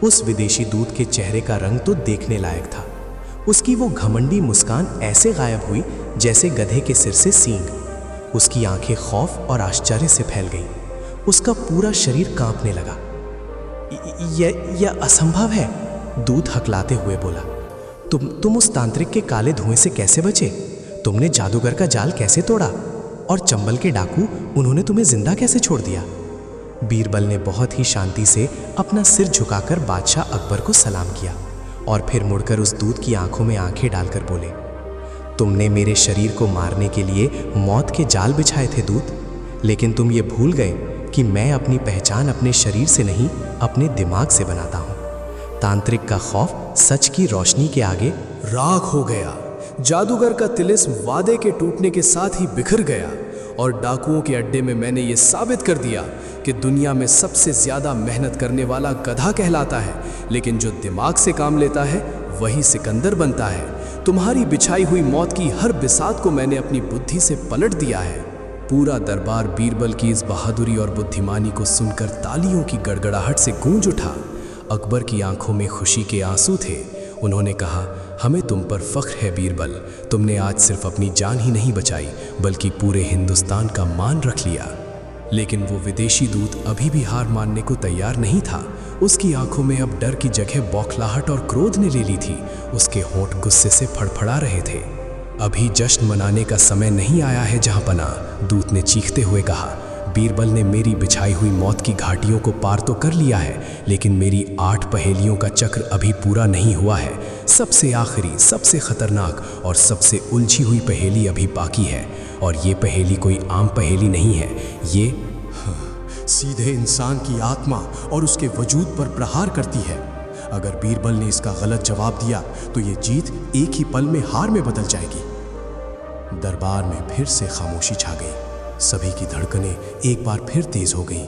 उस विदेशी दूत के चेहरे का रंग तो देखने लायक था। उसकी वो घमंडी मुस्कान ऐसे गायब हुई जैसे गधे के सिर से सींग। उसकी आंखें खौफ और आश्चर्य से फैल गईं। उसका पूरा शरीर कांपने लगा। यह असंभव है, दूत हकलाते हुए बोला। तुम उस तांत्रिक के काले धुएं से कैसे बचे? तुमने जादूगर का जाल कैसे तोड़ा? और चंबल के डाकू, उन्होंने तुम्हें जिंदा कैसे छोड़ दिया? बीरबल ने बहुत ही शांति से अपना सिर झुकाकर बादशाह अकबर को सलाम किया और फिर मुड़कर उस दूत की आंखों में आंखें डालकर बोले, तुमने मेरे शरीर को मारने के लिए मौत के जाल बिछाए थे दूत, लेकिन तुम ये भूल गए कि मैं अपनी पहचान अपने शरीर से नहीं, अपने दिमाग से बनाता हूँ। तांत्रिक का खौफ सच की रोशनी के आगे राख हो गया। जादूगर का तिलिस्म वादे के टूटने के साथ ही बिखर गया और डाकुओं के अड्डे में मैंने ये साबित कर दिया कि दुनिया में सबसे ज्यादा मेहनत करने वाला गधा कहलाता है, लेकिन जो दिमाग से काम लेता है वही सिकंदर बनता है। तुम्हारी बिछाई हुई मौत की हर बिसात को मैंने अपनी बुद्धि से पलट दिया है। पूरा दरबार बीरबल की इस बहादुरी और बुद्धिमानी को सुनकर तालियों की गड़गड़ाहट से गूंज उठा। अकबर की आंखों में खुशी के आंसू थे। उन्होंने कहा, हमें तुम पर फख्र है बीरबल। तुमने आज सिर्फ अपनी जान ही नहीं बचाई बल्कि पूरे हिंदुस्तान का मान रख लिया। लेकिन वो विदेशी दूत अभी भी हार मानने को तैयार नहीं था। उसकी आंखों में अब डर की जगह बौखलाहट और क्रोध ने ले ली थी। उसके होंठ गुस्से से फड़फड़ा रहे थे। अभी जश्न मनाने का समय नहीं आया है जहांपना, दूत ने चीखते हुए कहा। बीरबल ने मेरी बिछाई हुई मौत की घाटियों को पार तो कर लिया है, लेकिन मेरी 8 पहेलियों का चक्र अभी पूरा नहीं हुआ है। सबसे आखिरी, सबसे खतरनाक और सबसे उलझी हुई पहेली अभी बाकी है, और ये पहेली कोई आम पहेली नहीं है। ये सीधे इंसान की आत्मा और उसके वजूद पर प्रहार करती है। अगर बीरबल ने इसका गलत जवाब दिया तो ये जीत एक ही पल में हार में बदल जाएगी। दरबार में फिर से खामोशी छा गई। सभी की धड़कनें एक बार फिर तेज हो गईं।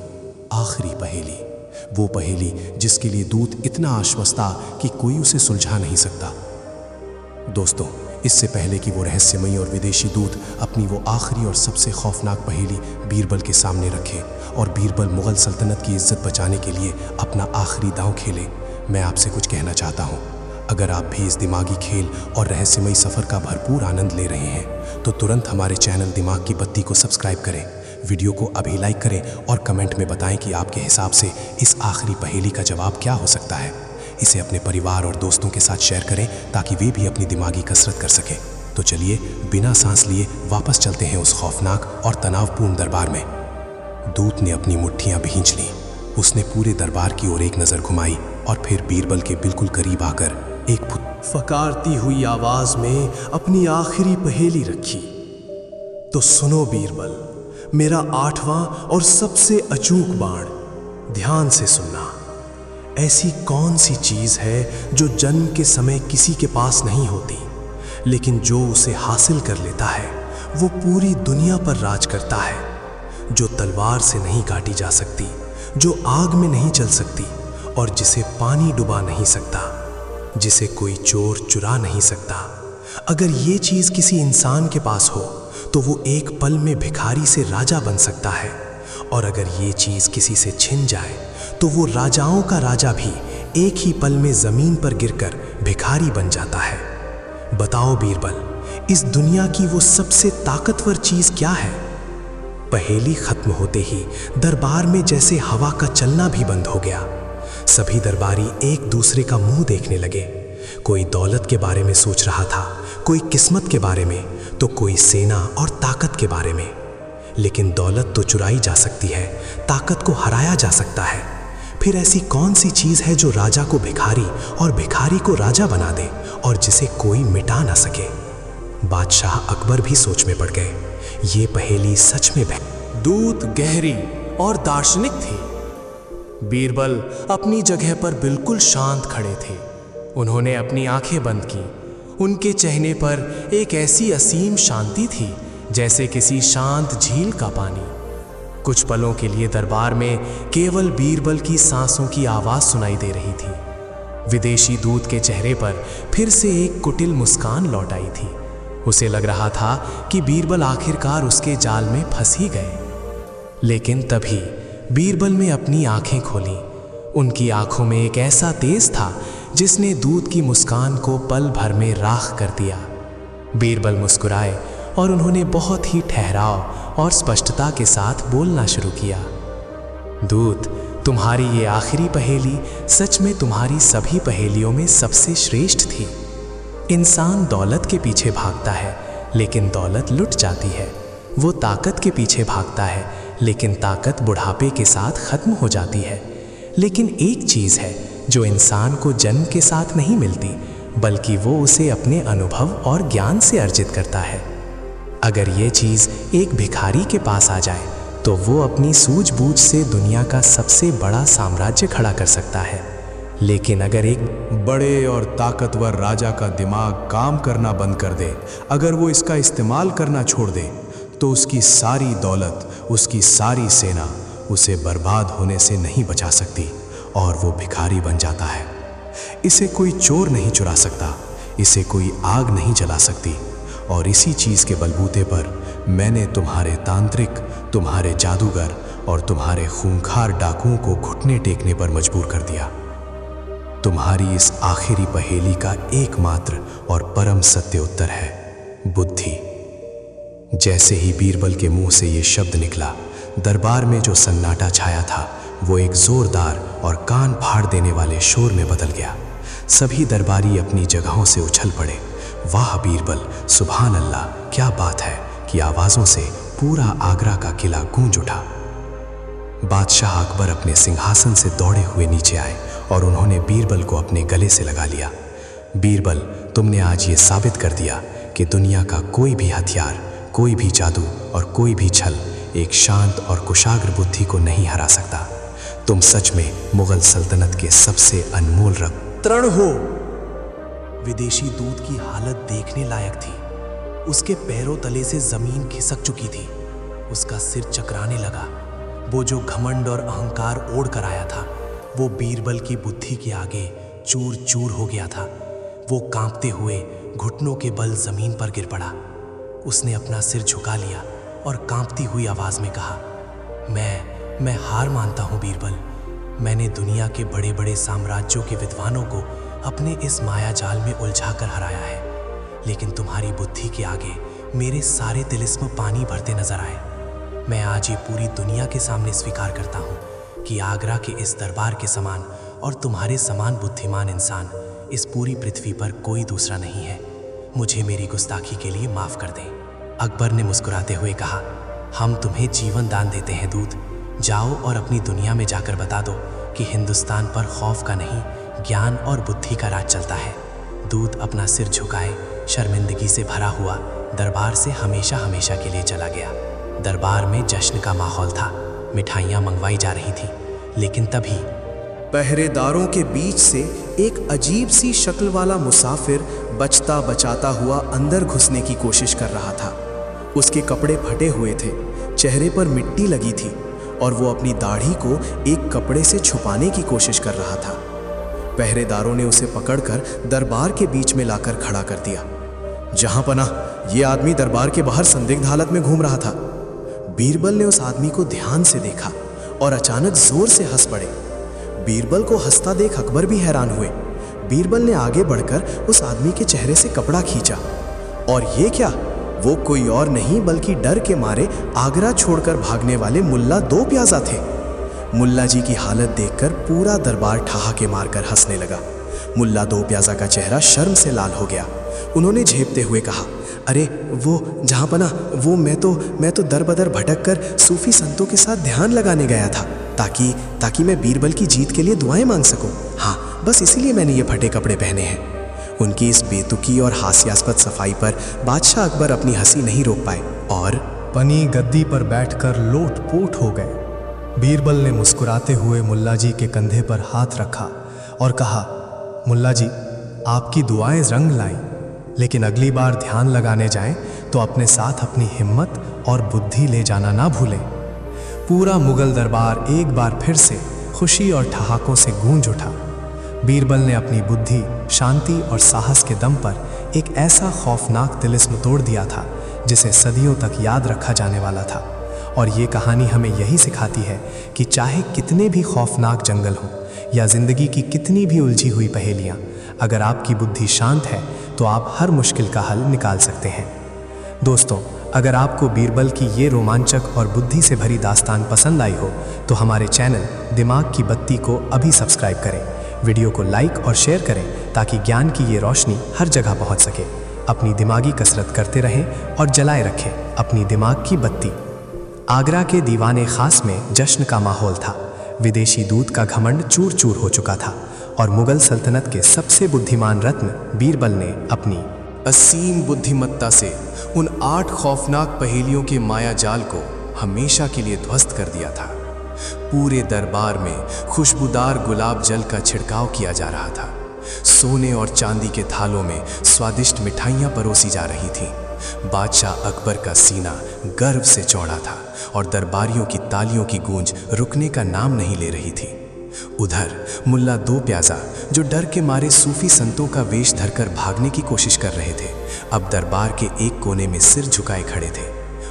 आखिरी पहेली, वो पहेली जिसके लिए दूत इतना आश्वस्त था कि कोई उसे सुलझा नहीं सकता। दोस्तों, इससे पहले कि वो रहस्यमयी और विदेशी दूत अपनी वो आखिरी और सबसे खौफनाक पहेली बीरबल के सामने रखे और बीरबल मुगल सल्तनत की इज्जत बचाने के लिए अपना आखिरी दांव खेले, मैं आपसे कुछ कहना चाहता हूँ। अगर आप भी इस दिमागी खेल और रहस्यमयी सफ़र का भरपूर आनंद ले रहे हैं तो तुरंत हमारे चैनल दिमाग की बत्ती को सब्सक्राइब करें, वीडियो को अभी लाइक करें और कमेंट में बताएं कि आपके हिसाब से इस आखिरी पहेली का जवाब क्या हो सकता है। इसे अपने परिवार और दोस्तों के साथ शेयर करें ताकि वे भी अपनी दिमागी कसरत कर सकें। तो चलिए बिना सांस लिए वापस चलते हैं उस खौफनाक और तनावपूर्ण दरबार में। दूत ने अपनी मुट्ठियां भींच लीं। उसने पूरे दरबार की ओर एक नज़र घुमाई और फिर बीरबल के बिल्कुल करीब आकर एक फकारती हुई आवाज में अपनी आखिरी पहेली रखी। तो सुनो बीरबल, मेरा 8वां और सबसे अचूक बाण, ध्यान से सुनना। ऐसी कौन सी चीज है जो जन्म के समय किसी के पास नहीं होती, लेकिन जो उसे हासिल कर लेता है वो पूरी दुनिया पर राज करता है, जो तलवार से नहीं काटी जा सकती, जो आग में नहीं चल सकती और जिसे पानी डुबा नहीं सकता, जिसे कोई चोर चुरा नहीं सकता। अगर ये चीज किसी इंसान के पास हो तो वो एक पल में भिखारी से राजा बन सकता है, और अगर ये चीज किसी से छिन जाए तो वो राजाओं का राजा भी एक ही पल में जमीन पर गिरकर भिखारी बन जाता है। बताओ बीरबल, इस दुनिया की वो सबसे ताकतवर चीज क्या है? पहेली खत्म होते ही दरबार में जैसे हवा का चलना भी बंद हो गया। सभी दरबारी एक दूसरे का मुंह देखने लगे। कोई दौलत के बारे में सोच रहा था, कोई किस्मत के बारे में, तो कोई सेना और ताकत के बारे में। लेकिन दौलत तो चुराई जा सकती है, ताकत को हराया जा सकता है। फिर ऐसी कौन सी चीज है जो राजा को भिखारी और भिखारी को राजा बना दे और जिसे कोई मिटा ना सके? बादशाह अकबर भी सोच में पड़ गए। ये पहेली सच में दूत गहरी और दार्शनिक थी। बीरबल अपनी जगह पर बिल्कुल शांत खड़े थे। उन्होंने अपनी आंखें बंद की। उनके चेहरे पर एक ऐसी असीम शांति थी जैसे किसी शांत झील का पानी। कुछ पलों के लिए दरबार में केवल बीरबल की सांसों की आवाज सुनाई दे रही थी। विदेशी दूत के चेहरे पर फिर से एक कुटिल मुस्कान लौट आई थी। उसे लग रहा था कि बीरबल आखिरकार उसके जाल में फंस ही गए। लेकिन तभी बीरबल ने अपनी आंखें खोली। उनकी आंखों में एक ऐसा तेज था जिसने दूत की मुस्कान को पल भर में राख कर दिया। बीरबल मुस्कुराए और उन्होंने बहुत ही ठहराव और स्पष्टता के साथ बोलना शुरू किया। दूत, तुम्हारी ये आखिरी पहेली सच में तुम्हारी सभी पहेलियों में सबसे श्रेष्ठ थी। इंसान दौलत के पीछे भागता है लेकिन दौलत लुट जाती है। वो ताकत के पीछे भागता है लेकिन ताकत बुढ़ापे के साथ खत्म हो जाती है। लेकिन एक चीज़ है जो इंसान को जन्म के साथ नहीं मिलती, बल्कि वो उसे अपने अनुभव और ज्ञान से अर्जित करता है। अगर ये चीज़ एक भिखारी के पास आ जाए तो वो अपनी सूझबूझ से दुनिया का सबसे बड़ा साम्राज्य खड़ा कर सकता है। लेकिन अगर एक बड़े और ताकतवर राजा का दिमाग काम करना बंद कर दे, अगर वो इसका इस्तेमाल करना छोड़ दे, तो उसकी सारी दौलत, उसकी सारी सेना उसे बर्बाद होने से नहीं बचा सकती और वो भिखारी बन जाता है। इसे कोई चोर नहीं चुरा सकता, इसे कोई आग नहीं जला सकती। और इसी चीज़ के बलबूते पर मैंने तुम्हारे तांत्रिक, तुम्हारे जादूगर और तुम्हारे खूंखार डाकुओं को घुटने टेकने पर मजबूर कर दिया। तुम्हारी इस आखिरी पहेली का एकमात्र और परम सत्य उत्तर है बुद्धि। जैसे ही बीरबल के मुंह से ये शब्द निकला, दरबार में जो सन्नाटा छाया था वो एक जोरदार और कान फाड़ देने वाले शोर में बदल गया। सभी दरबारी अपनी जगहों से उछल पड़े। वाह बीरबल, सुभान अल्लाह, क्या बात है कि आवाज़ों से पूरा आगरा का किला गूंज उठा। बादशाह अकबर अपने सिंहासन से दौड़े हुए नीचे आए और उन्होंने बीरबल को अपने गले से लगा लिया। बीरबल, तुमने आज ये साबित कर दिया कि दुनिया का कोई भी हथियार, कोई भी जादू और कोई भी छल एक शांत और कुशाग्र बुद्धि को नहीं हरा सकता। तुम सच में मुगल सल्तनत के सबसे अनमोल रत्न हो। विदेशी दूत की हालत देखने लायक थी। उसके पैरों तले से जमीन खिसक चुकी थी। उसका सिर चकराने लगा। वो जो घमंड और अहंकार ओढ़ कर आया था, वो बीरबल की बुद्धि के आगे चूर चूर हो गया था। वो कांपते हुए घुटनों के बल जमीन पर गिर पड़ा। उसने अपना सिर झुका लिया और कांपती हुई आवाज में कहा, मैं हार मानता हूं बीरबल। मैंने दुनिया के बड़े बड़े साम्राज्यों के विद्वानों को अपने इस माया जाल में उलझाकर हराया है, लेकिन तुम्हारी बुद्धि के आगे मेरे सारे तिलिस्म पानी भरते नजर आए। मैं आज ये पूरी दुनिया के सामने स्वीकार करता हूँ कि आगरा के इस दरबार के समान और तुम्हारे समान बुद्धिमान इंसान इस पूरी पृथ्वी पर कोई दूसरा नहीं है। मुझे मेरी गुस्ताखी के लिए माफ कर दें। अकबर ने मुस्कुराते हुए कहा, हम तुम्हें जीवन दान देते हैं दूत। जाओ और अपनी दुनिया में जाकर बता दो कि हिंदुस्तान पर खौफ का नहीं, ज्ञान और बुद्धि का राज चलता है। दूत अपना सिर झुकाए शर्मिंदगी से भरा हुआ दरबार से हमेशा हमेशा के लिए चला गया। दरबार में जश्न का माहौल था। मिठाइयाँ मंगवाई जा रही थी, लेकिन तभी पहरेदारों के बीच से एक अजीब सी शक्ल वाला मुसाफिर बचता बचाता हुआ अंदर घुसने की कोशिश कर रहा था। उसके कपड़े फटे हुए थे, चेहरे पर मिट्टी लगी थी और वो अपनी दाढ़ी को एक कपड़े से छुपाने की कोशिश कर रहा था। पहरेदारों ने उसे पकड़कर दरबार के बीच में लाकर खड़ा कर दिया। जहां पनाह, ये आदमी दरबार के बाहर संदिग्ध हालत में घूम रहा था। बीरबल ने उस आदमी को ध्यान से देखा और अचानक जोर से हंस पड़े। बीरबल को हंसता देख अकबर भी हैरान हुए। बीरबल ने आगे बढ़कर उस आदमी के चेहरे से कपड़ा खींचा और ये क्या, वो कोई और नहीं बल्कि डर के मारे आगरा छोड़कर भागने वाले मुल्ला दो प्याजा थे। मुल्ला जी की हालत देखकर पूरा दरबार ठहाके मारकर हंसने लगा। मुल्ला दो प्याजा का चेहरा शर्म से लाल हो गया। उन्होंने झेपते हुए कहा, अरे वो जहाँ पना, वो मैं तो दर बदर भटक कर सूफी संतों के साथ ध्यान लगाने गया था ताकि मैं बीरबल की जीत के लिए दुआएं मांग सकूं। हाँ, बस इसीलिए मैंने ये फटे कपड़े पहने हैं। उनकी इस बेतुकी और हास्यास्पद सफाई पर बादशाह अकबर अपनी हंसी नहीं रोक पाए और पनी गद्दी पर बैठकर लोटपोट हो गए। बीरबल ने मुस्कुराते हुए मुल्ला जी के कंधे पर हाथ रखा और कहा, मुल्ला जी, आपकी दुआएं रंग लाईं, लेकिन अगली बार ध्यान लगाने जाएं तो अपने साथ अपनी हिम्मत और बुद्धि ले जाना ना भूलें। पूरा मुगल दरबार एक बार फिर से खुशी और ठहाकों से गूंज उठा। बीरबल ने अपनी बुद्धि, शांति और साहस के दम पर एक ऐसा खौफनाक तिलिस्म तोड़ दिया था जिसे सदियों तक याद रखा जाने वाला था। और ये कहानी हमें यही सिखाती है कि चाहे कितने भी खौफनाक जंगल हों या ज़िंदगी की कितनी भी उलझी हुई पहेलियाँ, अगर आपकी बुद्धि शांत है तो आप हर मुश्किल का हल निकाल सकते हैं। दोस्तों, अगर आपको बीरबल की ये रोमांचक और बुद्धि से भरी दास्तान पसंद आई हो तो हमारे चैनल दिमाग की बत्ती को अभी सब्सक्राइब करें, वीडियो को लाइक और शेयर करें ताकि ज्ञान की ये रोशनी हर जगह पहुंच सके। अपनी दिमागी कसरत करते रहें और जलाए रखें अपनी दिमाग की बत्ती। आगरा के दीवाने खास में जश्न का माहौल था। विदेशी दूत का घमंड चूर चूर हो चुका था और मुगल सल्तनत के सबसे बुद्धिमान रत्न बीरबल ने अपनी असीम बुद्धिमत्ता से उन 8 खौफनाक पहेलियों के माया जाल को हमेशा के लिए ध्वस्त कर दिया था। पूरे दरबार में खुशबूदार गुलाब जल का छिड़काव किया जा रहा था। सोने और चांदी के थालों में स्वादिष्ट मिठाइयाँ परोसी जा रही थीं। बादशाह अकबर का सीना गर्व से चौड़ा था और दरबारियों की तालियों की गूंज रुकने का नाम नहीं ले रही थी। उधर मुल्ला दो प्याजा, जो डर के मारे सूफी संतों का वेश धरकर भागने की कोशिश कर रहे थे, अब दरबार के एक कोने में सिर झुकाए खड़े थे।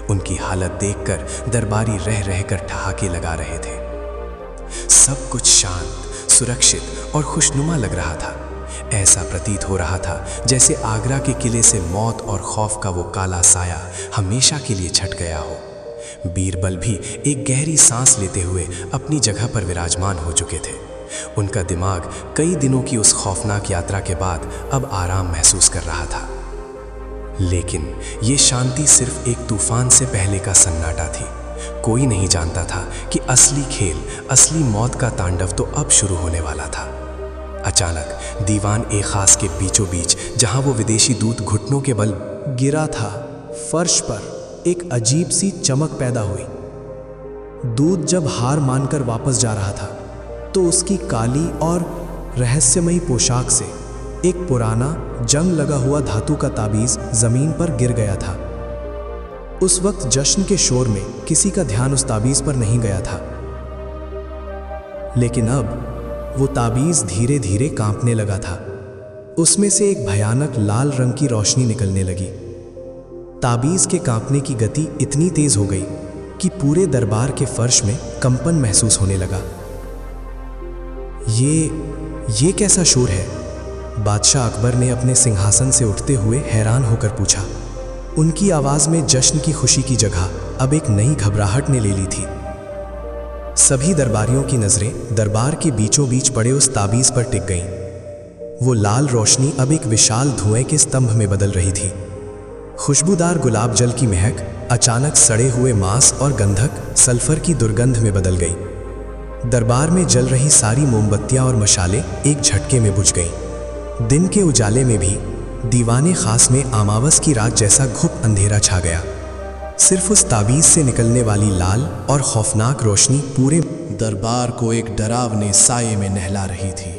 उनकी हालत देखकर दरबारी रह रहकर ठहाके लगा रहे थे। सब कुछ शांत, सुरक्षित और खुशनुमा लग रहा था। ऐसा प्रतीत हो रहा था जैसे आगरा के किले से मौत और खौफ का वो काला साया हमेशा के लिए छट गया हो। बीरबल भी एक गहरी सांस लेते हुए अपनी जगह पर विराजमान हो चुके थे। उनका दिमाग कई दिनों की उस खौफनाक यात्रा के बाद अब आराम महसूस कर रहा था। लेकिन ये शांति सिर्फ एक तूफान से पहले का सन्नाटा थी। कोई नहीं जानता था कि असली खेल, असली मौत का तांडव तो अब शुरू होने वाला था। अचानक दीवान ए खास के बीचों बीच, जहां वो विदेशी दूत घुटनों के बल गिरा था, फर्श पर एक अजीब सी चमक पैदा हुई। दूत जब हार मानकर वापस जा रहा था तो उसकी काली और रहस्यमयी पोशाक से एक पुराना जंग लगा हुआ धातु का ताबीज जमीन पर गिर गया था। उस वक्त जश्न के शोर में किसी का ध्यान उस ताबीज पर नहीं गया था, लेकिन अब वो ताबीज धीरे धीरे कांपने लगा था। उसमें से एक भयानक लाल रंग की रोशनी निकलने लगी। ताबीज के कांपने की गति इतनी तेज हो गई कि पूरे दरबार के फर्श में कंपन महसूस होने लगा। ये कैसा शोर है? बादशाह अकबर ने अपने सिंहासन से उठते हुए हैरान होकर पूछा। उनकी आवाज में जश्न की खुशी की जगह अब एक नई घबराहट ने ले ली थी। सभी दरबारियों की नजरें दरबार के बीचों बीच पड़े उस ताबीज पर टिक गईं। वो लाल रोशनी अब एक विशाल धुएं के स्तंभ में बदल रही थी। खुशबूदार गुलाब जल की महक अचानक सड़े हुए मांस और गंधक सल्फर की दुर्गंध में बदल गई। दरबार में जल रही सारी मोमबत्तियां और मशालें एक झटके में बुझ गईं। दिन के उजाले में भी दीवाने खास में अमावस की रात जैसा घुप अंधेरा छा गया। सिर्फ उस ताबीज से निकलने वाली लाल और खौफनाक रोशनी पूरे दरबार को एक डरावने साये में नहला रही थी।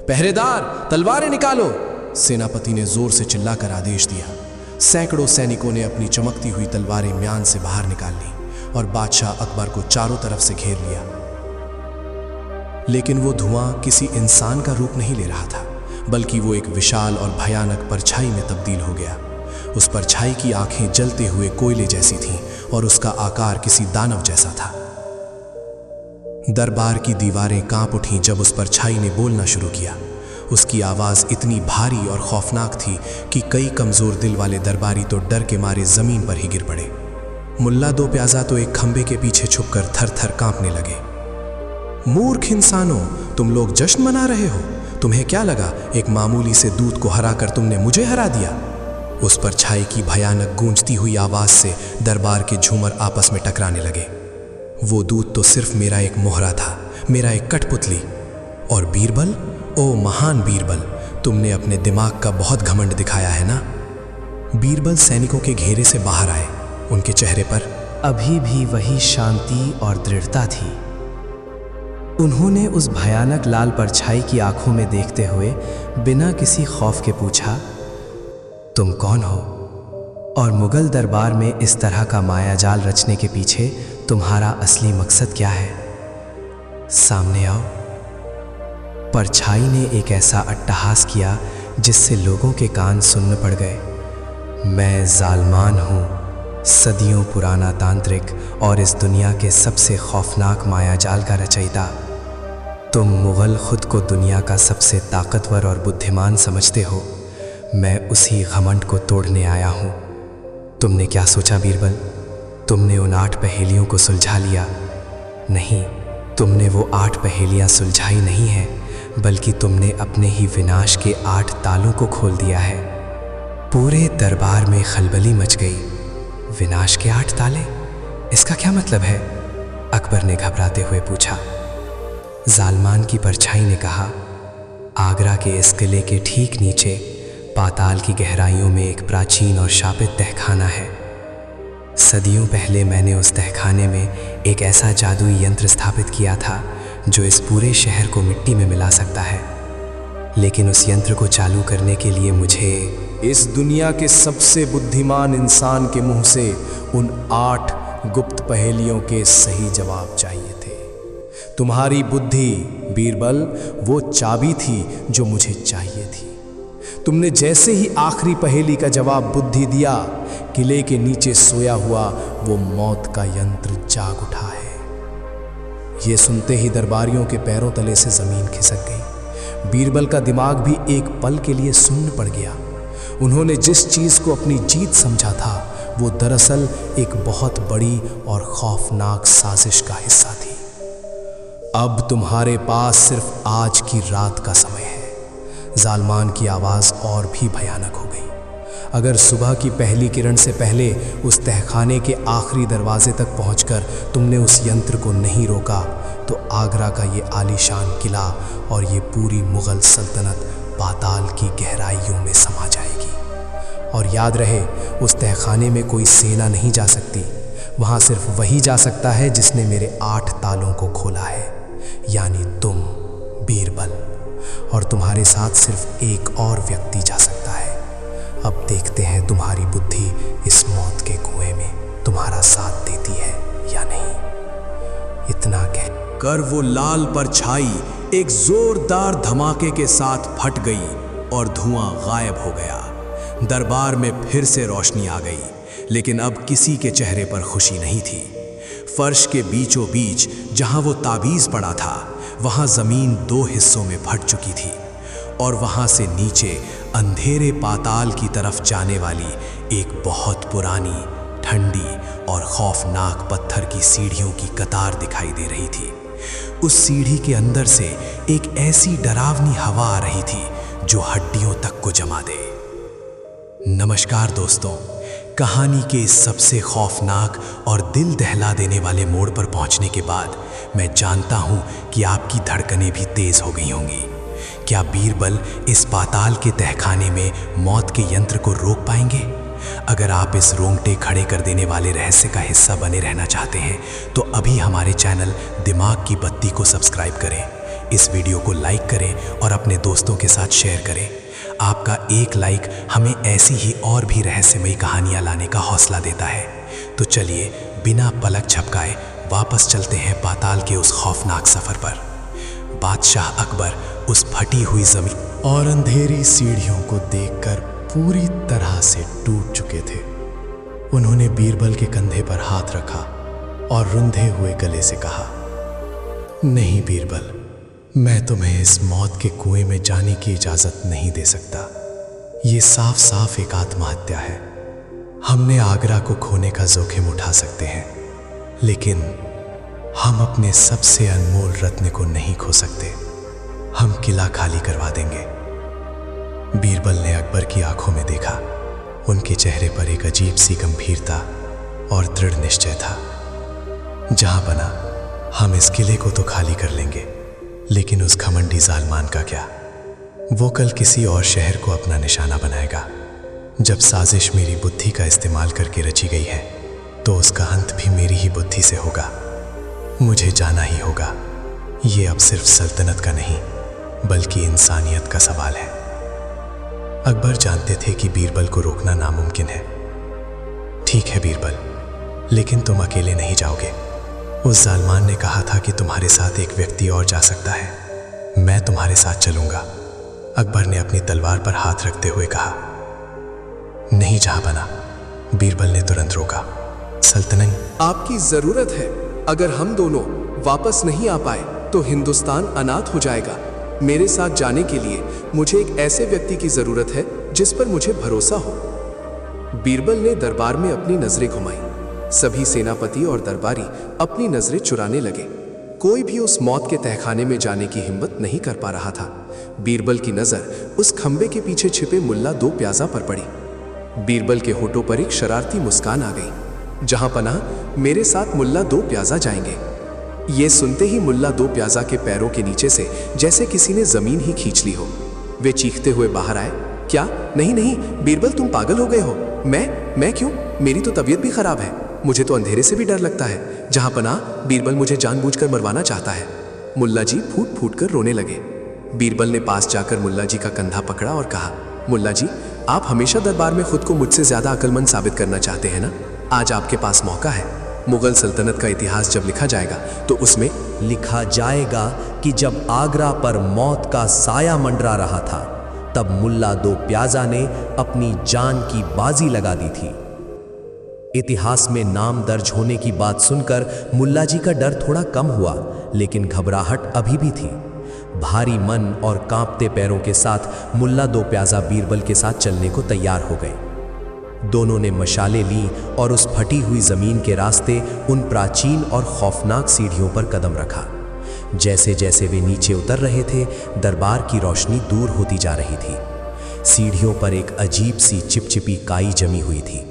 पहरेदार, तलवारें निकालो! सेनापति ने जोर से चिल्लाकर आदेश दिया। सैकड़ों सैनिकों ने अपनी चमकती हुई तलवारें म्यान से बाहर निकाल ली और बादशाह अकबर को चारों तरफ से घेर लिया। लेकिन वो धुआं किसी इंसान का रूप नहीं ले रहा था, बल्कि वो एक विशाल और भयानक परछाई में तब्दील हो गया। उस परछाई की आंखें जलते हुए कोयले जैसी थीं और उसका आकार किसी दानव जैसा था। दरबार की दीवारें कांप उठीं जब उस परछाई ने बोलना शुरू किया। उसकी आवाज इतनी भारी और खौफनाक थी कि कई कमजोर दिल वाले दरबारी तो डर के मारे जमीन पर ही गिर पड़े। मुल्ला दो प्याजा तो एक खंबे के पीछे छुपकर थर थर कांपने लगे। मूर्ख इंसानों, तुम लोग जश्न मना रहे हो? तुम्हें क्या लगा एक मामूली से दूत को हराकर तुमने मुझे हरा दिया? उस परछाई की भयानक गूंजती हुई आवाज से दरबार के झूमर आपस में टकराने लगे। वो दूत तो सिर्फ मेरा एक मोहरा था, मेरा एक कठपुतली। और बीरबल, ओ महान बीरबल, तुमने अपने दिमाग का बहुत घमंड दिखाया है ना? बीरबल सैनिकों के घेरे से बाहर आए। उनके चेहरे पर अभी भी वही शांति और दृढ़ता थी। उन्होंने उस भयानक लाल परछाई की आंखों में देखते हुए बिना किसी खौफ के पूछा, तुम कौन हो? और मुगल दरबार में इस तरह का मायाजाल रचने के पीछे तुम्हारा असली मकसद क्या है? सामने आओ। परछाई ने एक ऐसा अट्टहास किया जिससे लोगों के कान सुन्न पड़ गए। मैं जालमान हूँ, सदियों पुराना तांत्रिक और इस दुनिया के सबसे खौफनाक मायाजाल का रचयिता। तुम मुग़ल खुद को दुनिया का सबसे ताकतवर और बुद्धिमान समझते हो। मैं उसी घमंड को तोड़ने आया हूँ। तुमने क्या सोचा बीरबल? तुमने उन 8 पहेलियों को सुलझा लिया? नहीं, तुमने वो 8 पहेलियाँ सुलझाई नहीं है, बल्कि तुमने अपने ही विनाश के 8 तालों को खोल दिया है। पूरे दरबार में खलबली मच गई। विनाश के 8 ताले? इसका क्या मतलब है? अकबर ने घबराते हुए पूछा। जालमान की परछाई ने कहा, आगरा के इस किले के ठीक नीचे पाताल की गहराइयों में एक प्राचीन और शापित तहखाना है। सदियों पहले मैंने उस तहखाने में एक ऐसा जादुई यंत्र स्थापित किया था जो इस पूरे शहर को मिट्टी में मिला सकता है। लेकिन उस यंत्र को चालू करने के लिए मुझे इस दुनिया के सबसे बुद्धिमान इंसान के मुंह से उन 8 गुप्त पहेलियों के सही जवाब चाहिए थे। तुम्हारी बुद्धि बीरबल वो चाबी थी जो मुझे चाहिए थी। तुमने जैसे ही आखिरी पहेली का जवाब बुद्धि दिया, किले के नीचे सोया हुआ वो मौत का यंत्र जाग उठा है। ये सुनते ही दरबारियों के पैरों तले से जमीन खिसक गई। बीरबल का दिमाग भी एक पल के लिए सुन्न पड़ गया। उन्होंने जिस चीज को अपनी जीत समझा था वो दरअसल एक बहुत बड़ी और खौफनाक साजिश का हिस्सा थी। अब तुम्हारे पास सिर्फ आज की रात का समय है। जालमान की आवाज और भी भयानक हो गई। अगर सुबह की पहली किरण से पहले उस तहखाने के आखिरी दरवाजे तक पहुंचकर तुमने उस यंत्र को नहीं रोका तो आगरा का ये आलीशान किला और ये पूरी मुग़ल सल्तनत पाताल की गहराइयों में समा जाएगी। और याद रहे, उस तहखाने में कोई सेना नहीं जा सकती। वहाँ सिर्फ वही जा सकता है जिसने मेरे 8 तालों को खोला है, यानी तुम बीरबल। और तुम्हारे साथ सिर्फ एक और व्यक्ति जा सकता है। अब देखते हैं तुम्हारी बुद्धि इस मौत के कुएं में तुम्हारा साथ देती है या नहीं। इतना कह कर वो लाल परछाई एक जोरदार धमाके के साथ फट गई और धुआं गायब हो गया। दरबार में फिर से रोशनी आ गई, लेकिन अब किसी के चेहरे पर खुशी नहीं थी। फर्श के बीचों बीच जहां वो ताबीज पड़ा था, वहां जमीन 2 हिस्सों में फट चुकी थी और वहां से नीचे अंधेरे पाताल की तरफ जाने वाली एक बहुत पुरानी, ठंडी और खौफनाक पत्थर की सीढ़ियों की कतार दिखाई दे रही थी। उस सीढ़ी के अंदर से एक ऐसी डरावनी हवा आ रही थी जो हड्डियों तक को जमा दे। नमस्कार दोस्तों, कहानी के इस सबसे खौफनाक और दिल दहला देने वाले मोड़ पर पहुंचने के बाद मैं जानता हूं कि आपकी धड़कनें भी तेज हो गई होंगी। क्या बीरबल इस पाताल के तहखाने में मौत के यंत्र को रोक पाएंगे? अगर आप इस रोंगटे खड़े कर देने वाले रहस्य का हिस्सा बने रहना चाहते हैं तो अभी हमारे चैनल दिमाग की बत्ती को सब्सक्राइब करें, इस वीडियो को लाइक करें और अपने दोस्तों के साथ शेयर करें। आपका एक लाइक हमें ऐसी ही और भी रहस्यमयी कहानियां लाने का हौसला देता है। तो चलिए बिना पलक झपकाए वापस चलते हैं पाताल के उस खौफनाक सफर पर। बादशाह अकबर उस फटी हुई जमीन और अंधेरी सीढ़ियों को देखकर पूरी तरह से टूट चुके थे। उन्होंने बीरबल के कंधे पर हाथ रखा और रुंधे हुए गले से कहा, नहीं बीरबल, मैं तुम्हें इस मौत के कुएं में जाने की इजाजत नहीं दे सकता। ये साफ साफ एक आत्महत्या है। हमने आगरा को खोने का जोखिम उठा सकते हैं, लेकिन हम अपने सबसे अनमोल रत्न को नहीं खो सकते। हम किला खाली करवा देंगे। बीरबल ने अकबर की आंखों में देखा। उनके चेहरे पर एक अजीब सी गंभीरता और दृढ़ निश्चय था। जहां बना, हम इस किले को तो खाली कर लेंगे, लेकिन उस घमंडी जालमान का क्या? वो कल किसी और शहर को अपना निशाना बनाएगा। जब साजिश मेरी बुद्धि का इस्तेमाल करके रची गई है तो उसका अंत भी मेरी ही बुद्धि से होगा। मुझे जाना ही होगा। ये अब सिर्फ सल्तनत का नहीं बल्कि इंसानियत का सवाल है। अकबर जानते थे कि बीरबल को रोकना नामुमकिन है। ठीक है बीरबल, लेकिन तुम अकेले नहीं जाओगे। उस जालमान ने कहा था कि तुम्हारे साथ एक व्यक्ति और जा सकता है, मैं तुम्हारे साथ चलूंगा। अकबर ने अपनी तलवार पर हाथ रखते हुए कहा। नहीं जहांपना, बीरबल ने तुरंत रोका। सल्तनत, आपकी जरूरत है। अगर हम दोनों वापस नहीं आ पाए तो हिंदुस्तान अनाथ हो जाएगा। मेरे साथ जाने के लिए मुझे एक ऐसे व्यक्ति की जरूरत है जिस पर मुझे भरोसा हो। बीरबल ने दरबार में अपनी नजरें घुमाई। सभी सेनापति और दरबारी अपनी नजरें चुराने लगे। कोई भी उस मौत के तहखाने में जाने की हिम्मत नहीं कर पा रहा था। बीरबल की नजर उस खंबे के पीछे छिपे मुल्ला दो प्याजा पर पड़ी। बीरबल के होठों पर एक शरारती मुस्कान आ गई। जहां पनाह, मेरे साथ मुल्ला दो प्याजा जाएंगे। ये सुनते ही मुल्ला दो प्याजा के पैरों के नीचे से जैसे किसी ने जमीन ही खींच ली हो। वे चीखते हुए बाहर आए। क्या? नहीं नहीं बीरबल, तुम पागल हो गए हो। मैं क्यों? मेरी तो तबीयत भी खराब है। मुझे तो अंधेरे से भी डर लगता है। जहां पनाह, बीरबल मुझे जानबूझकर मरवाना चाहता है। मुल्ला जी फूट फूट कर रोने लगे। बीरबल ने पास जाकर मुल्ला जी का कंधा पकड़ा और कहा, मुल्ला जी, आप हमेशा दरबार में खुद को मुझसे ज्यादा अक्लमंद साबित करना चाहते हैं ना? आज आपके पास मौका है। मुगल सल्तनत का इतिहास जब लिखा जाएगा तो उसमें लिखा जाएगा कि जब आगरा पर मौत का साया मंडरा रहा था तब मुल्ला दो प्याजा ने अपनी जान की बाजी लगा दी थी। इतिहास में नाम दर्ज होने की बात सुनकर मुल्ला जी का डर थोड़ा कम हुआ, लेकिन घबराहट अभी भी थी। भारी मन और कांपते पैरों के साथ मुल्ला दो प्याजा बीरबल के साथ चलने को तैयार हो गए। दोनों ने मशालें ली और उस फटी हुई जमीन के रास्ते उन प्राचीन और खौफनाक सीढ़ियों पर कदम रखा। जैसे जैसे वे नीचे उतर रहे थे, दरबार की रोशनी दूर होती जा रही थी। सीढ़ियों पर एक अजीब सी चिपचिपी काई जमी हुई थी।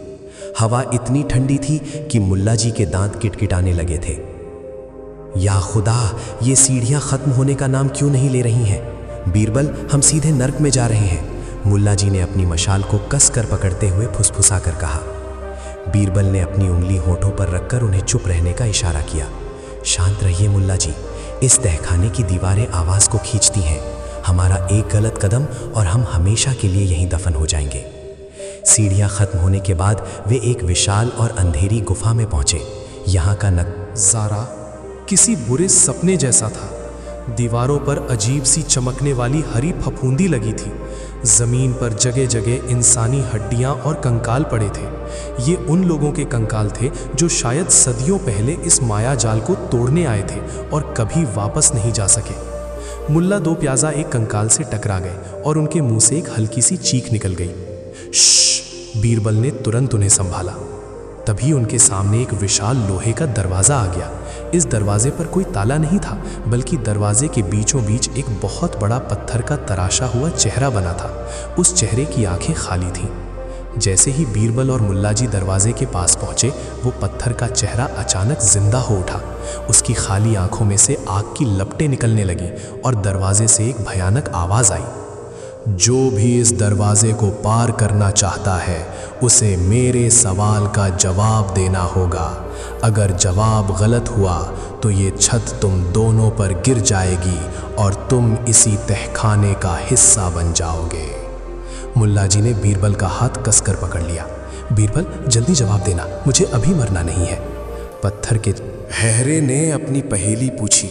हवा इतनी ठंडी थी कि मुल्ला जी के दांत किटकिटाने लगे थे। या खुदा, ये सीढ़ियां खत्म होने का नाम क्यों नहीं ले रही हैं? बीरबल, हम सीधे नर्क में जा रहे हैं। मुल्ला जी ने अपनी मशाल को कसकर पकड़ते हुए फुसफुसा कर कहा। बीरबल ने अपनी उंगली होठों पर रखकर उन्हें चुप रहने का इशारा किया। शांत रहिए मुल्ला जी, इस तहखाने की दीवारें आवाज को खींचती हैं। हमारा एक गलत कदम और हम हमेशा के लिए यहीं दफन हो जाएंगे। सीढ़ियां खत्म होने के बाद वे एक विशाल और अंधेरी गुफा में पहुंचे। यहाँ का ज़ारा किसी बुरे सपने जैसा था। दीवारों पर अजीब सी चमकने वाली हरी फफूंदी लगी थी। जमीन पर जगह जगह इंसानी हड्डियां और कंकाल पड़े थे। ये उन लोगों के कंकाल थे जो शायद सदियों पहले इस माया जाल को तोड़ने आए थे और कभी वापस नहीं जा सके। मुल्ला दो प्याजा एक कंकाल से टकरा गए और उनके मुंह से एक हल्की सी चीख निकल गई। श्श! बीरबल ने तुरंत उन्हें संभाला। तभी उनके सामने एक विशाल लोहे का दरवाज़ा आ गया। इस दरवाजे पर कोई ताला नहीं था, बल्कि दरवाजे के बीचों बीच एक बहुत बड़ा पत्थर का तराशा हुआ चेहरा बना था। उस चेहरे की आंखें खाली थीं। जैसे ही बीरबल और मुल्ला जी दरवाजे के पास पहुंचे, वो पत्थर का चेहरा अचानक जिंदा हो उठा। उसकी खाली आंखों में से आग की लपटें निकलने लगी और दरवाजे से एक भयानक आवाज़ आई। जो भी इस दरवाजे को पार करना चाहता है, उसे मेरे सवाल का जवाब देना होगा। अगर जवाब गलत हुआ तो ये छत तुम दोनों पर गिर जाएगी और तुम इसी तहखाने का हिस्सा बन जाओगे। मुल्ला जी ने बीरबल का हाथ कसकर पकड़ लिया। बीरबल, जल्दी जवाब देना, मुझे अभी मरना नहीं है। पत्थर के हैरे ने अपनी पहेली पूछी।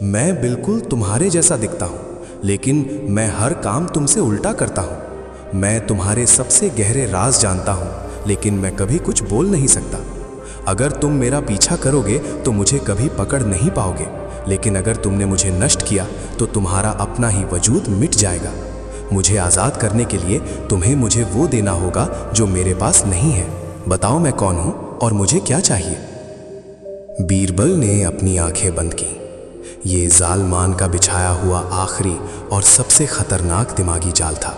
मैं बिल्कुल तुम्हारे जैसा दिखता हूँ, लेकिन मैं हर काम तुमसे उल्टा करता हूँ। मैं तुम्हारे सबसे गहरे राज जानता हूँ, लेकिन मैं कभी कुछ बोल नहीं सकता। अगर तुम मेरा पीछा करोगे तो मुझे कभी पकड़ नहीं पाओगे, लेकिन अगर तुमने मुझे नष्ट किया तो तुम्हारा अपना ही वजूद मिट जाएगा। मुझे आज़ाद करने के लिए तुम्हें मुझे वो देना होगा जो मेरे पास नहीं है। बताओ मैं कौन हूँ और मुझे क्या चाहिए? बीरबल ने अपनी आंखें बंद की। ये जालमान का बिछाया हुआ आखिरी और सबसे खतरनाक दिमागी जाल था।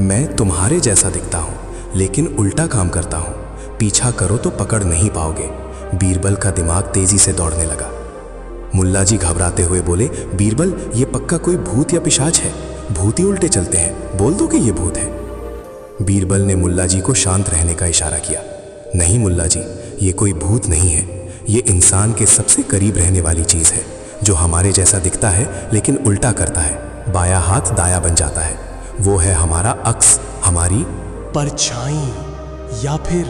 मैं तुम्हारे जैसा दिखता हूँ, लेकिन उल्टा काम करता हूँ। पीछा करो तो पकड़ नहीं पाओगे। बीरबल का दिमाग तेजी से दौड़ने लगा। मुल्ला जी घबराते हुए बोले, बीरबल, ये पक्का कोई भूत या पिशाच है। भूत ही उल्टे चलते हैं, बोल दो कि ये भूत है। बीरबल ने मुल्ला जी को शांत रहने का इशारा किया। नहीं मुल्ला जी, ये कोई भूत नहीं है। ये इंसान के सबसे करीब रहने वाली चीज़ है, जो हमारे जैसा दिखता है लेकिन उल्टा करता है। बायां हाथ दाया बन जाता है। वो है हमारा अक्स, हमारी परछाई या फिर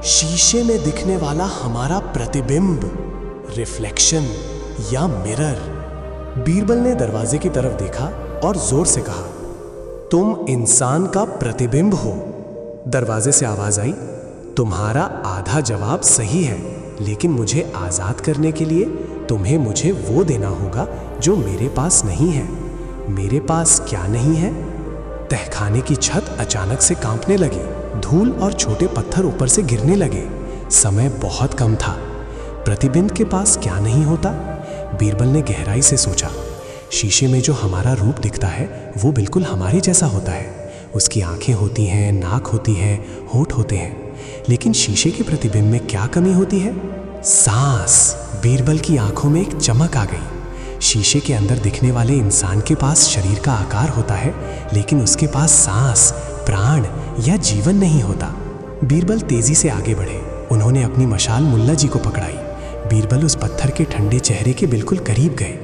शीशे में दिखने वाला हमारा प्रतिबिंब, रिफ्लेक्शन या मिरर। बीरबल ने दरवाजे की तरफ देखा और जोर से कहा, तुम इंसान का प्रतिबिंब हो। दरवाजे से आवाज आई, तुम्हारा आधा जवाब सही है, लेकिन मुझे आजाद करने के लिए तुम्हें मुझे वो देना होगा जो मेरे पास नहीं है। मेरे पास क्या नहीं है? तहखाने की छत अचानक से कांपने लगी, धूल और छोटे पत्थर ऊपर से गिरने लगे। समय बहुत कम था। प्रतिबिंब के पास क्या नहीं होता? बीरबल ने गहराई से सोचा। शीशे में जो हमारा रूप दिखता है वो बिल्कुल हमारे जैसा होता है। उसकी आंखें होती हैं, नाक होती है, होंठ होते हैं, लेकिन शीशे के प्रतिबिंब में क्या कमी होती है? सांस। बीरबल की आंखों में एक चमक आ गई। शीशे के अंदर दिखने वाले इंसान के पास शरीर का आकार होता है, लेकिन उसके पास सांस, प्राण या जीवन नहीं होता। बीरबल तेजी से आगे बढ़े। उन्होंने अपनी मशाल मुल्ला जी को पकड़ाई। बीरबल उस पत्थर के ठंडे चेहरे के बिल्कुल करीब गए।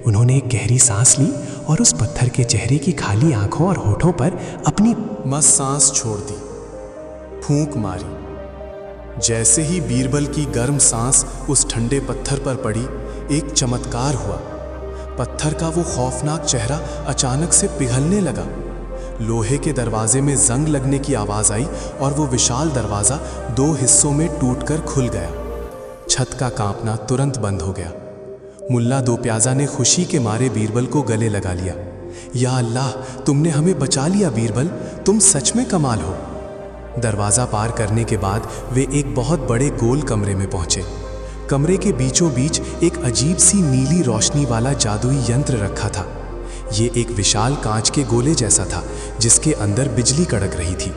उन्होंने एक गहरी सांस ली और उस पत्थर के चेहरे की खाली आंखों और होठों पर अपनी मस्त सांस छोड़ दी, फूंक मारी। जैसे ही बीरबल की गर्म सांस उस ठंडे पत्थर पर पड़ी, एक चमत्कार हुआ। पत्थर का वो खौफनाक चेहरा अचानक से पिघलने लगा। लोहे के दरवाजे में जंग लगने की आवाज आई और वो विशाल दरवाजा 2 हिस्सों में टूटकर खुल गया। छत का कांपना तुरंत बंद हो गया। मुल्ला दो प्याजा ने खुशी के मारे बीरबल को गले लगा लिया। या अल्लाह, तुमने हमें बचा लिया बीरबल, तुम सच में कमाल हो। दरवाज़ा पार करने के बाद वे एक बहुत बड़े गोल कमरे में पहुंचे। कमरे के बीचों बीच एक अजीब सी नीली रोशनी वाला जादुई यंत्र रखा था। ये एक विशाल कांच के गोले जैसा था जिसके अंदर बिजली कड़क रही थी।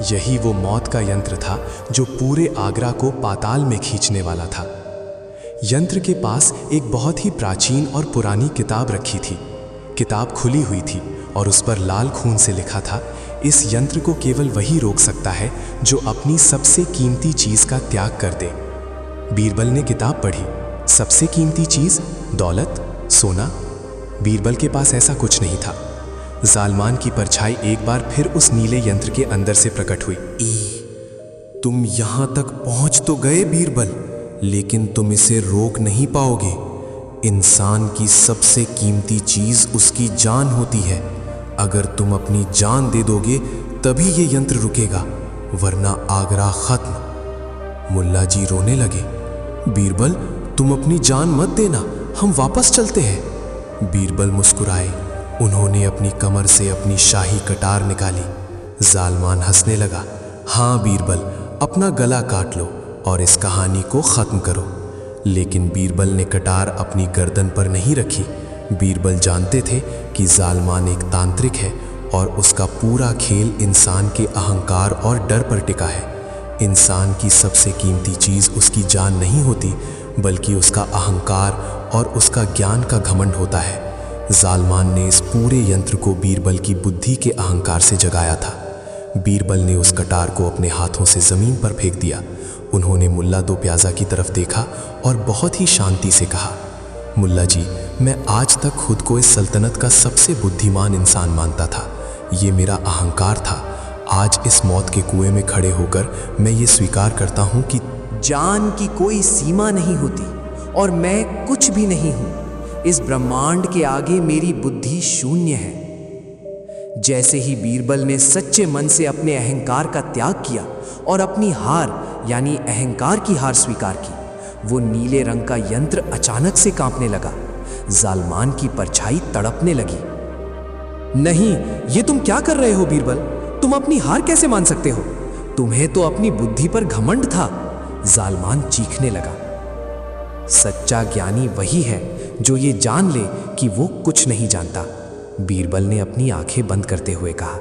यही वो मौत का यंत्र था जो पूरे आगरा को पाताल में खींचने वाला था। यंत्र के पास एक बहुत ही प्राचीन और पुरानी किताब रखी थी। किताब खुली हुई थी और उस पर लाल खून से लिखा था, इस यंत्र को केवल वही रोक सकता है जो अपनी सबसे कीमती चीज का त्याग कर दे। बीरबल ने किताब पढ़ी। सबसे कीमती चीज? दौलत? सोना? बीरबल के पास ऐसा कुछ नहीं था। जालमान की परछाई एक बार फिर उस नीले यंत्र के अंदर से प्रकट हुई। तुम यहां तक पहुंच तो गए बीरबल, लेकिन तुम इसे रोक नहीं पाओगे। इंसान की सबसे कीमती चीज उसकी जान होती है। अगर तुम अपनी जान दे दोगे तभी ये यंत्र रुकेगा, वरना आगरा खत्म। मुल्ला जी रोने लगे। बीरबल, तुम अपनी जान मत देना, हम वापस चलते हैं। बीरबल मुस्कुराए। उन्होंने अपनी कमर से अपनी शाही कटार निकाली। जालमान हंसने लगा। हाँ बीरबल, अपना गला काट लो और इस कहानी को ख़त्म करो। लेकिन बीरबल ने कटार अपनी गर्दन पर नहीं रखी। बीरबल जानते थे कि जालमान एक तांत्रिक है और उसका पूरा खेल इंसान के अहंकार और डर पर टिका है। इंसान की सबसे कीमती चीज़ उसकी जान नहीं होती, बल्कि उसका अहंकार और उसका ज्ञान का घमंड होता है। जालमान ने इस पूरे यंत्र को बीरबल की बुद्धि के अहंकार से जगाया था। बीरबल ने उस कटार को अपने हाथों से ज़मीन पर फेंक दिया। उन्होंने मुल्ला दो प्याजा की तरफ देखा और बहुत ही शांति से कहा, मुल्ला जी, मैं आज तक खुद को इस सल्तनत का सबसे बुद्धिमान इंसान मानता था। ये मेरा अहंकार था। आज इस मौत के कुएं में खड़े होकर मैं ये स्वीकार करता हूँ कि जान की कोई सीमा नहीं होती और मैं कुछ भी नहीं हूं। इस ब्रह्मांड के आगे मेरी बुद्धि शून्य है। जैसे ही बीरबल ने सच्चे मन से अपने अहंकार का त्याग किया और अपनी हार यानी अहंकार की हार स्वीकार की, वो नीले रंग का यंत्र अचानक से कांपने लगा। जालमान की परछाई तड़पने लगी। नहीं, ये तुम क्या कर रहे हो बीरबल? तुम अपनी हार कैसे मान सकते हो? तुम्हें तो अपनी बुद्धि पर घमंड था। जालमान चीखने लगा। सच्चा ज्ञानी वही है जो ये जान ले कि वो कुछ नहीं जानता, बीरबल ने अपनी आंखें बंद करते हुए कहा।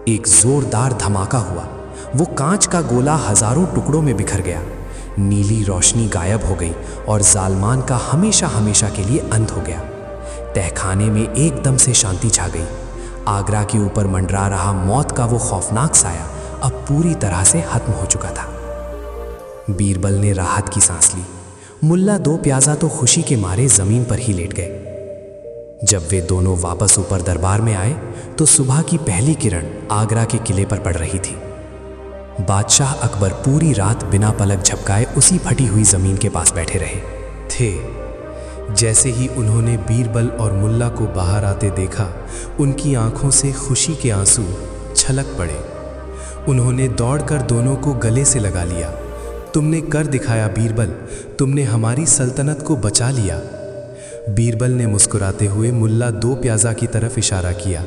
एक जोरदार धमाका हुआ। वो कांच का गोला हजारों टुकड़ों में बिखर गया। नीली रोशनी गायब हो गई और जालमान का हमेशा हमेशा के लिए अंत हो गया। तहखाने में एकदम से शांति छा गई। आगरा के ऊपर मंडरा रहा मौत का वो खौफनाक साया अब पूरी तरह से खत्म हो चुका था। बीरबल ने राहत की सांस ली। मुल्ला दो प्याजा तो खुशी के मारे जमीन पर ही लेट गए। जब वे दोनों वापस ऊपर दरबार में आए तो सुबह की पहली किरण आगरा के किले पर पड़ रही थी। बादशाह अकबर पूरी रात बिना पलक झपकाए उसी फटी हुई जमीन के पास बैठे रहे थे। जैसे ही उन्होंने बीरबल और मुल्ला को बाहर आते देखा, उनकी आंखों से खुशी के आंसू छलक पड़े। उन्होंने दौड़कर दोनों को गले से लगा लिया। तुमने कर दिखाया बीरबल, तुमने हमारी सल्तनत को बचा लिया। बीरबल ने मुस्कुराते हुए मुल्ला दो प्याज़ा की तरफ इशारा किया।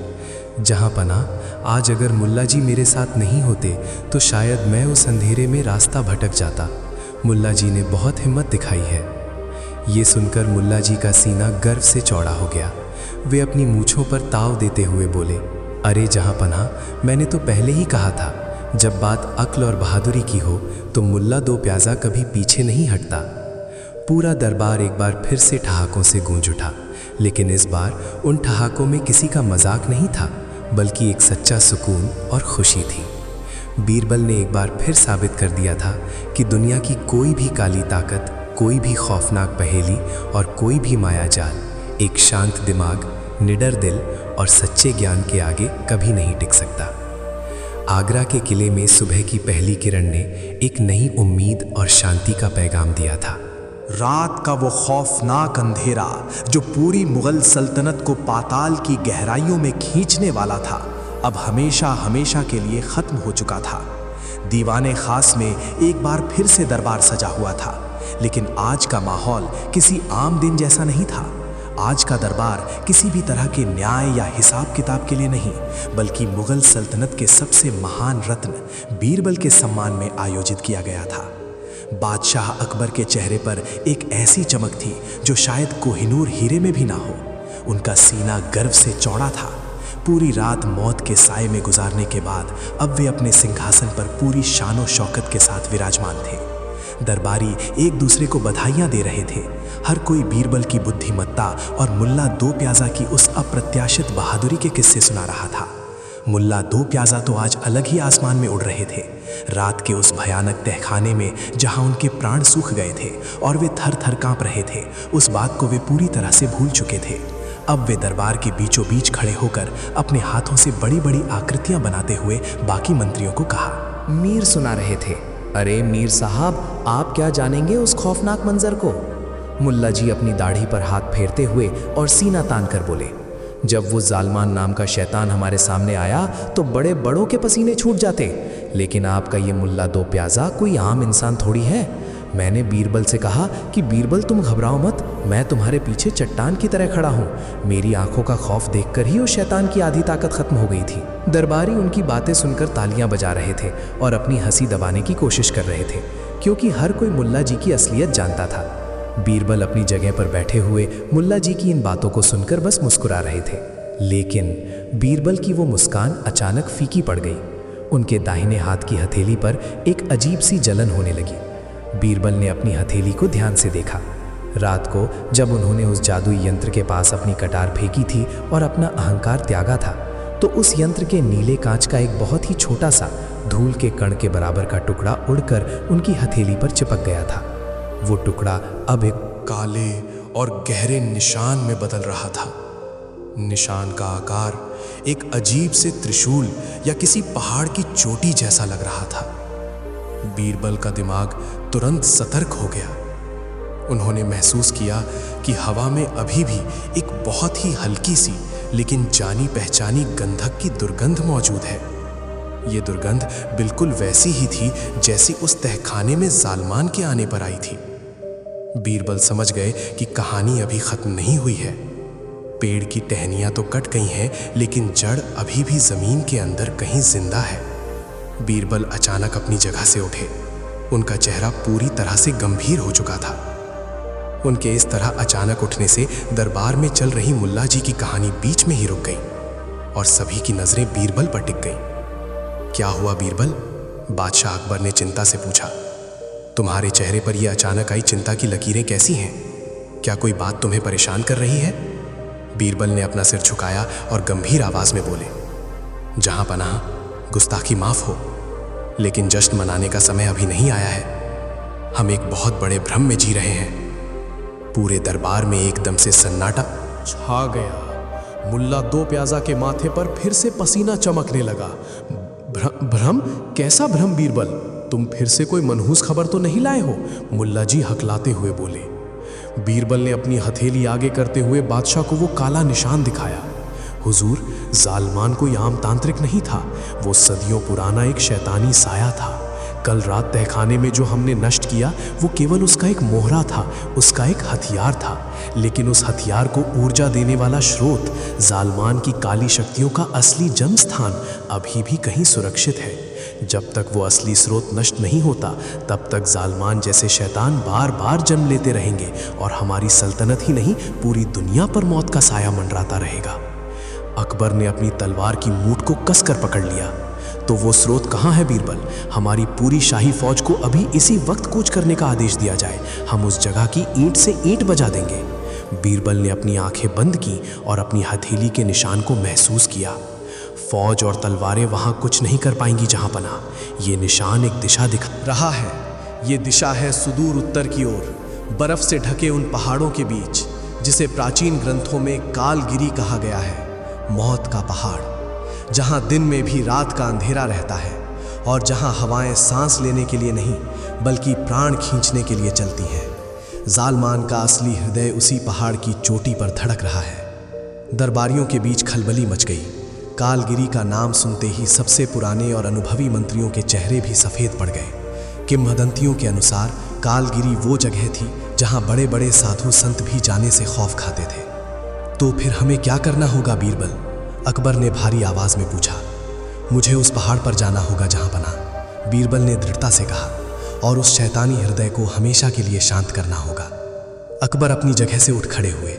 जहां पनाह, आज अगर मुल्ला जी मेरे साथ नहीं होते तो शायद मैं उस अंधेरे में रास्ता भटक जाता। मुल्ला जी ने बहुत हिम्मत दिखाई है। ये सुनकर मुल्ला जी का सीना गर्व से चौड़ा हो गया। वे अपनी मूँछों पर ताव देते हुए बोले, अरे जहां पनाह, मैंने तो पहले ही कहा था, जब बात अक्ल और बहादुरी की हो तो मुल्ला दो प्याज़ा कभी पीछे नहीं हटता। पूरा दरबार एक बार फिर से ठहाकों से गूंज उठा, लेकिन इस बार उन ठहाकों में किसी का मजाक नहीं था, बल्कि एक सच्चा सुकून और खुशी थी। बीरबल ने एक बार फिर साबित कर दिया था कि दुनिया की कोई भी काली ताकत, कोई भी खौफनाक पहेली और कोई भी मायाजाल एक शांत दिमाग, निडर दिल और सच्चे ज्ञान के आगे कभी नहीं टिक सकता। आगरा के किले में सुबह की पहली किरण ने एक नई उम्मीद और शांति का पैगाम दिया था। रात का वो खौफनाक अंधेरा जो पूरी मुगल सल्तनत को पाताल की गहराइयों में खींचने वाला था, अब हमेशा हमेशा के लिए खत्म हो चुका था। दीवाने खास में एक बार फिर से दरबार सजा हुआ था, लेकिन आज का माहौल किसी आम दिन जैसा नहीं था। आज का दरबार किसी भी तरह के न्याय या हिसाब किताब के लिए नहीं, बल्कि मुगल सल्तनत के सबसे महान रत्न बीरबल के सम्मान में आयोजित किया गया था। बादशाह अकबर के चेहरे पर एक ऐसी चमक थी जो शायद कोहिनूर हीरे में भी ना हो। उनका सीना गर्व से चौड़ा था। पूरी रात मौत के साए में गुजारने के बाद अब वे अपने सिंहासन पर पूरी शान और शौकत के साथ विराजमान थे। दरबारी एक दूसरे को बधाइयां दे रहे थे। हर कोई बीरबल की बुद्धिमत्ता और मुल्ला दो प्याज़ा की उस अप्रत्याशित बहादुरी के किस्से सुना रहा था। मुल्ला दो प्याज़ा तो आज अलग ही आसमान में उड़ रहे थे। रात के उस भयानक तहखाने में जहां उनके प्राण सूख गए थे और वे थर थर कांप रहे थे, उस बात को वे पूरी तरह से भूल चुके थे। अब वे दरबार के बीचों बीच खड़े होकर अपने हाथों से बड़ी बड़ी आकृतियां बनाते हुए बाकी मंत्रियों को कहा। मीर सुना रहे थे, अरे मीर साहब, आप क्या जानेंगे उस खौफनाक मंजर को। मुल्ला जी अपनी दाढ़ी पर हाथ फेरते हुए और सीना तान कर बोले, जब वो जालमान नाम का शैतान हमारे सामने आया तो बड़े बड़ों के पसीने छूट जाते, लेकिन आपका ये मुल्ला दो प्याज़ा कोई आम इंसान थोड़ी है। मैंने बीरबल से कहा कि बीरबल तुम घबराओ मत, मैं तुम्हारे पीछे चट्टान की तरह खड़ा हूँ। मेरी आंखों का खौफ देखकर ही उस शैतान की आधी ताकत खत्म हो गई थी। दरबारी उनकी बातें सुनकर तालियां बजा रहे थे और अपनी हंसी दबाने की कोशिश कर रहे थे, क्योंकि हर कोई मुल्ला जी की असलियत जानता था। बीरबल अपनी जगह पर बैठे हुए मुल्ला जी की इन बातों को सुनकर बस मुस्कुरा रहे थे, लेकिन बीरबल की वो मुस्कान अचानक फीकी पड़ गई। उनके दाहिने हाथ की हथेली पर एक अजीब सी जलन होने लगी। बीरबल ने अपनी हथेली को ध्यान से देखा। रात को जब उन्होंने उस जादुई यंत्र के पास अपनी कटार फेंकी थी और अपना अहंकार त्यागा था, तो उस यंत्र के नीले कांच का एक बहुत ही छोटा सा धूल के कण के बराबर का टुकड़ा उड़कर उनकी हथेली पर चिपक गया था। वो टुकड़ा अब एक काले और गहरे निशान में बदल रहा था। निशान का आकार एक अजीब से त्रिशूल या किसी पहाड़ की चोटी जैसा लग रहा था। बीरबल का दिमाग तुरंत सतर्क हो गया। उन्होंने महसूस किया कि हवा में अभी भी एक बहुत ही हल्की सी लेकिन जानी पहचानी गंधक की दुर्गंध मौजूद है। ये दुर्गंध बिल्कुल वैसी ही थी जैसी उस तहखाने में जालमान के आने पर आई थी। बीरबल समझ गए कि कहानी अभी खत्म नहीं हुई है। पेड़ की टहनियां तो कट गई हैं, लेकिन जड़ अभी भी जमीन के अंदर कहीं जिंदा है। बीरबल अचानक अपनी जगह से उठे। उनका चेहरा पूरी तरह से गंभीर हो चुका था। उनके इस तरह अचानक उठने से दरबार में चल रही मुल्ला जी की कहानी बीच में ही रुक गई और सभी की नजरें बीरबल पर टिक गईं। क्या हुआ बीरबल? बादशाह अकबर ने चिंता से पूछा। तुम्हारे चेहरे पर यह अचानक आई चिंता की लकीरें कैसी हैं? क्या कोई बात तुम्हें परेशान कर रही है? बीरबल ने अपना सिर झुकाया और गंभीर आवाज में बोले, जहां पनाह, गुस्ताखी माफ हो, लेकिन जश्न मनाने का समय अभी नहीं आया है। हम एक बहुत बड़े भ्रम में जी रहे हैं। पूरे दरबार में एकदम से सन्नाटा छा गया। मुल्ला दो प्याज़ा के माथे पर फिर से पसीना चमकने लगा। भ्रम? कैसा भ्रम बीरबल? तुम फिर से कोई मनहूस खबर तो नहीं लाए हो? मुल्ला जी हकलाते हुए बोले। बीरबल ने अपनी हथेली आगे करते हुए बादशाह को वो काला निशान दिखाया। हुजूर, जालमान कोई आम तांत्रिक नहीं था, वो सदियों पुराना एक शैतानी साया था। कल रात तहखाने में जो हमने नष्ट किया वो केवल उसका एक मोहरा था, उसका एक हथियार था। लेकिन उस हथियार को ऊर्जा देने वाला स्रोत, जालमान की काली शक्तियों का असली जन्म स्थान अभी भी कहीं सुरक्षित है। जब तक वो असली स्रोत नष्ट नहीं होता तब तक जालमान जैसे शैतान बार बार जन्म लेते रहेंगे और हमारी सल्तनत ही नहीं पूरी दुनिया पर मौत का साया मंडराता रहेगा। अकबर ने अपनी तलवार की मूठ को कसकर पकड़ लिया। तो वो स्रोत कहाँ है बीरबल? हमारी पूरी शाही फौज को अभी इसी वक्त कूच करने का आदेश दिया जाए, हम उस जगह की ईंट से ईंट बजा देंगे। बीरबल ने अपनी आंखें बंद की और अपनी हथेली के निशान को महसूस किया। फौज और तलवारें वहां कुछ नहीं कर पाएंगी जहां पना। ये निशान एक दिशा दिखा रहा है। ये दिशा है सुदूर उत्तर की ओर, बर्फ से ढके उन पहाड़ों के बीच, जिसे प्राचीन ग्रंथों में कालगिरी कहा गया है, मौत का पहाड़, जहां दिन में भी रात का अंधेरा रहता है और जहां हवाएं सांस लेने के लिए नहीं बल्कि प्राण खींचने के लिए चलती हैं। जालमान का असली हृदय उसी पहाड़ की चोटी पर धड़क रहा है। दरबारियों के बीच खलबली मच गई। कालगिरी का नाम सुनते ही सबसे पुराने और अनुभवी मंत्रियों के चेहरे भी सफ़ेद पड़ गए। किंवदंतियों के अनुसार कालगिरी वो जगह थी जहां बड़े बड़े साधु संत भी जाने से खौफ खाते थे। तो फिर हमें क्या करना होगा बीरबल? अकबर ने भारी आवाज में पूछा। मुझे उस पहाड़ पर जाना होगा जहां बना, बीरबल ने दृढ़ता से कहा, और उस शैतानी हृदय को हमेशा के लिए शांत करना होगा। अकबर अपनी जगह से उठ खड़े हुए।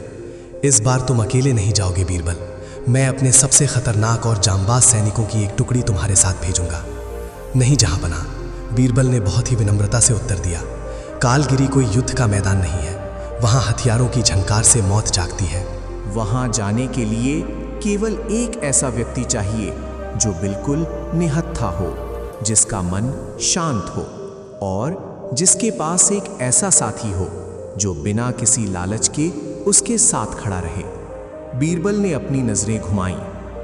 इस बार तुम अकेले नहीं जाओगे बीरबल, मैं अपने सबसे खतरनाक और जांबाज सैनिकों की एक टुकड़ी तुम्हारे साथ भेजूंगा। नहीं जहां बना, बीरबल ने बहुत ही विनम्रता से उत्तर दिया। कालगिरी कोई युद्ध का मैदान नहीं है, वहां हथियारों की झंकार से मौत जागती है। वहां जाने के लिए केवल एक ऐसा व्यक्ति चाहिए जो बिल्कुल निहत्था हो, जिसका मन शांत हो और जिसके पास एक ऐसा साथी हो जो बिना किसी लालच के उसके साथ खड़ा रहे। बीरबल ने अपनी नजरें घुमाईं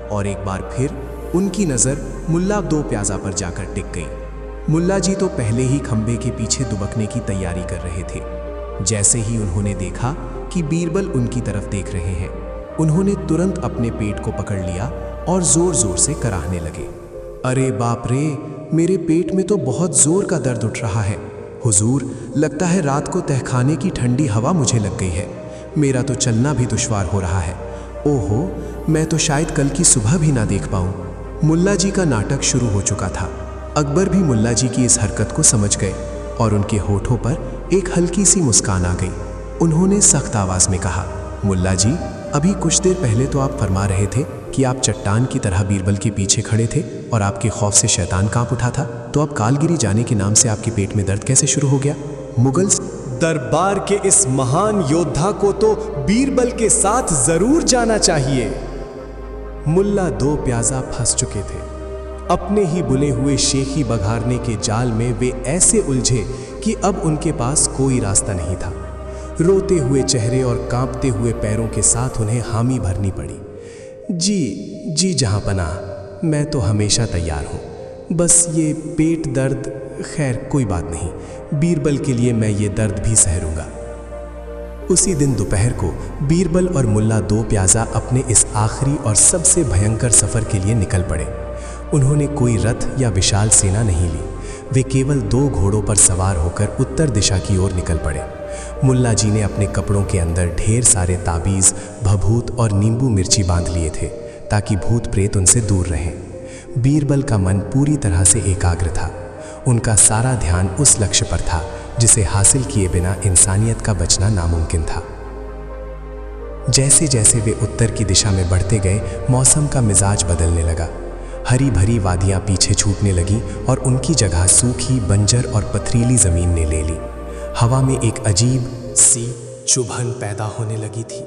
और एक बार फिर उनकी नजर मुल्ला दो प्याजा पर जाकर टिक गई। मुल्ला जी तो पहले ही खंबे के पीछे दुबकने की तैयारी कर रहे थे। जैसे ही उन्होंने देखा कि बीरबल उनकी तरफ देख रहे हैं, उन्होंने तुरंत अपने पेट को पकड़ लिया और जोर जोर से कराहने लगे। अरे बाप रे, मेरे पेट में तो बहुत जोर का दर्द उठ रहा है। हुजूर, लगता है रात को तहखाने की ठंडी हवा मुझे लग गई है। मेरा तो चलना भी दुश्वार हो रहा है। ओहो, मैं तो शायद कल की सुबह भी ना देख पाऊं। मुल्ला जी का नाटक शुरू हो चुका था। अकबर भी मुल्ला जी की इस हरकत को समझ गए और उनके होठों पर एक हल्की सी मुस्कान आ गई। उन्होंने सख्त आवाज में कहा, मुल्ला जी, अभी कुछ देर पहले तो आप फरमा रहे थे कि आप चट्टान की तरह बीरबल के पीछे खड़े थे और आपके खौफ से शैतान कांप उठा था, तो अब कालगिरी जाने के नाम से आपके पेट में दर्द कैसे शुरू हो गया? मुगल दरबार के इस महान योद्धा को तो बीरबल के साथ जरूर जाना चाहिए। मुल्ला दो प्याजा फंस चुके थे। अपने ही बुने हुए शेखी बघारने के जाल में वे ऐसे उलझे कि अब उनके पास कोई रास्ता नहीं था। रोते हुए चेहरे और कांपते हुए पैरों के साथ उन्हें हामी भरनी पड़ी। जी जहां पना, मैं तो हमेशा तैयार हूं। बस ये पेट दर्द, खैर कोई बात नहीं, बीरबल के लिए मैं ये दर्द भी सह लूंगा। उसी दिन दोपहर को बीरबल और मुल्ला दो प्याजा अपने इस आखिरी और सबसे भयंकर सफर के लिए निकल पड़े। उन्होंने कोई रथ या विशाल सेना नहीं ली, वे केवल दो घोड़ों पर सवार होकर उत्तर दिशा की ओर निकल पड़े। मुल्ला जी ने अपने कपड़ों के अंदर ढेर सारे ताबीज, भभूत और नींबू मिर्ची बांध लिए थे ताकि भूत प्रेत उनसे दूर रहें। बीरबल का मन पूरी तरह से एकाग्र था। उनका सारा ध्यान उस लक्ष्य पर था जिसे हासिल किए बिना इंसानियत का बचना नामुमकिन था। जैसे जैसे वे उत्तर की दिशा में बढ़ते गए, मौसम का मिजाज बदलने लगा। हरी भरी वादियां पीछे छूटने लगी और उनकी जगह सूखी, बंजर और पथरीली जमीन ने ले ली। हवा में एक अजीब सी चुभन पैदा होने लगी थी।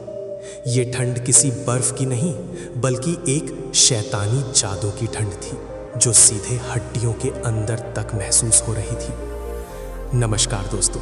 ये ठंड किसी बर्फ की नहीं बल्कि एक शैतानी जादू की ठंड थी जो सीधे हड्डियों के अंदर तक महसूस हो रही थी। नमस्कार दोस्तों,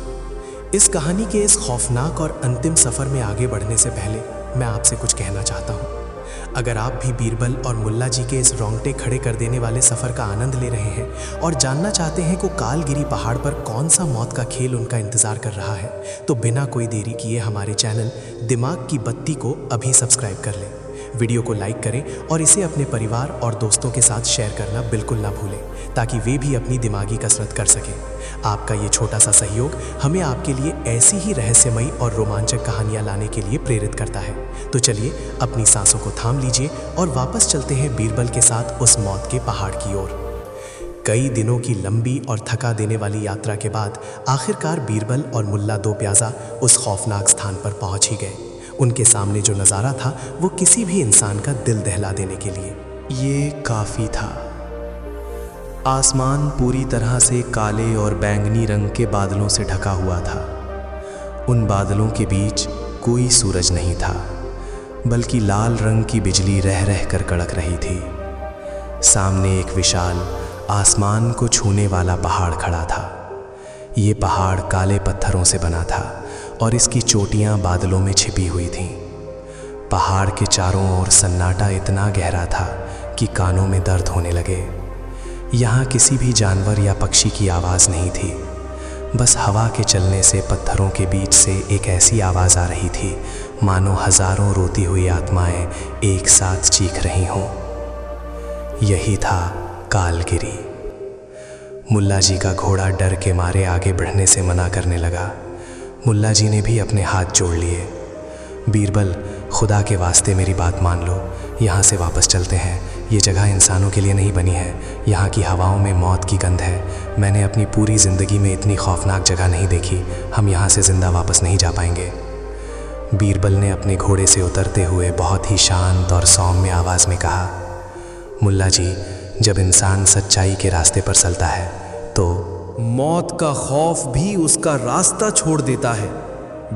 इस कहानी के इस खौफनाक और अंतिम सफ़र में आगे बढ़ने से पहले मैं आपसे कुछ कहना चाहता हूँ। अगर आप भी बीरबल और मुल्ला जी के इस रोंगटे खड़े कर देने वाले सफ़र का आनंद ले रहे हैं और जानना चाहते हैं कि कालगिरी पहाड़ पर कौन सा मौत का खेल उनका इंतज़ार कर रहा है, तो बिना कोई देरी किए हमारे चैनल दिमाग की बत्ती को अभी सब्सक्राइब कर लें। वीडियो को लाइक करें और इसे अपने परिवार और दोस्तों के साथ शेयर करना बिल्कुल ना भूलें, ताकि वे भी अपनी दिमागी कसरत कर सकें। आपका ये छोटा सा सहयोग हमें आपके लिए ऐसी ही रहस्यमयी और रोमांचक कहानियाँ लाने के लिए प्रेरित करता है। तो चलिए अपनी सांसों को थाम लीजिए और वापस चलते हैं बीरबल के साथ उस मौत के पहाड़ की ओर। कई दिनों की लंबी और थका देने वाली यात्रा के बाद आखिरकार बीरबल और मुल्ला दो प्याज़ा उस खौफनाक स्थान पर पहुंच ही गए। उनके सामने जो नज़ारा था वो किसी भी इंसान का दिल दहला देने के लिए ये काफ़ी था। आसमान पूरी तरह से काले और बैंगनी रंग के बादलों से ढका हुआ था। उन बादलों के बीच कोई सूरज नहीं था, बल्कि लाल रंग की बिजली रह रह कर कड़क रही थी। सामने एक विशाल आसमान को छूने वाला पहाड़ खड़ा था। ये पहाड़ काले पत्थरों से बना था और इसकी चोटियां बादलों में छिपी हुई थीं। पहाड़ के चारों ओर सन्नाटा इतना गहरा था कि कानों में दर्द होने लगे। यहाँ किसी भी जानवर या पक्षी की आवाज़ नहीं थी, बस हवा के चलने से पत्थरों के बीच से एक ऐसी आवाज़ आ रही थी मानो हजारों रोती हुई आत्माएं एक साथ चीख रही हों। यही था कालगिरी। मुल्ला जी का घोड़ा डर के मारे आगे बढ़ने से मना करने लगा। मुल्ला जी ने भी अपने हाथ जोड़ लिए। बीरबल, खुदा के वास्ते मेरी बात मान लो, यहाँ से वापस चलते हैं। ये जगह इंसानों के लिए नहीं बनी है। यहाँ की हवाओं में मौत की गंध है। मैंने अपनी पूरी ज़िंदगी में इतनी खौफनाक जगह नहीं देखी। हम यहाँ से ज़िंदा वापस नहीं जा पाएंगे। बीरबल ने अपने घोड़े से उतरते हुए बहुत ही शांत और सौम्य आवाज़ में कहा, मुल्ला जी, जब इंसान सच्चाई के रास्ते पर चलता है तो मौत का खौफ भी उसका रास्ता छोड़ देता है।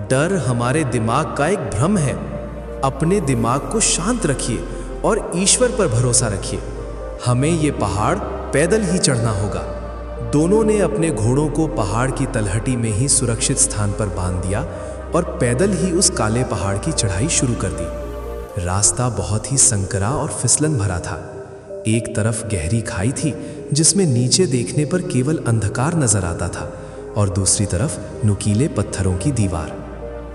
डर हमारे दिमाग का एक भ्रम है। अपने दिमाग को शांत रखिए और ईश्वर पर भरोसा रखिए। हमें ये पहाड़ पैदल ही चढ़ना होगा। दोनों ने अपने घोड़ों को पहाड़ की तलहटी में ही सुरक्षित स्थान पर बांध दिया और पैदल ही उस काले पहाड़ की चढ़ाई शुरू कर दी। रास्ता बहुत ही संकरा और फिसलन भरा था। एक तरफ गहरी खाई थी जिसमें नीचे देखने पर केवल अंधकार नजर आता था, और दूसरी तरफ नुकीले पत्थरों की दीवार।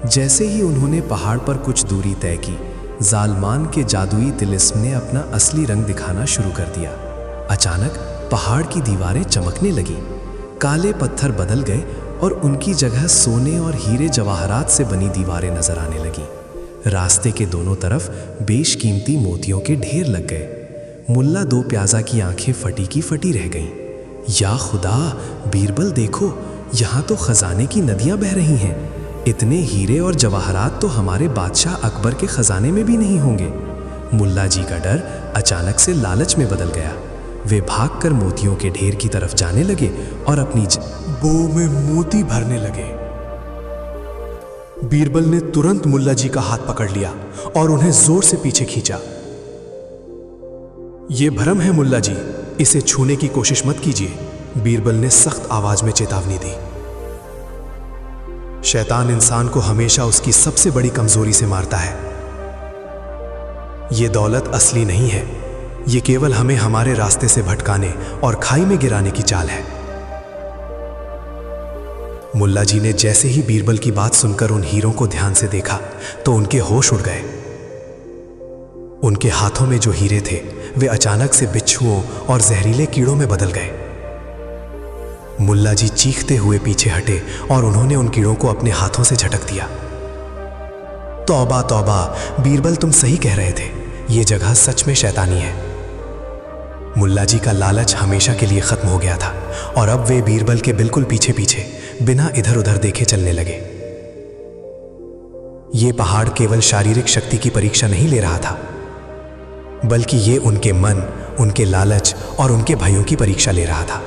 जैसे ही उन्होंने पहाड़ पर कुछ दूरी तय की, जालमान के जादुई तिलिस्म ने अपना असली रंग दिखाना शुरू कर दिया। अचानक पहाड़ की दीवारें चमकने लगी। काले पत्थर बदल गए और उनकी जगह सोने और हीरे जवाहरात से बनी दीवारें नजर आने लगी। रास्ते के दोनों तरफ बेशकीमती मोतियों के ढेर लग गए। मुल्ला दो प्याज़ा की आंखें फटी की फटी रह गईं। या खुदा, बीरबल देखो, यहाँ तो खजाने की नदियाँ बह रही हैं। इतने हीरे और जवाहरात तो हमारे बादशाह अकबर के खजाने में भी नहीं होंगे। मुल्ला जी का डर अचानक से लालच में बदल गया। वे भागकर मोतियों के ढेर की तरफ जाने लगे और अपनी बो में मोती भरने लगे। बीरबल ने तुरंत मुल्ला जी का हाथ पकड़ लिया और उन्हें जोर से पीछे खींचा। ये भ्रम है मुल्ला जी, इसे छूने की कोशिश मत कीजिए, बीरबल ने सख्त आवाज में चेतावनी दी। शैतान इंसान को हमेशा उसकी सबसे बड़ी कमजोरी से मारता है। यह दौलत असली नहीं है, यह केवल हमें हमारे रास्ते से भटकाने और खाई में गिराने की चाल है। मुल्ला जी ने जैसे ही बीरबल की बात सुनकर उन हीरों को ध्यान से देखा तो उनके होश उड़ गए। उनके हाथों में जो हीरे थे वे अचानक से बिच्छुओं और जहरीले कीड़ों में बदल गए। मुल्ला जी चीखते हुए पीछे हटे और उन्होंने उन कीड़ों को अपने हाथों से झटक दिया। तौबा तौबा, बीरबल तुम सही कह रहे थे, ये जगह सच में शैतानी है। मुल्ला जी का लालच हमेशा के लिए खत्म हो गया था और अब वे बीरबल के बिल्कुल पीछे पीछे बिना इधर उधर देखे चलने लगे। ये पहाड़ केवल शारीरिक शक्ति की परीक्षा नहीं ले रहा था, बल्कि ये उनके मन, उनके लालच और उनके भयों की परीक्षा ले रहा था।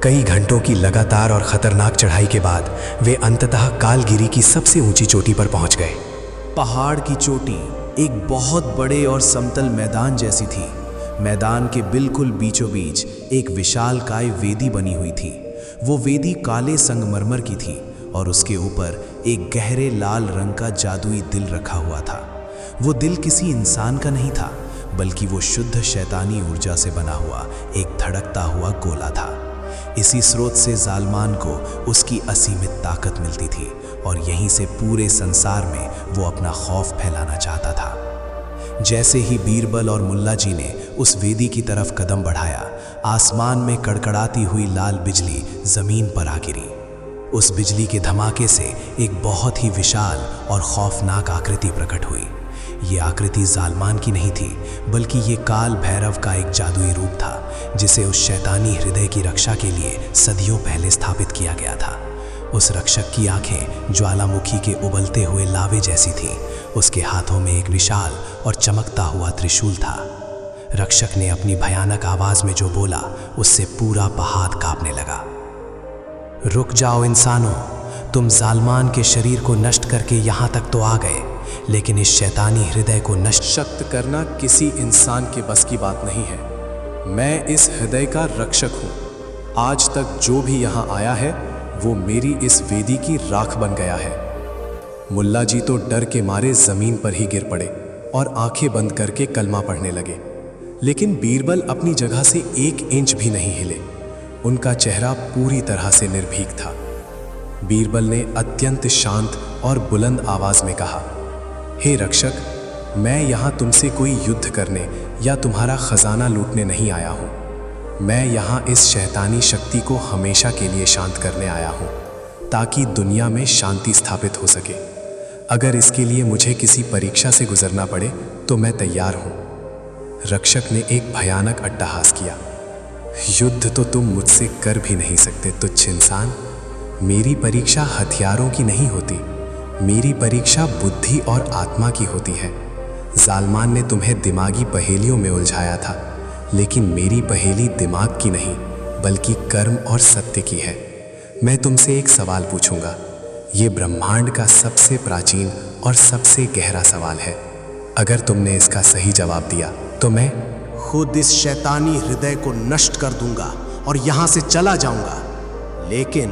कई घंटों की लगातार और खतरनाक चढ़ाई के बाद वे अंततः कालगिरी की सबसे ऊंची चोटी पर पहुंच गए। पहाड़ की चोटी एक बहुत बड़े और समतल मैदान जैसी थी। मैदान के बिल्कुल बीचों बीच एक विशालकाय वेदी बनी हुई थी। वो वेदी काले संगमरमर की थी और उसके ऊपर एक गहरे लाल रंग का जादुई दिल रखा हुआ था। वो दिल किसी इंसान का नहीं था, बल्कि वो शुद्ध शैतानी ऊर्जा से बना हुआ एक धड़कता हुआ गोला था। इसी स्रोत से जालमान को उसकी असीमित ताकत मिलती थी और यहीं से पूरे संसार में वो अपना खौफ फैलाना चाहता था। जैसे ही बीरबल और मुल्ला जी ने उस वेदी की तरफ कदम बढ़ाया, आसमान में कड़कड़ाती हुई लाल बिजली जमीन पर आ गिरी। उस बिजली के धमाके से एक बहुत ही विशाल और खौफनाक आकृति प्रकट हुई। ये आकृति जालमान की नहीं थी, बल्कि ये काल भैरव का एक जादुई रूप था, जिसे उस शैतानी हृदय की रक्षा के लिए सदियों पहले स्थापित किया गया था। उस रक्षक की आंखें ज्वालामुखी के उबलते हुए लावे जैसी थीं। उसके हाथों में एक विशाल और चमकता हुआ त्रिशूल था। रक्षक ने अपनी भयानक आवाज में जो बोला, उससे पूरा पहाड़ कांपने लगा। रुक जाओ इंसानों, तुम जालमान के शरीर को नष्ट करके यहाँ तक तो आ गए, लेकिन इस शैतानी हृदय को नष्ट करना किसी इंसान के बस की बात नहीं है। मैं इस हृदय का रक्षक हूँ। आज तक जो भी यहाँ आया है वो मेरी इस वेदी की राख बन गया है। मुल्ला जी तो डर के मारे जमीन पर ही गिर पड़े और आंखें बंद करके कलमा पढ़ने लगे, लेकिन बीरबल अपनी जगह से 1 इंच भी नहीं हिले। उनका चेहरा पूरी तरह से निर्भीक था। बीरबल ने अत्यंत शांत और बुलंद आवाज में कहा, हे रक्षक, मैं यहाँ तुमसे कोई युद्ध करने या तुम्हारा खजाना लूटने नहीं आया हूँ। मैं यहाँ इस शैतानी शक्ति को हमेशा के लिए शांत करने आया हूँ, ताकि दुनिया में शांति स्थापित हो सके। अगर इसके लिए मुझे किसी परीक्षा से गुजरना पड़े तो मैं तैयार हूँ। रक्षक ने एक भयानक अट्टहास किया। युद्ध तो तुम मुझसे कर भी नहीं सकते तुच्छ इंसान। मेरी परीक्षा हथियारों की नहीं होती, मेरी परीक्षा बुद्धि और आत्मा की होती है। जालमान ने तुम्हें दिमागी पहेलियों में उलझाया था, लेकिन मेरी पहेली दिमाग की नहीं, बल्कि कर्म और सत्य की है। मैं तुमसे एक सवाल पूछूंगा। ये ब्रह्मांड का सबसे प्राचीन और सबसे गहरा सवाल है। अगर तुमने इसका सही जवाब दिया तो मैं खुद इस शैतानी हृदय को नष्ट कर दूंगा और यहां से चला जाऊंगा। लेकिन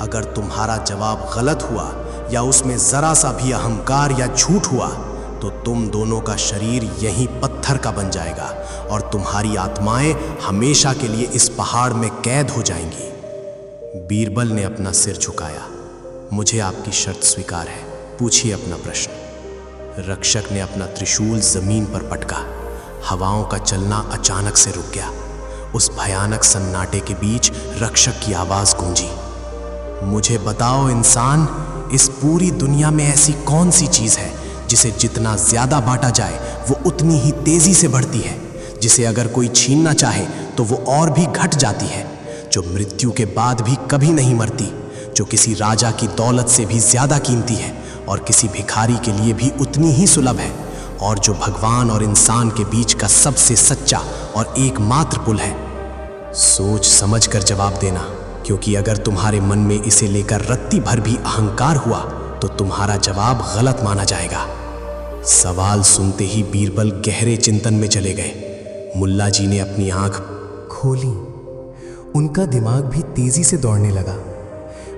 अगर तुम्हारा जवाब गलत हुआ या उसमें जरा सा भी अहंकार या झूठ हुआ, तो तुम दोनों का शरीर यहीं पत्थर का बन जाएगा और तुम्हारी आत्माएं हमेशा के लिए इस पहाड़ में कैद हो जाएंगी। बीरबल ने अपना सिर झुकाया। मुझे आपकी शर्त स्वीकार है, पूछिए अपना प्रश्न। रक्षक ने अपना त्रिशूल जमीन पर पटका। हवाओं का चलना अचानक से रुक गया। उस भयानक सन्नाटे के बीच रक्षक की आवाज गूंजी, मुझे बताओ इंसान, इस पूरी दुनिया में ऐसी कौन सी चीज है जिसे जितना ज्यादा बांटा जाए वो उतनी ही तेजी से बढ़ती है, जिसे अगर कोई छीनना चाहे तो वो और भी घट जाती है, जो मृत्यु के बाद भी कभी नहीं मरती, जो किसी राजा की दौलत से भी ज्यादा कीमती है और किसी भिखारी के लिए भी उतनी ही सुलभ है, और जो भगवान और इंसान के बीच का सबसे सच्चा और एकमात्र पुल है। सोच समझ कर जवाब देना, क्योंकि अगर तुम्हारे मन में इसे लेकर रत्ती भर भी अहंकार हुआ तो तुम्हारा जवाब गलत माना जाएगा। सवाल सुनते ही बीरबल गहरे चिंतन में चले गए। मुल्ला जी ने अपनी आंख खोली। उनका दिमाग भी तेजी से दौड़ने लगा।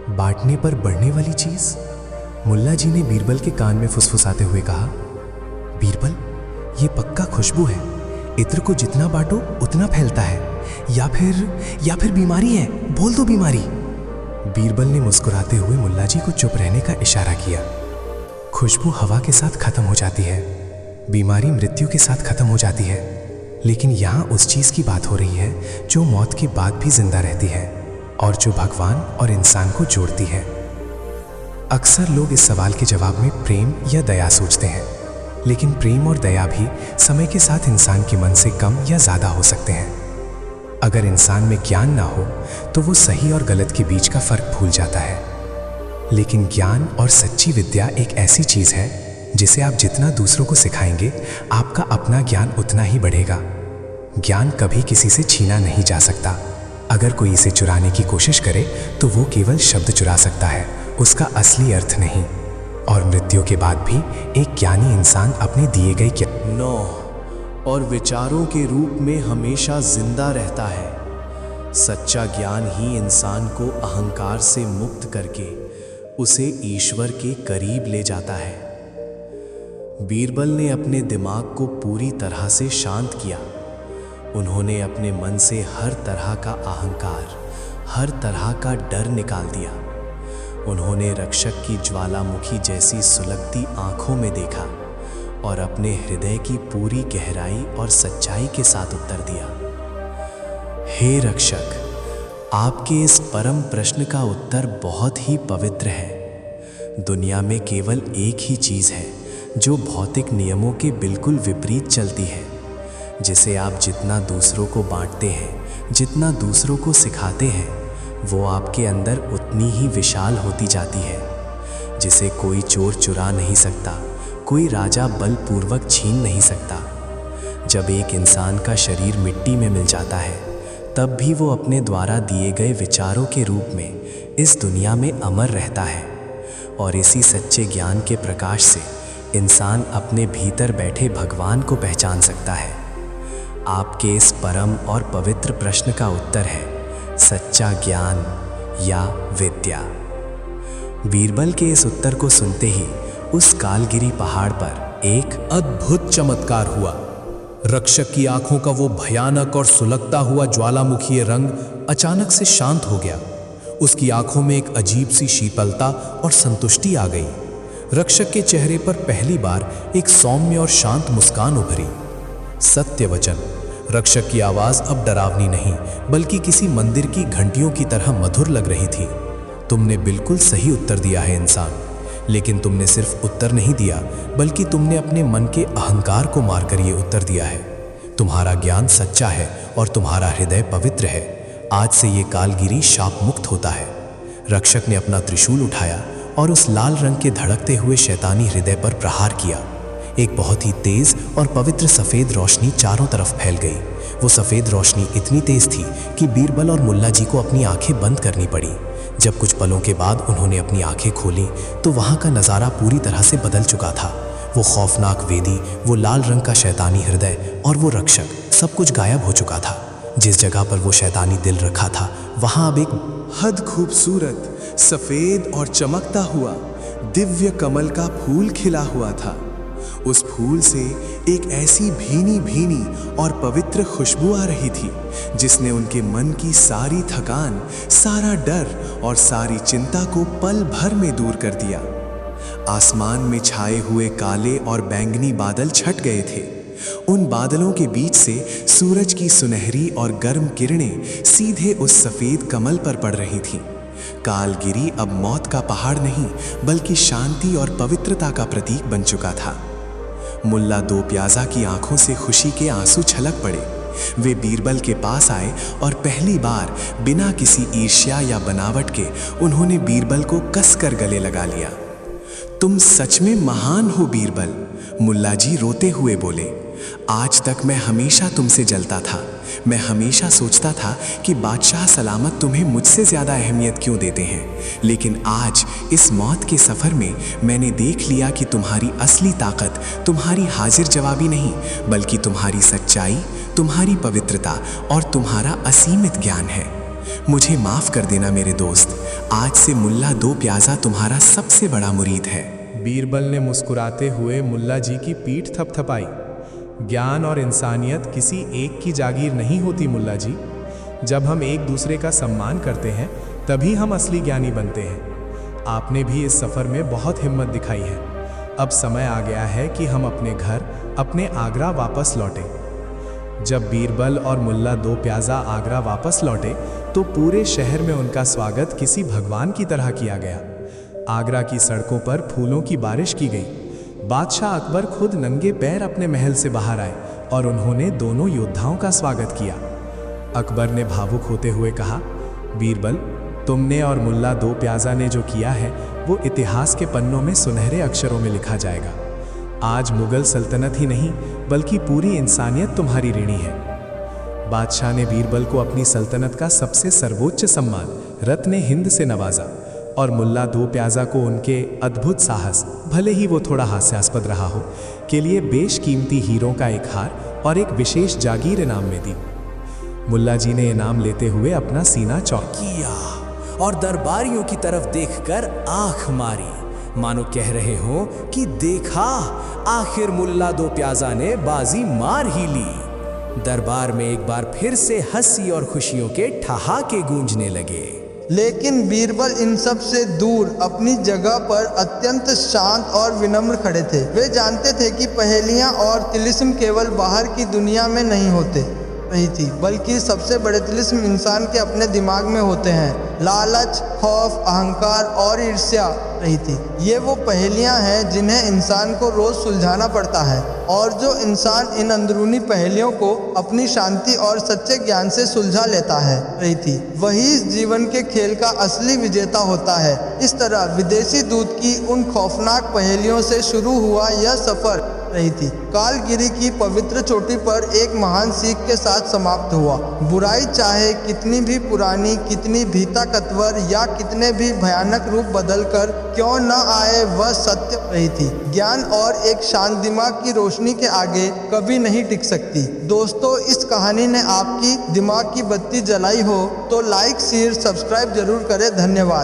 बांटने पर बढ़ने वाली चीज। मुल्ला जी ने बीरबल के कान में फुसफुसाते हुए कहा, बीरबल, ये पक्का खुशबू है। इत्र को जितना बांटो उतना फैलता है, या फिर बीमारी है। बोल दो बीमारी। बीरबल ने मुस्कुराते हुए मुल्ला जी को चुप रहने का इशारा किया। खुशबू हवा के साथ खत्म हो जाती है, बीमारी मृत्यु के साथ खत्म हो जाती है, लेकिन यहाँ उस चीज की बात हो रही है जो मौत के बाद भी जिंदा रहती है और जो भगवान और इंसान को जोड़ती है। अक्सर लोग इस सवाल के जवाब में प्रेम या दया सोचते हैं, लेकिन प्रेम और दया भी समय के साथ इंसान के मन से कम या ज्यादा हो सकते हैं। अगर इंसान में ज्ञान ना हो तो वो सही और गलत के बीच का फर्क भूल जाता है। लेकिन ज्ञान और सच्ची विद्या एक ऐसी चीज है जिसे आप जितना दूसरों को सिखाएंगे, आपका अपना ज्ञान उतना ही बढ़ेगा। ज्ञान कभी किसी से छीना नहीं जा सकता। अगर कोई इसे चुराने की कोशिश करे तो वो केवल शब्द चुरा सकता है, उसका असली अर्थ नहीं। और मृत्यु के बाद भी एक ज्ञानी इंसान अपने दिए गए और विचारों के रूप में हमेशा जिंदा रहता है। सच्चा ज्ञान ही इंसान को अहंकार से मुक्त करके उसे ईश्वर के करीब ले जाता है। बीरबल ने अपने दिमाग को पूरी तरह से शांत किया। उन्होंने अपने मन से हर तरह का अहंकार, हर तरह का डर निकाल दिया। उन्होंने रक्षक की ज्वालामुखी जैसी सुलगती आंखों में देखा और अपने हृदय की पूरी गहराई और सच्चाई के साथ उत्तर दिया। हे रक्षक, आपके इस परम प्रश्न का उत्तर बहुत ही पवित्र है। दुनिया में केवल एक ही चीज़ है जो भौतिक नियमों के बिल्कुल विपरीत चलती है, जिसे आप जितना दूसरों को बांटते हैं, जितना दूसरों को सिखाते हैं, वो आपके अंदर उतनी ही विशाल होती जाती है। जिसे कोई चोर चुरा नहीं सकता, कोई राजा बलपूर्वक छीन नहीं सकता। जब एक इंसान का शरीर मिट्टी में मिल जाता है, तब भी वो अपने द्वारा दिए गए विचारों के रूप में इस दुनिया में अमर रहता है। और इसी सच्चे ज्ञान के प्रकाश से इंसान अपने भीतर बैठे भगवान को पहचान सकता है। आपके इस परम और पवित्र प्रश्न का उत्तर है सच्चा ज्ञान या विद्या। बीरबल के इस उत्तर को सुनते ही उस कालगिरी पहाड़ पर एक अद्भुत चमत्कार हुआ। रक्षक की आंखों का वो भयानक और सुलगता हुआ ज्वालामुखी रंग अचानक से शांत हो गया। उसकी आंखों में एक अजीब सी शीतलता और संतुष्टि आ गई। रक्षक के चेहरे पर पहली बार एक सौम्य और शांत मुस्कान उभरी। सत्य वचन। रक्षक की आवाज अब डरावनी नहीं, बल्कि किसी मंदिर की घंटियों की तरह मधुर लग रही थी। तुमने बिल्कुल सही उत्तर दिया है इंसान, लेकिन तुमने सिर्फ उत्तर नहीं दिया, बल्कि तुमने अपने मन के अहंकार को मारकर ये उत्तर दिया है। तुम्हारा ज्ञान सच्चा है और तुम्हारा हृदय पवित्र है। आज से ये कालगिरी शाप मुक्त होता है। रक्षक ने अपना त्रिशूल उठाया और उस लाल रंग के धड़कते हुए शैतानी हृदय पर प्रहार किया। एक बहुत ही तेज और पवित्र सफ़ेद रोशनी चारों तरफ फैल गई। वो सफ़ेद रोशनी इतनी तेज थी कि बीरबल और मुल्ला जी को अपनी आंखें बंद करनी पड़ी। जब कुछ पलों के बाद उन्होंने अपनी आंखें खोली तो वहाँ का नज़ारा पूरी तरह से बदल चुका था। वो खौफनाक वेदी, वो लाल रंग का शैतानी हृदय और वो रक्षक, सब कुछ गायब हो चुका था। जिस जगह पर वो शैतानी दिल रखा था, वहाँ अब एक हद खूबसूरत, सफ़ेद और चमकता हुआ दिव्य कमल का फूल खिला हुआ था। उस फूल से एक ऐसी भीनी भीनी और पवित्र खुशबू आ रही थी जिसने उनके मन की सारी थकान, सारा डर और सारी चिंता को पल भर में दूर कर दिया। आसमान में छाए हुए काले और बैंगनी बादल छट गए थे। उन बादलों के बीच से सूरज की सुनहरी और गर्म किरणें सीधे उस सफ़ेद कमल पर पड़ रही थीं। कालगिरी अब मौत का पहाड़ नहीं, बल्कि शांति और पवित्रता का प्रतीक बन चुका था। मुल्ला दो प्याजा की आंखों से खुशी के आंसू छलक पड़े। वे बीरबल के पास आए और पहली बार बिना किसी ईर्ष्या या बनावट के उन्होंने बीरबल को कसकर गले लगा लिया। तुम सच में महान हो बीरबल, मुल्ला जी रोते हुए बोले। आज तक मैं हमेशा तुमसे जलता था। मैं हमेशा सोचता था कि बादशाह सलामत तुम्हें मुझसे ज़्यादा अहमियत क्यों देते हैं, लेकिन आज इस मौत के सफ़र में मैंने देख लिया कि तुम्हारी असली ताकत तुम्हारी हाजिर जवाबी नहीं, बल्कि तुम्हारी सच्चाई, तुम्हारी पवित्रता और तुम्हारा असीमित ज्ञान है। मुझे माफ़ कर देना मेरे दोस्त, आज से मुल्ला दो प्याजा तुम्हारा सबसे बड़ा मुरीद है। बीरबल ने मुस्कुराते हुए मुल्ला जी की पीठ थपथपाई। ज्ञान और इंसानियत किसी एक की जागीर नहीं होती मुल्ला जी। जब हम एक दूसरे का सम्मान करते हैं, तभी हम असली ज्ञानी बनते हैं। आपने भी इस सफ़र में बहुत हिम्मत दिखाई है। अब समय आ गया है कि हम अपने घर, अपने आगरा वापस लौटें। जब बीरबल और मुल्ला दो प्याजा आगरा वापस लौटे तो पूरे शहर में उनका स्वागत किसी भगवान की तरह किया गया। आगरा की सड़कों पर फूलों की बारिश की गई। बादशाह अकबर खुद नंगे पैर अपने महल से बाहर आए और उन्होंने दोनों योद्धाओं का स्वागत किया। अकबर ने भावुक होते हुए कहा, बीरबल, तुमने और मुल्ला दो प्याजा ने जो किया है वो इतिहास के पन्नों में सुनहरे अक्षरों में लिखा जाएगा। आज मुगल सल्तनत ही नहीं, बल्कि पूरी इंसानियत तुम्हारी ऋणी है। बादशाह ने बीरबल को अपनी सल्तनत का सबसे सर्वोच्च सम्मान रत्न हिंद से नवाजा और मुल्ला दो प्याजा को उनके अद्भुत साहस, भले ही वो थोड़ा हास्यास्पद रहा हो, के लिए बेशकीमती हीरों का एक हार और एक विशेष जागीर इनाम में दी। मुल्ला जी ने इनाम लेते हुए अपना सीना चौड़ा किया और दरबारियों की तरफ देखकर आंख मारी। मानो कह रहे हो कि देखा, आखिर मुल्ला दो प्याजा ने बाजी मार ही ली। दरबार में एक बार फिर से हंसी और खुशियों के ठहाके गूंजने लगे। लेकिन बीरबल इन सब से दूर अपनी जगह पर अत्यंत शांत और विनम्र खड़े थे। वे जानते थे कि पहेलियां और तिलिस्म केवल बाहर की दुनिया में नहीं होते रही थी, बल्कि सबसे बड़े तिलिस्म इंसान के अपने दिमाग में होते हैं। लालच, खौफ, अहंकार और ईर्ष्या रही थी। ये वो पहेलियां हैं जिन्हें इंसान को रोज सुलझाना पड़ता है, और जो इंसान इन अंदरूनी पहेलियों को अपनी शांति और सच्चे ज्ञान से सुलझा लेता है रही थी, वही इस जीवन के खेल का असली विजेता होता है। इस तरह विदेशी दूत की उन खौफनाक पहेलियों से शुरू हुआ यह सफर रही थी, कालगिरी की पवित्र चोटी पर एक महान सीख के साथ समाप्त हुआ। बुराई चाहे कितनी भी पुरानी, कितनी भी ताकतवर या कितने भी भयानक रूप बदलकर क्यों न आए, वह सत्य रही थी। ज्ञान और एक शांत दिमाग की रोशनी के आगे कभी नहीं टिक सकती। दोस्तों, इस कहानी ने आपकी दिमाग की बत्ती जलाई हो तो लाइक, शेयर, सब्सक्राइब जरूर करें। धन्यवाद।